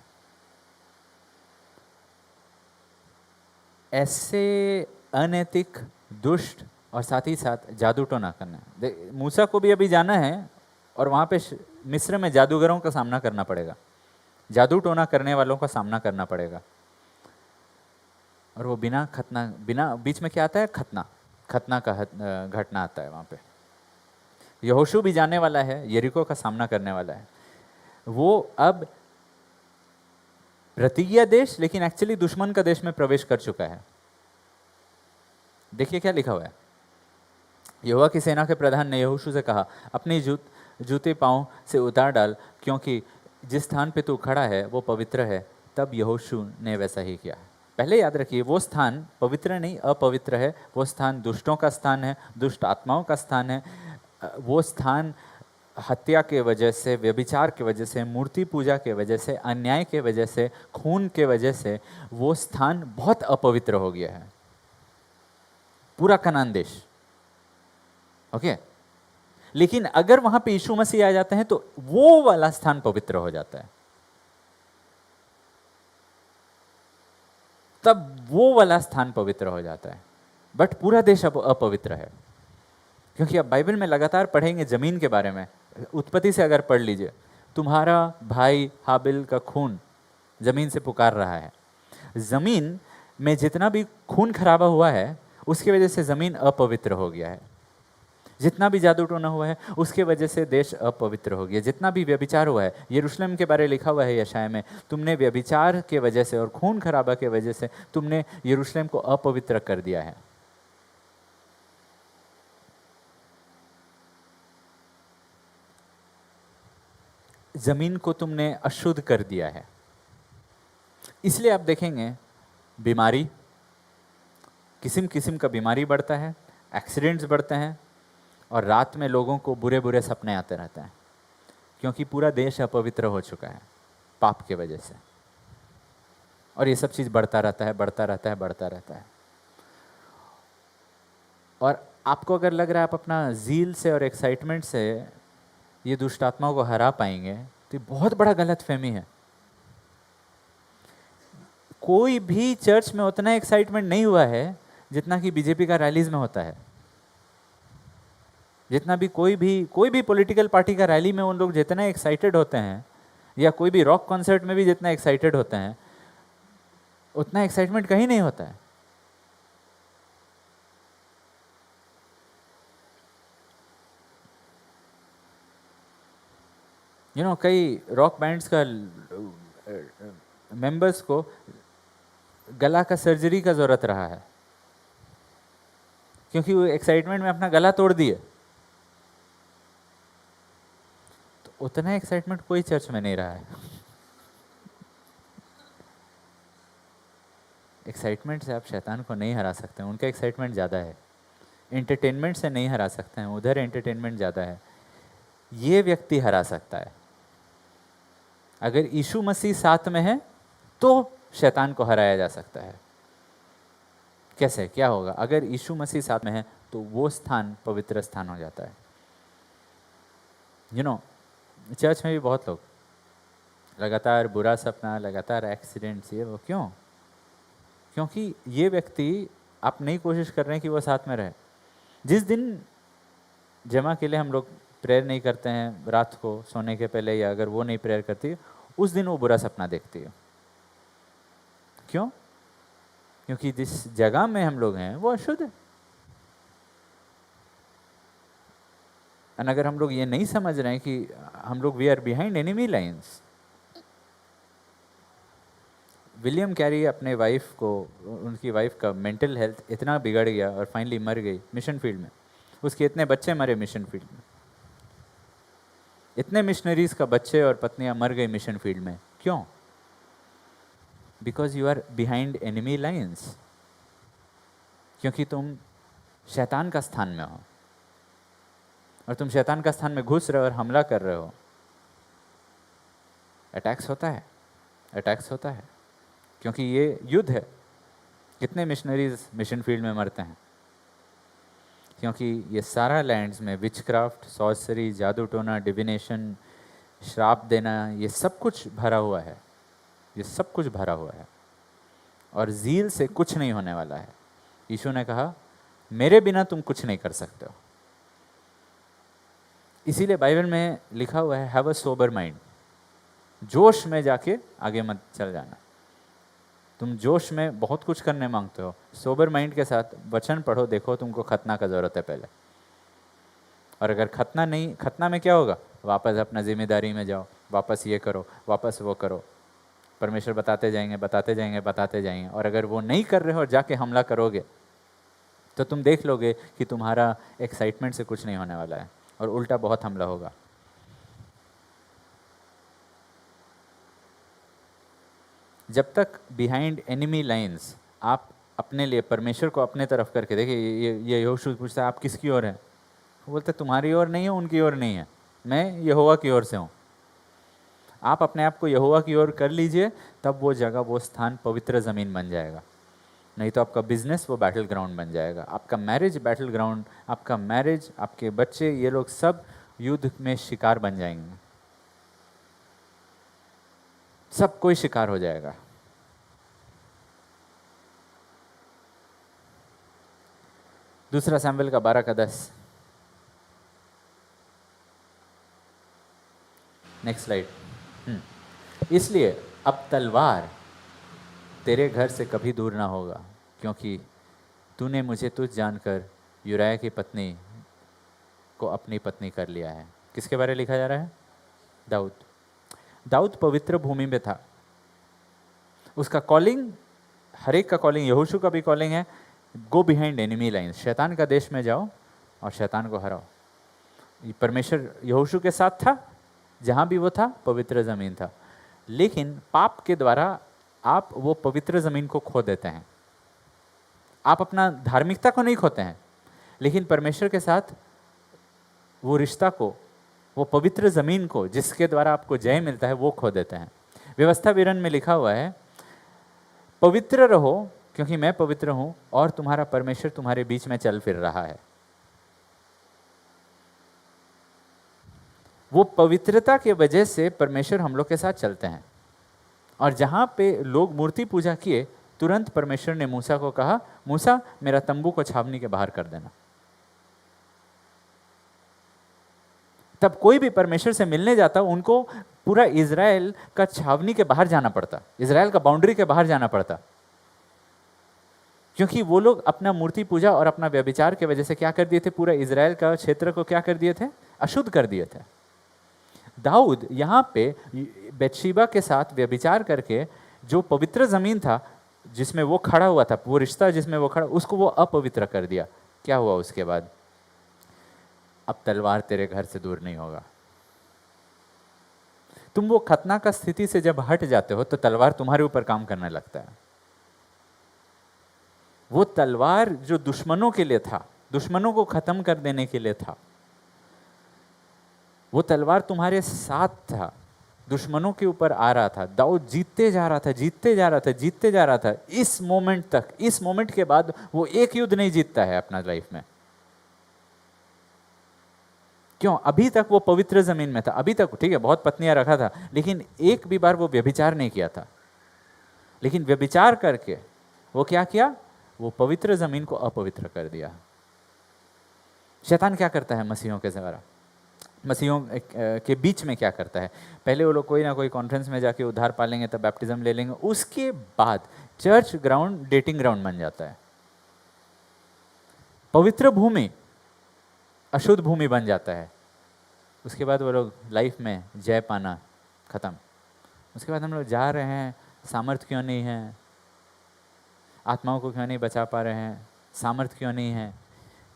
ऐसे अनैतिक, दुष्ट और साथ ही साथ जादू टोना करना है। मूसा को भी अभी जाना है और वहाँ पे मिस्र में जादूगरों का सामना करना पड़ेगा, जादू टोना करने वालों का सामना करना पड़ेगा। और वो बिना बीच में क्या आता है? खतना का घटना आता है वहाँ पे। यहोशू भी जाने वाला है, यरीको का सामना करने वाला है। वो अब प्रतिज्ञा देश, लेकिन एक्चुअली दुश्मन का देश में प्रवेश कर चुका है। देखिए क्या लिखा हुआ है। यहोवा की सेना के प्रधान ने यहोशू से कहा, अपनी जूते पांव से उतार डाल, क्योंकि जिस स्थान पे तू खड़ा है वो पवित्र है। तब यहोशू ने वैसा ही किया। पहले याद रखिए, वो स्थान पवित्र नहीं अपवित्र है। वो स्थान दुष्टों का स्थान है, दुष्ट आत्माओं का स्थान है। वो स्थान हत्या के वजह से, व्यभिचार के वजह से, मूर्ति पूजा के वजह से, अन्याय के वजह से, खून के वजह से वो स्थान बहुत अपवित्र हो गया है, पूरा कनान देश। ओके, लेकिन अगर वहां पे यीशु मसीह आ जाते हैं तो वो वाला स्थान पवित्र हो जाता है। तब वो वाला स्थान पवित्र हो जाता है, बट पूरा देश अब अपवित्र है। क्योंकि अब बाइबल में लगातार पढ़ेंगे जमीन के बारे में। उत्पत्ति से अगर पढ़ लीजिए, तुम्हारा भाई हाबिल का खून जमीन से पुकार रहा है। जमीन में जितना भी खून खराबा हुआ है उसकी वजह से जमीन अपवित्र हो गया है। जितना भी जादू टोना हुआ है उसके वजह से देश अपवित्र हो गया। जितना भी व्यभिचार हुआ है, यरूशलेम के बारे लिखा हुआ है यशाया में, तुमने व्यभिचार के वजह से और खून खराबा के वजह से तुमने यरूशलेम को अपवित्र कर दिया है। जमीन को तुमने अशुद्ध कर दिया है। इसलिए आप देखेंगे बीमारी, किस्म किस्म का बीमारी बढ़ता है, एक्सीडेंट्स बढ़ते हैं, और रात में लोगों को बुरे बुरे सपने आते रहते हैं, क्योंकि पूरा देश अपवित्र हो चुका है पाप के वजह से। और ये सब चीज़ बढ़ता रहता है, बढ़ता रहता है, बढ़ता रहता है। और आपको अगर लग रहा है आप अपना जील से और एक्साइटमेंट से ये दुष्ट आत्माओं को हरा पाएंगे, तो ये बहुत बड़ा गलत फहमी है। कोई भी चर्च में उतना एक्साइटमेंट नहीं हुआ है जितना कि बीजेपी का रैलीज में होता है। जितना भी कोई भी पॉलिटिकल पार्टी का रैली में उन लोग जितना एक्साइटेड होते हैं, या कोई भी रॉक कॉन्सर्ट में भी जितना एक्साइटेड होते हैं, उतना एक्साइटमेंट कहीं नहीं होता है। कई रॉक बैंड्स का मेंबर्स को गला का सर्जरी का जरूरत रहा है, क्योंकि वो एक्साइटमेंट में अपना गला तोड़ दिए। तो उतना एक्साइटमेंट कोई चर्च में नहीं रहा है। एक्साइटमेंट से आप शैतान को नहीं हरा सकते हैं, उनका एक्साइटमेंट ज़्यादा है। एंटरटेनमेंट से नहीं हरा सकते हैं, उधर एंटरटेनमेंट ज़्यादा है। ये व्यक्ति हरा सकता है। अगर यीशु मसीह साथ में है तो शैतान को हराया जा सकता है। कैसे, क्या होगा? अगर यीशु मसीह साथ में है तो वो स्थान पवित्र स्थान हो जाता है। चर्च में भी बहुत लोग लगातार बुरा सपना, लगातार एक्सीडेंट्स, ये वो क्यों? क्योंकि ये व्यक्ति आप नहीं कोशिश कर रहे हैं कि वो साथ में रहे। जिस दिन जमा के लिए हम लोग प्रेयर नहीं करते हैं रात को सोने के पहले, या अगर वो नहीं प्रेयर करती, उस दिन वो बुरा सपना देखती है। क्यों? क्योंकि जिस जगह में हम लोग हैं वो अशुद्ध है। और अगर हम लोग ये नहीं समझ रहे हैं कि हम लोग we are behind enemy lines. William Carey अपने वाइफ को, उनकी वाइफ का मेंटल हेल्थ इतना बिगड़ गया और फाइनली मर गई मिशन फील्ड में। उसके इतने बच्चे मरे मिशन फील्ड में, इतने मिशनरीज का बच्चे और पत्नियां मर गई मिशन फील्ड में। क्यों? Because you are behind enemy lines. क्योंकि तुम शैतान का स्थान में हो, और तुम शैतान का स्थान में घुस रहे हो और हमला कर रहे हो। अटैक्स होता है, अटैक्स होता है, क्योंकि ये युद्ध है। कितने मिशनरीज मिशन फील्ड में मरते हैं? क्योंकि ये सारा लैंड्स में विचक्राफ्ट, सॉर्सरी, जादू टोना, डिविनेशन, श्राप देना, ये सब कुछ भरा हुआ है। ये सब कुछ भरा हुआ है, और ज़ील से कुछ नहीं होने वाला है। यीशु ने कहा मेरे बिना तुम कुछ नहीं कर सकते हो। इसीलिए बाइबल में लिखा हुआ है हैव अ सोबर माइंड। जोश में जाके आगे मत चल जाना। तुम जोश में बहुत कुछ करने मांगते हो, सोबर माइंड के साथ वचन पढ़ो, देखो तुमको खतना का ज़रूरत है पहले। और अगर खतना में क्या होगा? वापस अपना जिम्मेदारी में जाओ, वापस ये करो, वापस वो करो। परमेश्वर बताते जाएंगे, बताते जाएंगे, बताते जाएंगे। और अगर वो नहीं कर रहे हो और जाके हमला करोगे तो तुम देख लोगे कि तुम्हारा एक्साइटमेंट से कुछ नहीं होने वाला है, और उल्टा बहुत हमला होगा। जब तक बिहाइंड एनिमी लाइंस आप अपने लिए परमेश्वर को अपने तरफ करके देखिए, ये यहोशू पूछता है आप किसकी ओर हैं? वो बोलते तुम्हारी ओर नहीं है, उनकी ओर नहीं है, मैं यहोवा की ओर से हूँ। आप अपने आप को यहोवा की ओर कर लीजिए, तब वो जगह, वो स्थान पवित्र ज़मीन बन जाएगा। नहीं तो आपका बिजनेस वो बैटल ग्राउंड बन जाएगा, आपका मैरिज बैटल ग्राउंड, आपका मैरिज, आपके बच्चे, ये लोग सब युद्ध में शिकार बन जाएंगे। सब कोई शिकार हो जाएगा। दूसरा सैमुएल का 12:10। Next slide. इसलिए अब तलवार तेरे घर से कभी दूर ना होगा, क्योंकि तूने मुझे तुझ जानकर यूराया की पत्नी को अपनी पत्नी कर लिया है। किसके बारे में लिखा जा रहा है? दाऊद। दाऊद पवित्र भूमि में था। उसका कॉलिंग, हर एक का कॉलिंग, यहोशू का भी कॉलिंग है, गो बिहाइंड एनिमी लाइन। शैतान का देश में जाओ और शैतान को हराओ। परमेश्वर यहोशू के साथ था, जहाँ भी वो था पवित्र ज़मीन था। लेकिन पाप के द्वारा आप वो पवित्र ज़मीन को खो देते हैं। आप अपना धार्मिकता को नहीं खोते हैं, लेकिन परमेश्वर के साथ वो रिश्ता को, वो पवित्र ज़मीन को जिसके द्वारा आपको जय मिलता है, वो खो देते हैं। व्यवस्था विवरण में लिखा हुआ है पवित्र रहो क्योंकि मैं पवित्र हूँ और तुम्हारा परमेश्वर तुम्हारे बीच में चल फिर रहा है। वो पवित्रता के वजह से परमेश्वर हम लोग के साथ चलते हैं। और जहाँ पे लोग मूर्ति पूजा किए, तुरंत परमेश्वर ने मूसा को कहा, मूसा मेरा तंबू को छावनी के बाहर कर देना। तब कोई भी परमेश्वर से मिलने जाता, उनको पूरा इजराइल का छावनी के बाहर जाना पड़ता, इजराइल का बाउंड्री के बाहर जाना पड़ता, क्योंकि वो लोग अपना मूर्ति पूजा और अपना व्यभिचार के वजह से क्या कर दिए थे? पूरा इजराइल का क्षेत्र को क्या कर दिए थे? अशुद्ध कर दिए थे। दाऊद यहाँ पे बेतशेबा के साथ व्यभिचार करके जो पवित्र जमीन था जिसमें वो खड़ा हुआ था, वो रिश्ता जिसमें वो खड़ा, उसको वो अपवित्र कर दिया। क्या हुआ उसके बाद? अब तलवार तेरे घर से दूर नहीं होगा। तुम वो खतना का स्थिति से जब हट जाते हो तो तलवार तुम्हारे ऊपर काम करने लगता है। वो तलवार जो दुश्मनों के लिए था, दुश्मनों को खत्म कर देने के लिए था, वो तलवार तुम्हारे साथ था, दुश्मनों के ऊपर आ रहा था। दाऊद जीतते जा रहा था, जीतते जा रहा था, जीतते जा रहा था, इस मोमेंट तक। इस मोमेंट के बाद वो एक युद्ध नहीं जीतता है अपना लाइफ में। क्यों? अभी तक वो पवित्र जमीन में था, अभी तक ठीक है बहुत पत्नियां रखा था, लेकिन एक भी बार वो व्यभिचार नहीं किया था। लेकिन व्यभिचार करके वो क्या किया? वो पवित्र जमीन को अपवित्र कर दिया। शैतान क्या करता है मसीहों के द्वारा, मसीहों के बीच में क्या करता है? पहले वो लोग कोई ना कोई कॉन्फ्रेंस में जाके उद्धार पालेंगे, तब बैप्टिज्म ले लेंगे, उसके बाद चर्च ग्राउंड डेटिंग ग्राउंड बन जाता है। पवित्र भूमि अशुद्ध भूमि बन जाता है। उसके बाद वो लोग लाइफ में जय पाना खत्म। उसके बाद हम लोग जा रहे हैं, सामर्थ्य क्यों नहीं है, आत्माओं को क्यों नहीं बचा पा रहे हैं, सामर्थ्य क्यों नहीं है,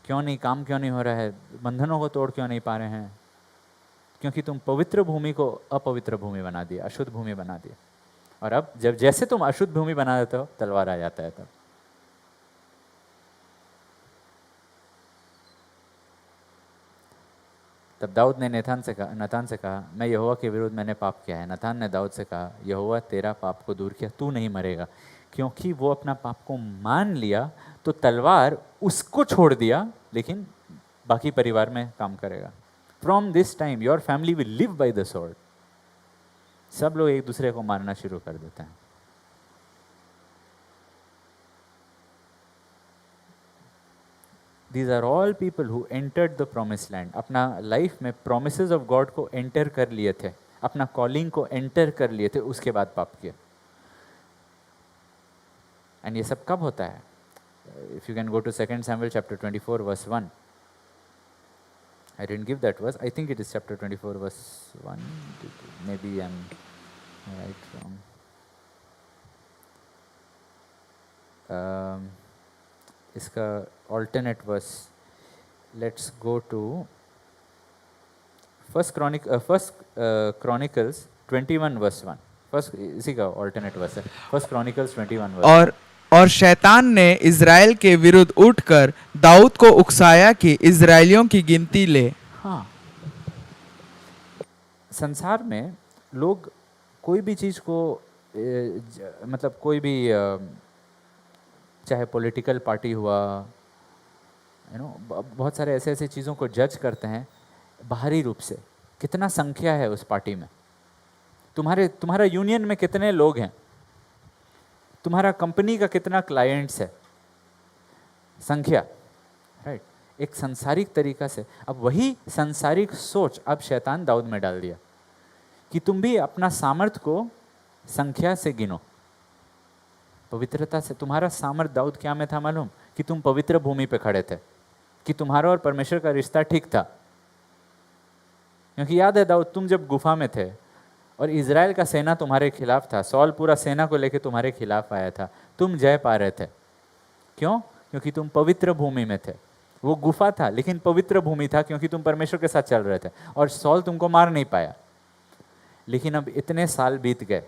क्यों नहीं काम क्यों नहीं हो रहा है, बंधनों को तोड़ क्यों नहीं पा रहे हैं? क्योंकि तुम पवित्र भूमि को अपवित्र भूमि बना दिया, अशुद्ध भूमि बना दिया। और अब जब जैसे तुम अशुद्ध भूमि बना देते हो, तलवार आ जाता है। तब दाऊद ने नतान से कहा मैं यहोवा के विरुद्ध मैंने पाप किया है। नतान ने दाऊद से कहा यहोवा तेरा पाप को दूर किया, तू नहीं मरेगा। क्योंकि वो अपना पाप को मान लिया तो तलवार उसको छोड़ दिया, लेकिन बाकी परिवार में काम करेगा। From this time your family will live by the sword. सब लोग एक दूसरे को मारना शुरू कर देते हैं। These are all people who entered the promised land. अपना लाइफ में promises of God को एंटर कर लिए थे, अपना कॉलिंग को एंटर कर लिए थे, उसके बाद पाप किया। एंड ये सब कब होता है? If you can go to 2 Samuel chapter 24 verse 1. I didn't give that verse. I think it is chapter 24 verse 1. Maybe I'm right wrong. इसका alternate verse, let's go to First Chronicles 21 verse 1. First इसी का alternate verse है, First Chronicles 21 verse. और शैतान ने इज़राइल के विरुद्ध उठकर दाऊद को उकसाया कि इज़राइलियों की गिनती ले। हाँ, संसार में लोग कोई भी चीज़ को मतलब कोई भी चाहे पॉलिटिकल पार्टी हुआ, बहुत सारे ऐसे ऐसे चीज़ों को जज करते हैं बाहरी रूप से। कितना संख्या है उस पार्टी में, तुम्हारा यूनियन में कितने लोग हैं, तुम्हारा कंपनी का कितना क्लाइंट्स है, संख्या, राइट। एक सांसारिक तरीका से। अब वही सांसारिक सोच अब शैतान दाऊद में डाल दिया कि तुम भी अपना सामर्थ्य को संख्या से गिनो, पवित्रता से। तुम्हारा सामर्थ्य दाऊद क्या में था मालूम? कि तुम पवित्र भूमि पे खड़े थे, कि तुम्हारा और परमेश्वर का रिश्ता ठीक था। क्योंकि याद है दाऊद, तुम जब गुफा में थे और इज़राइल का सेना तुम्हारे खिलाफ था, सॉल पूरा सेना को लेकर तुम्हारे खिलाफ आया था, तुम जय पा रहे थे। क्यों? क्योंकि तुम पवित्र भूमि में थे। वो गुफा था लेकिन पवित्र भूमि था, क्योंकि तुम परमेश्वर के साथ चल रहे थे और सॉल तुमको मार नहीं पाया। लेकिन अब इतने साल बीत गए,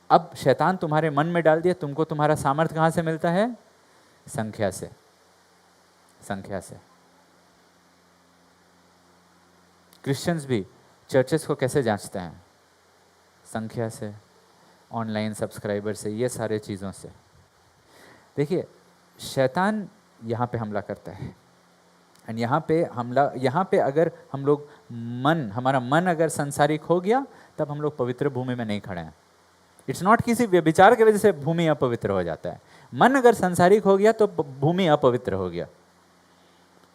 अब शैतान तुम्हारे मन में डाल दिया, तुमको तुम्हारा सामर्थ्य कहाँ से मिलता है? संख्या से, संख्या से। क्रिश्चियंस भी चर्चेस को कैसे जांचते हैं? संख्या से, ऑनलाइन सब्सक्राइबर से, ये सारे चीज़ों से। देखिए, शैतान यहाँ पे हमला करता है। एंड यहाँ पे अगर हम लोग हमारा मन अगर संसारिक हो गया, तब हम लोग पवित्र भूमि में नहीं खड़े हैं। इट्स नॉट किसी व्यभिचार की वजह से भूमि अपवित्र हो जाता है। मन अगर संसारिक हो गया तो भूमि अपवित्र हो गया,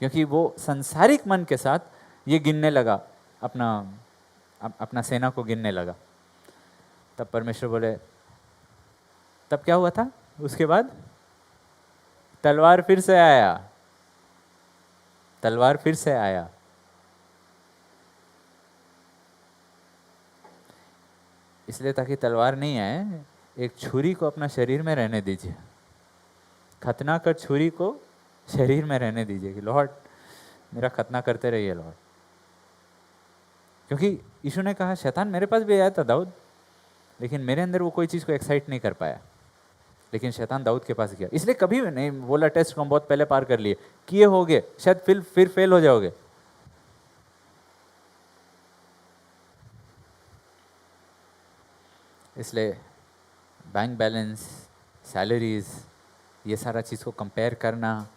क्योंकि वो संसारिक मन के साथ ये गिनने लगा, अपना सेना को गिनने लगा। तब परमेश्वर बोले, तब क्या हुआ था? उसके बाद तलवार फिर से आया, तलवार फिर से आया। इसलिए ताकि तलवार नहीं आए, एक छुरी को अपना शरीर में रहने दीजिए। खतना कर छुरी को शरीर में रहने दीजिए कि लॉर्ड मेरा खतना करते रहिए लॉर्ड। क्योंकि यीशु ने कहा शैतान मेरे पास भी आया था दाऊद, लेकिन मेरे अंदर वो कोई चीज़ को एक्साइट नहीं कर पाया। लेकिन शैतान दाऊद के पास गया, इसलिए कभी भी नहीं बोला टेस्ट को हम बहुत पहले पार कर लिए, किए होगे, शायद फिर फेल हो जाओगे। इसलिए बैंक बैलेंस, सैलरीज, ये सारा चीज़ को कंपेयर करना,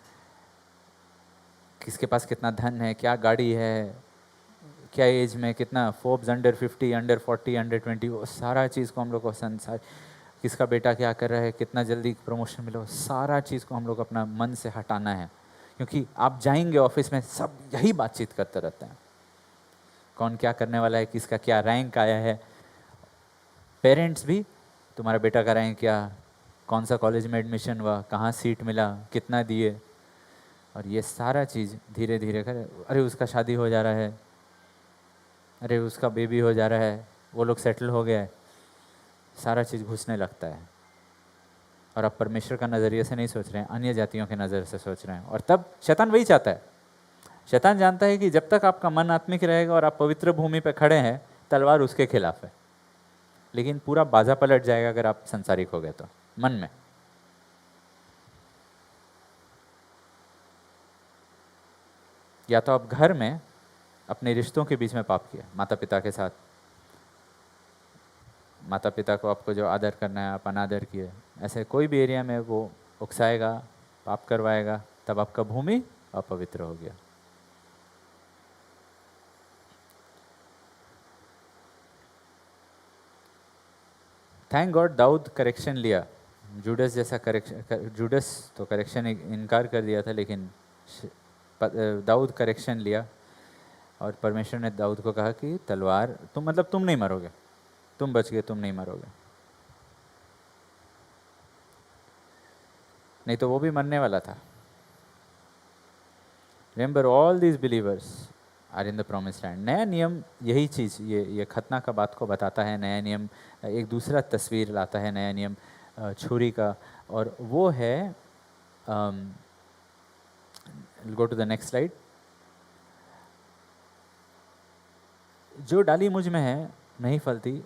किसके पास कितना धन है, क्या गाड़ी है, क्या एज में कितना, फोर्ब्स अंडर 50, अंडर 40, अंडर 20, वो सारा चीज़ को हम लोग को संसार, किसका बेटा क्या कर रहा है, कितना जल्दी प्रमोशन मिला, सारा चीज़ को हम लोग अपना मन से हटाना है। क्योंकि आप जाएंगे ऑफिस में, सब यही बातचीत करते रहते हैं, कौन क्या करने वाला है, किसका क्या रैंक आया है। पेरेंट्स भी, तुम्हारा बेटा का रैंक क्या, कौन सा कॉलेज में एडमिशन हुआ, कहाँ सीट मिला, कितना दिए, और ये सारा चीज़ धीरे धीरे कर, अरे उसका शादी हो जा रहा है, अरे उसका बेबी हो जा रहा है, वो लोग सेटल हो गया है, सारा चीज़ घुसने लगता है। और आप परमेश्वर का नज़रिए से नहीं सोच रहे हैं, अन्य जातियों के नज़र से सोच रहे हैं। और तब शैतान वही चाहता है। शैतान जानता है कि जब तक आपका मन आत्मिक रहेगा और आप पवित्र भूमि पर खड़े हैं, तलवार उसके खिलाफ है। लेकिन पूरा बाजा पलट जाएगा अगर आप संसारिक हो गए तो, मन में। या तो आप घर में अपने रिश्तों के बीच में पाप किया, माता पिता के साथ, माता पिता को आपको जो आदर करना है आप अनादर किए, ऐसे कोई भी एरिया में वो उकसाएगा, पाप करवाएगा, तब आपका भूमि अपवित्र हो गया। थैंक गॉड दाऊद करेक्शन लिया। जूडस जैसा करेक्शन, जूडस तो करेक्शन इनकार कर दिया था, लेकिन दाऊद करेक्शन लिया। और परमेश्वर ने दाऊद को कहा कि तलवार, तुम मतलब तुम नहीं मरोगे, तुम बच गए, तुम नहीं मरोगे, नहीं तो वो भी मरने वाला था। Remember all these believers are in the promised land. नया नियम यही चीज़, ये खतना का बात को बताता है। नया नियम एक दूसरा तस्वीर लाता है, नया नियम छुरी का, और वो है, go to the next slide. जो डाली मुझ में है नहीं फलती,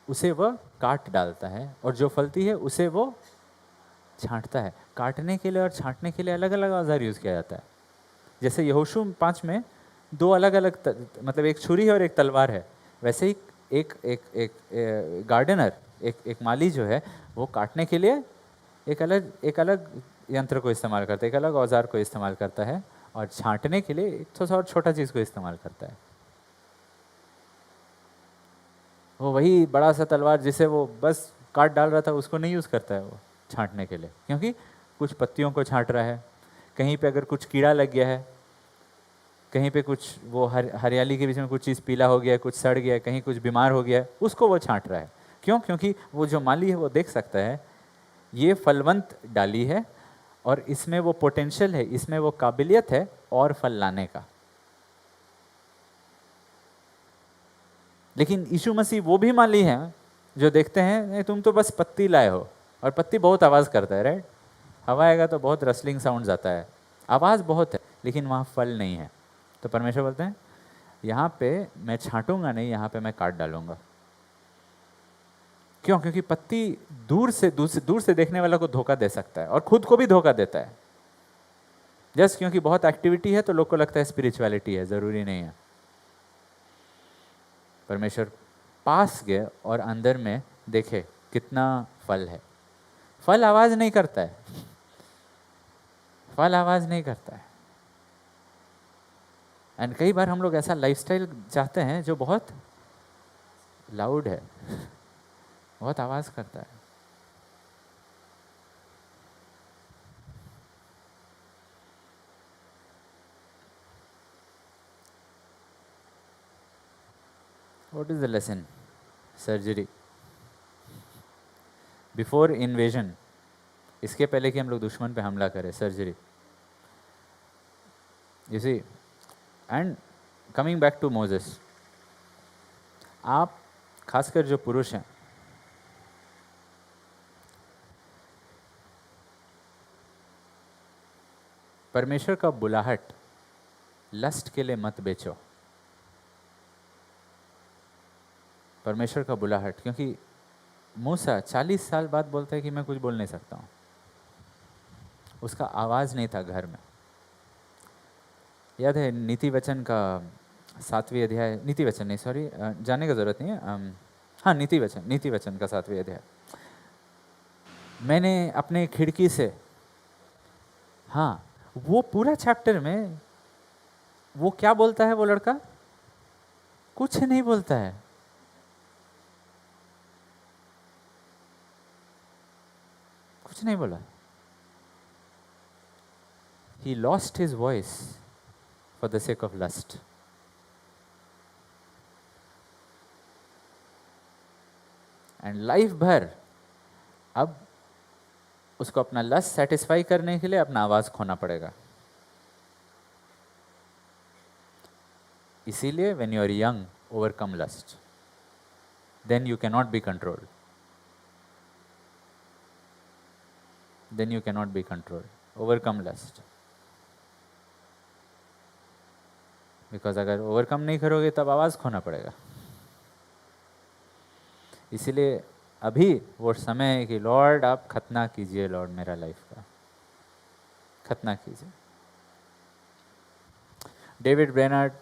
उसे वह काट डालता है, और जो फलती है उसे वो छांटता है। काटने के लिए और छांटने के लिए अलग अलग औजार यूज़ किया जाता है। जैसे यहोशू 5 में दो अलग अलग मतलब एक छुरी है और एक तलवार है, वैसे ही एक गार्डनर, एक माली जो है, वो काटने के लिए एक अलग यंत्र को इस्तेमाल करता है, एक अलग औजार को इस्तेमाल करता है, और छांटने के लिए एक थोड़ा सा और छोटा चीज़ को इस्तेमाल करता है। वो वही बड़ा सा तलवार जिसे वो बस काट डाल रहा था, उसको नहीं यूज़ करता है वो छांटने के लिए, क्योंकि कुछ पत्तियों को छांट रहा है, कहीं पे अगर कुछ कीड़ा लग गया है, कहीं पे कुछ वो हरियाली के बीच में कुछ चीज़ पीला हो गया है, कुछ सड़ गया है, कहीं कुछ बीमार हो गया है, उसको वो छांट रहा है। क्यों? क्योंकि वो जो माली है वो देख सकता है ये फलवंत डाली है और इसमें वो पोटेंशियल है, इसमें वो काबिलियत है और फल लाने का। लेकिन यीशु मसीह वो भी माली हैं जो देखते हैं नहीं तुम तो बस पत्ती लाए हो, और पत्ती बहुत आवाज़ करता है, राइट? हवा आएगा तो बहुत रसलिंग साउंड आता है, आवाज़ बहुत है, लेकिन वहाँ फल नहीं है। तो परमेश्वर बोलते हैं यहाँ पे मैं छांटूंगा नहीं, यहाँ पे मैं काट डालूंगा। क्यों? क्योंकि पत्ती दूर से देखने वाला को धोखा दे सकता है और खुद को भी धोखा देता है। जस्ट क्योंकि बहुत एक्टिविटी है तो लोग को लगता है स्पिरिचुअलिटी है, ज़रूरी नहीं है। परमेश्वर पास गए और अंदर में देखे कितना फल है। फल आवाज़ नहीं करता है, फल आवाज़ नहीं करता है। एंड कई बार हम लोग ऐसा लाइफस्टाइल चाहते हैं जो बहुत लाउड है, बहुत आवाज़ करता है। What is the lesson? Surgery before invasion, इसके पहले कि हम लोग दुश्मन पे हमला करें, surgery. You see, and coming back to Moses, आप खासकर जो पुरुष हैं, परमेश्वर का बुलाहट लस्ट के लिए मत बेचो। परमेश्वर का बुलाहट, क्योंकि मूसा 40 साल बाद बोलता है कि मैं कुछ बोल नहीं सकता हूँ, उसका आवाज़ नहीं था घर में। याद है नीति वचन का 7वें अध्याय, नीति वचन नहीं, सॉरी, जाने का ज़रूरत नहीं है, हाँ नीति वचन का 7वें अध्याय। मैंने अपने खिड़की से, हाँ वो पूरा चैप्टर में वो क्या बोलता है वो लड़का, कुछ नहीं बोलता है। कुछ नहीं बोला। He lost his voice for the sake of lust. And life भर अब उसको अपना लस्ट सेटिस्फाई करने के लिए अपना आवाज खोना पड़ेगा। इसीलिए when you are young overcome lust, then you can not be controlled, then you can not be controlled. Overcome lust, because अगर ओवरकम नहीं करोगे तब आवाज खोना पड़ेगा। इसीलिए अभी वो समय है कि लॉर्ड आप खतना कीजिए, लॉर्ड मेरा लाइफ का खतना कीजिए। डेविड ब्रेनार्ड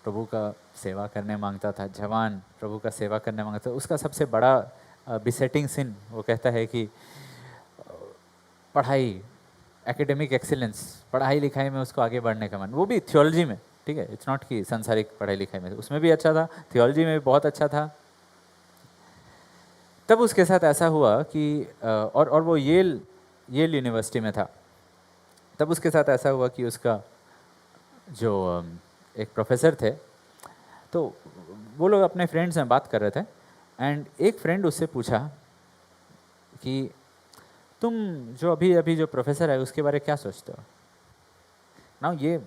प्रभु का सेवा करने मांगता था, जवान प्रभु का सेवा करने मांगता था। उसका सबसे बड़ा बिसेटिंग सिन वो कहता है कि पढ़ाई, एकेडमिक एक्सीलेंस, पढ़ाई लिखाई में उसको आगे बढ़ने का मन, वो भी थियोलॉजी में, ठीक है, इट्स नॉट कि संसारिक पढ़ाई लिखाई में, उसमें भी अच्छा था, थियोलॉजी में भी बहुत अच्छा था। तब उसके साथ ऐसा हुआ कि और वो येल यूनिवर्सिटी में था। तब उसके साथ ऐसा हुआ कि उसका जो एक प्रोफेसर थे, तो वो लोग अपने फ्रेंड्स में बात कर रहे थे, एंड एक फ्रेंड उससे पूछा कि तुम जो अभी जो प्रोफेसर है उसके बारे में क्या सोचते हो। ना ये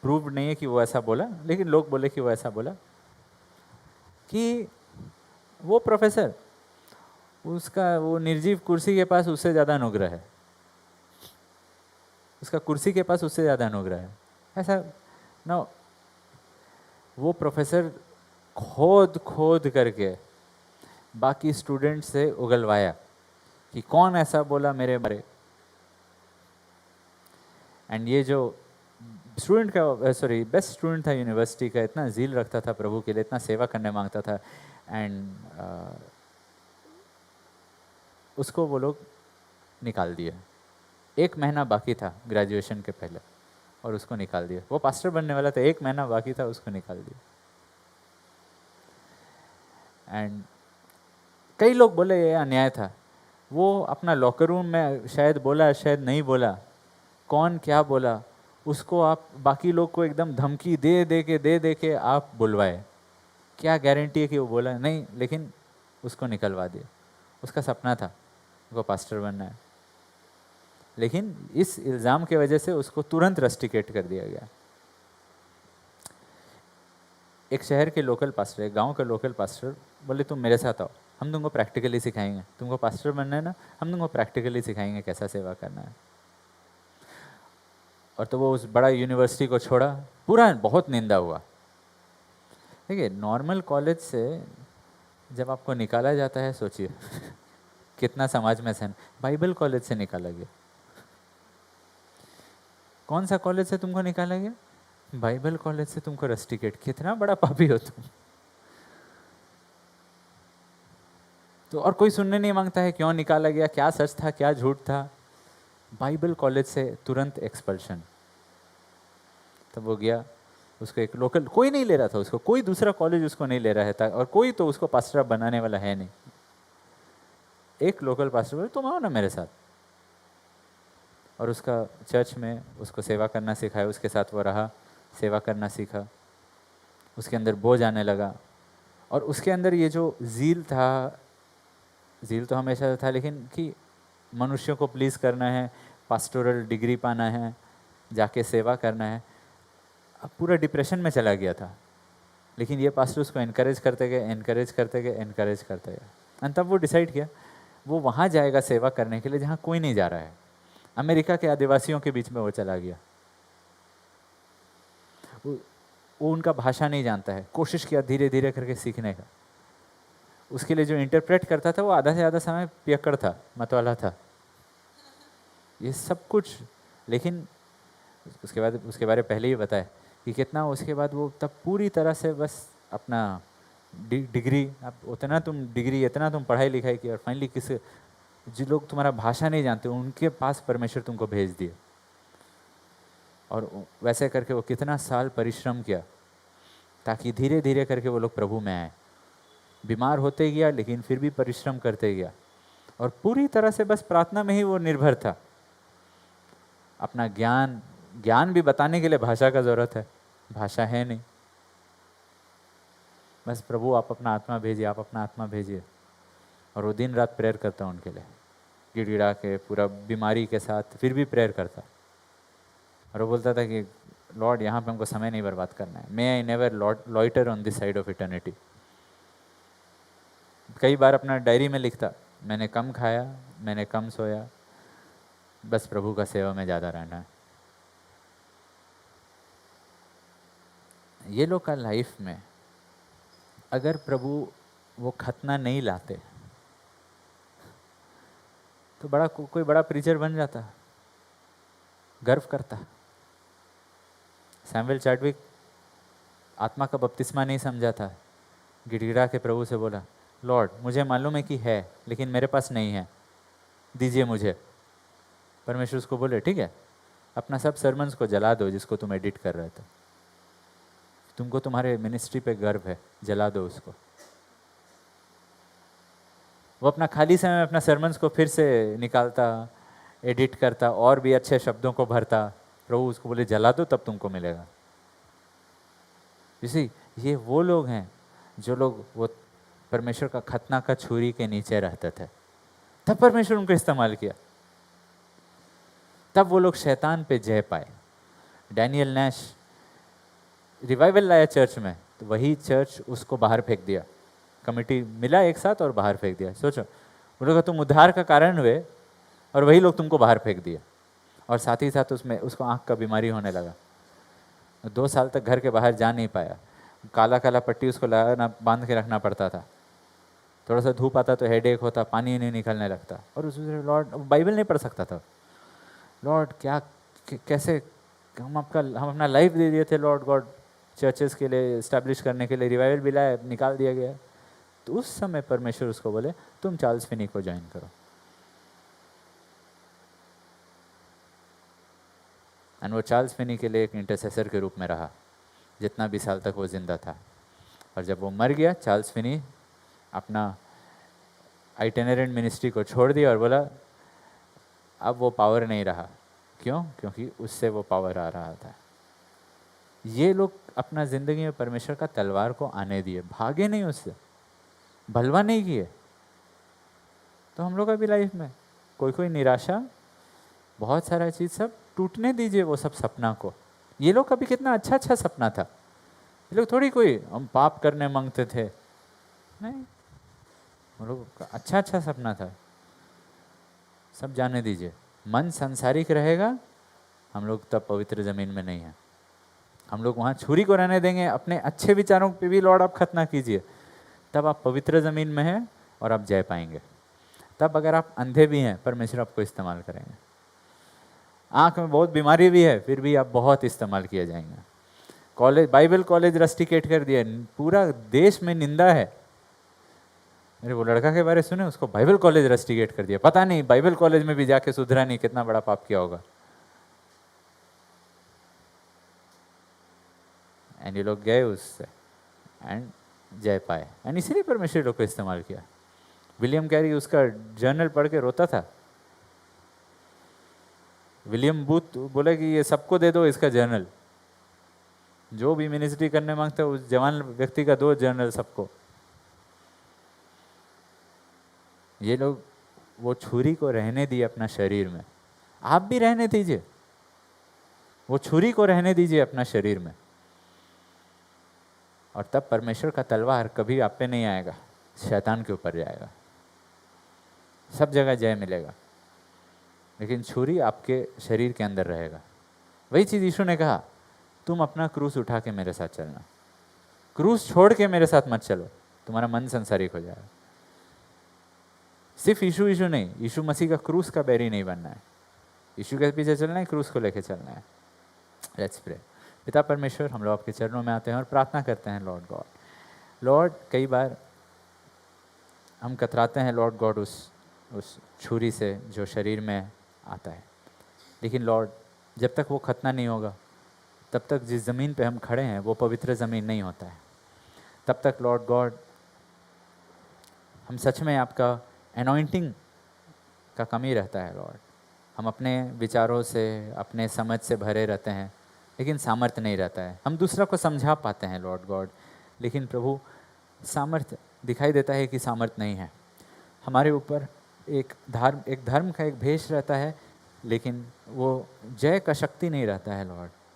प्रूव नहीं है कि वो ऐसा बोला, लेकिन लोग बोले कि वो ऐसा बोला कि वो प्रोफेसर, उसका वो निर्जीव कुर्सी के पास उससे ज़्यादा अनुग्रह है, उसका कुर्सी के पास उससे ज़्यादा अनुग्रह है, ऐसा ना। वो प्रोफेसर खोद खोद करके बाकी स्टूडेंट से उगलवाया कि कौन ऐसा बोला मेरे बारे। एंड ये जो स्टूडेंट का बेस्ट स्टूडेंट था यूनिवर्सिटी का, इतना जील रखता था प्रभु के लिए, इतना सेवा करने मांगता था, एंड उसको वो लोग निकाल दिया। 1 महीना बाकी था ग्रेजुएशन के पहले और उसको निकाल दिया। वो पास्टर बनने वाला था, 1 महीना बाकी था, उसको निकाल दिया। एंड कई लोग बोले ये अन्याय था। वो अपना लॉकर रूम में शायद बोला, शायद नहीं बोला, कौन क्या बोला, उसको आप बाकी लोग को एकदम धमकी दे के आप बुलवाए। क्या गारंटी है कि वो बोला नहीं, लेकिन उसको निकलवा दिया। उसका सपना था वो पास्टर बनना है, लेकिन इस इल्ज़ाम के वजह से उसको तुरंत रस्टिकेट कर दिया गया। एक शहर के लोकल पास्टर, एक गांव के लोकल पास्टर बोले तुम मेरे साथ आओ, हम तुमको प्रैक्टिकली सिखाएंगे, तुमको पास्टर बनना है ना, हम तुमको प्रैक्टिकली सिखाएंगे कैसा सेवा करना है। और तो वो उस बड़ा यूनिवर्सिटी को छोड़ा, पूरा बहुत निंदा हुआ। देखिए, नॉर्मल कॉलेज से जब आपको निकाला जाता है, सोचिए कितना समाज में सहन। बाइबल कॉलेज से निकाला गया। कौन सा कॉलेज से तुमको निकाला गया? बाइबल कॉलेज से तुमको रस्टिकेट। कितना बड़ा पापी हो तुम। तो और कोई सुनने नहीं मांगता है क्यों निकाला गया, क्या सच था क्या झूठ था। बाइबल कॉलेज से तुरंत एक्सपल्शन। तब वो गया, उसको एक लोकल, कोई नहीं ले रहा था उसको, कोई दूसरा कॉलेज उसको नहीं ले रहा था, और कोई तो उसको पास्टर बनाने वाला है नहीं। एक लोकल पास्टर बोले तुम आओ ना मेरे साथ, और उसका चर्च में उसको सेवा करना सिखाया, उसके साथ वो रहा, सेवा करना सीखा, उसके अंदर बोझ आने लगा। और उसके अंदर ये जो ज़ील था, ज़ील तो हमेशा था, लेकिन कि मनुष्यों को प्लीज़ करना है, पास्टोरल डिग्री पाना है, जाके सेवा करना है, अब पूरा डिप्रेशन में चला गया था। लेकिन ये पास्टर उसको इनकरेज करते गए। और तब वो डिसाइड किया वो वहाँ जाएगा सेवा करने के लिए जहाँ कोई नहीं जा रहा है। अमेरिका के आदिवासियों के बीच में वो चला गया। वो उनका भाषा नहीं जानता है, कोशिश किया धीरे धीरे करके सीखने का। उसके लिए जो इंटरप्रेट करता था वो आधा से ज़्यादा समय पियक्कड़ था, मतवाला था, ये सब कुछ। लेकिन उसके बाद उसके बारे में पहले ही बताया कि कितना उसके बाद वो तब पूरी तरह से बस अपना डिग्री, अब उतना तुम डिग्री, इतना तुम पढ़ाई लिखाई की, और फाइनली किसी जो लोग तुम्हारा भाषा नहीं जानते उनके पास परमेश्वर तुमको भेज दिया। और वैसे करके वो कितना साल परिश्रम किया, ताकि धीरे धीरे करके वो लोग प्रभु में आए। बीमार होते गया लेकिन फिर भी परिश्रम करते गया, और पूरी तरह से बस प्रार्थना में ही वो निर्भर था। अपना ज्ञान भी बताने के लिए भाषा का ज़रूरत है, भाषा है नहीं। बस प्रभु आप अपना आत्मा भेजिए, आप अपना आत्मा भेजिए। और वो दिन रात प्रेयर करता उनके लिए, गिड़गिड़ा के, पूरा बीमारी के साथ, फिर भी प्रेयर करता। और वो बोलता था कि लॉर्ड यहाँ पे हमको समय नहीं बर्बाद करना है, may I never loiter on this side of eternity. कई बार अपना डायरी में लिखता, मैंने कम खाया, मैंने कम सोया, बस प्रभु का सेवा में ज़्यादा रहना है। ये लोग का लाइफ में अगर प्रभु वो खतना नहीं लाते तो कोई बड़ा प्रीचर बन जाता, गर्व करता। सैमुअल चैडविक आत्मा का बपतिस्मा नहीं समझा था, गिड़गिड़ा के प्रभु से बोला, लॉर्ड मुझे मालूम है कि है लेकिन मेरे पास नहीं है, दीजिए मुझे। परमेश्वर उसको बोले, ठीक है, अपना सब सरमन्स को जला दो जिसको तुम एडिट कर रहे थे, तुमको तुम्हारे मिनिस्ट्री पे गर्व है, जला दो उसको। वो अपना खाली समय में अपना सरमन्स को फिर से निकालता, एडिट करता, और भी अच्छे शब्दों को भरता। प्रभु उसको बोले, जला दो तब तुमको मिलेगा। इसी ये वो लोग हैं जो लोग वो परमेश्वर का खतना का छुरी के नीचे रहते थे, तब परमेश्वर उनको इस्तेमाल किया, तब वो लोग शैतान पे जय पाए। डैनियल नैश रिवाइवल लाया चर्च में, तो वही चर्च उसको बाहर फेंक दिया, कमिटी मिला एक साथ और बाहर फेंक दिया। सोचो, वो लोग तुम उद्धार का कारण हुए और वही लोग तुमको बाहर फेंक दिया, और साथ ही साथ उसको आँख का बीमारी होने लगा। 2 साल तक घर के बाहर जा नहीं पाया, काला काला पट्टी उसको लगाना, बांध के रखना पड़ता था, थोड़ा सा धूप आता तो हेडेक होता, पानी नहीं निकलने लगता। और उस लॉर्ड बाइबल नहीं पढ़ सकता था। लॉर्ड क्या कैसे हम अपना लाइफ दे दिए थे लॉर्ड गॉड, चर्चेस के लिए इस्टेब्लिश करने के लिए, रिवाइवल भी लाया, निकाल दिया गया। तो उस समय परमेश्वर उसको बोले, तुम चार्ल्स फिनी को ज्वाइन करो। और वो चार्ल्स फिनी के लिए एक इंटरसेसर के रूप में रहा जितना भी साल तक वो जिंदा था। और जब वो मर गया, चार्ल्स फिनी अपना आइटिनरेंट मिनिस्ट्री को छोड़ दिया और बोला अब वो पावर नहीं रहा। क्यों? क्योंकि उससे वो पावर आ रहा था। ये लोग अपना ज़िंदगी में परमेश्वर का तलवार को आने दिए, भागे नहीं उससे, भलवा नहीं किए। तो हम लोग का भी लाइफ में कोई निराशा, बहुत सारा चीज़, सब टूटने दीजिए वो सब सपना को। ये लोग का भी कितना अच्छा अच्छा सपना था। ये लोग थोड़ी कोई हम पाप करने मांगते थे, नहीं, वो लोग का अच्छा अच्छा सपना था। सब जाने दीजिए। मन सांसारिक रहेगा, हम लोग तब पवित्र ज़मीन में नहीं हैं। हम लोग वहाँ छुरी को रहने देंगे, अपने अच्छे विचारों पे भी लॉर्ड आप खतना कीजिए, तब आप पवित्र ज़मीन में हैं और आप जय पाएंगे। तब अगर आप अंधे भी हैं, परमेश्वर आपको इस्तेमाल करेंगे। आँख में बहुत बीमारी भी है, फिर भी आप बहुत इस्तेमाल किए जाएंगे। कॉलेज, बाइबल कॉलेज रस्टिकेट कर दिया, पूरा देश में निंदा है। मेरे वो लड़का के बारे सुने, उसको बाइबल कॉलेज रस्टिकेट कर दिया। पता नहीं बाइबल कॉलेज में भी जाके सुधरा नहीं, कितना बड़ा पाप किया होगा। एंड ये लोग गए उससे एंड जय पाए, एंड इसीलिए परमेश्वर लोग को इस्तेमाल किया। विलियम कैरी उसका जर्नल पढ़ के रोता था। विलियम बूथ बोले कि ये सबको दे दो इसका जर्नल, जो भी मिनिस्ट्री करने मांगता है उस जवान व्यक्ति का दो जर्नल सबको। ये लोग वो छुरी को रहने दिए अपना शरीर में, आप भी रहने दीजिए, वो छुरी को रहने दीजिए अपना शरीर में, और तब परमेश्वर का तलवार कभी आप पे नहीं आएगा, शैतान के ऊपर जाएगा, सब जगह जय मिलेगा, लेकिन छुरी आपके शरीर के अंदर रहेगा। वही चीज़ यीशु ने कहा, तुम अपना क्रूस उठा के मेरे साथ चलना, क्रूस छोड़ के मेरे साथ मत चलो, तुम्हारा मन संसारिक हो जाएगा। सिर्फ यीशु यीशु नहीं, यीशु मसीह का क्रूस का बैरी नहीं बनना है, यीशु के पीछे चलना है, क्रूस को लेके चलना है। Let's pray. पिता परमेश्वर, हम लोग आपके चरणों में आते हैं और प्रार्थना करते हैं लॉर्ड गॉड। लॉर्ड, कई बार हम कतराते हैं लॉर्ड गॉड उस छुरी से जो शरीर में आता है, लेकिन लॉर्ड जब तक वो खतना नहीं होगा तब तक जिस ज़मीन पे हम खड़े हैं वो पवित्र ज़मीन नहीं होता है। तब तक लॉर्ड गॉड हम सच में आपका एनॉइंटिंग का कमी रहता है लॉर्ड। हम अपने विचारों से, अपने समझ से भरे रहते हैं, लेकिन सामर्थ्य नहीं रहता है। हम दूसरा को समझा पाते हैं लॉर्ड गॉड, लेकिन प्रभु सामर्थ्य दिखाई देता है कि सामर्थ्य नहीं है। हमारे ऊपर एक धर्म का एक भेष रहता है, लेकिन वो जय का शक्ति नहीं रहता है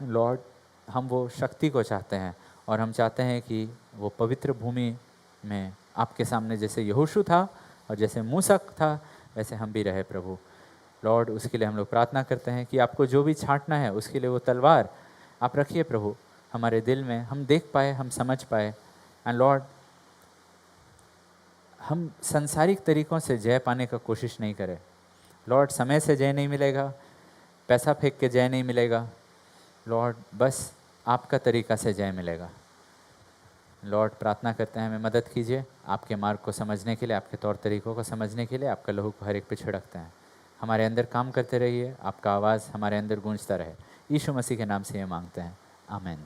लॉर्ड। हम वो शक्ति को चाहते हैं, और हम चाहते हैं कि वो पवित्र भूमि में आपके सामने जैसे यहोशू था और जैसे मूसा था, वैसे हम भी रहे प्रभु। लॉर्ड, उसके लिए हम लोग प्रार्थना करते हैं कि आपको जो भी छांटना है उसके लिए वो तलवार आप रखिए प्रभु हमारे दिल में, हम देख पाए, हम समझ पाए। एंड लॉर्ड, हम संसारिक तरीक़ों से जय पाने का कोशिश नहीं करें लॉर्ड। समय से जय नहीं मिलेगा, पैसा फेंक के जय नहीं मिलेगा लॉर्ड, बस आपका तरीक़ा से जय मिलेगा। लॉर्ड, प्रार्थना करते हैं, हमें मदद कीजिए आपके मार्ग को समझने के लिए, आपके तौर तरीक़ों को समझने के लिए। आपका लहू को हर एक पे छिड़कते हैं। हमारे अंदर काम करते रहिए, आपका आवाज़ हमारे अंदर गूंजता रहे। यीशु मसीह के नाम से ये मांगते हैं, आमीन।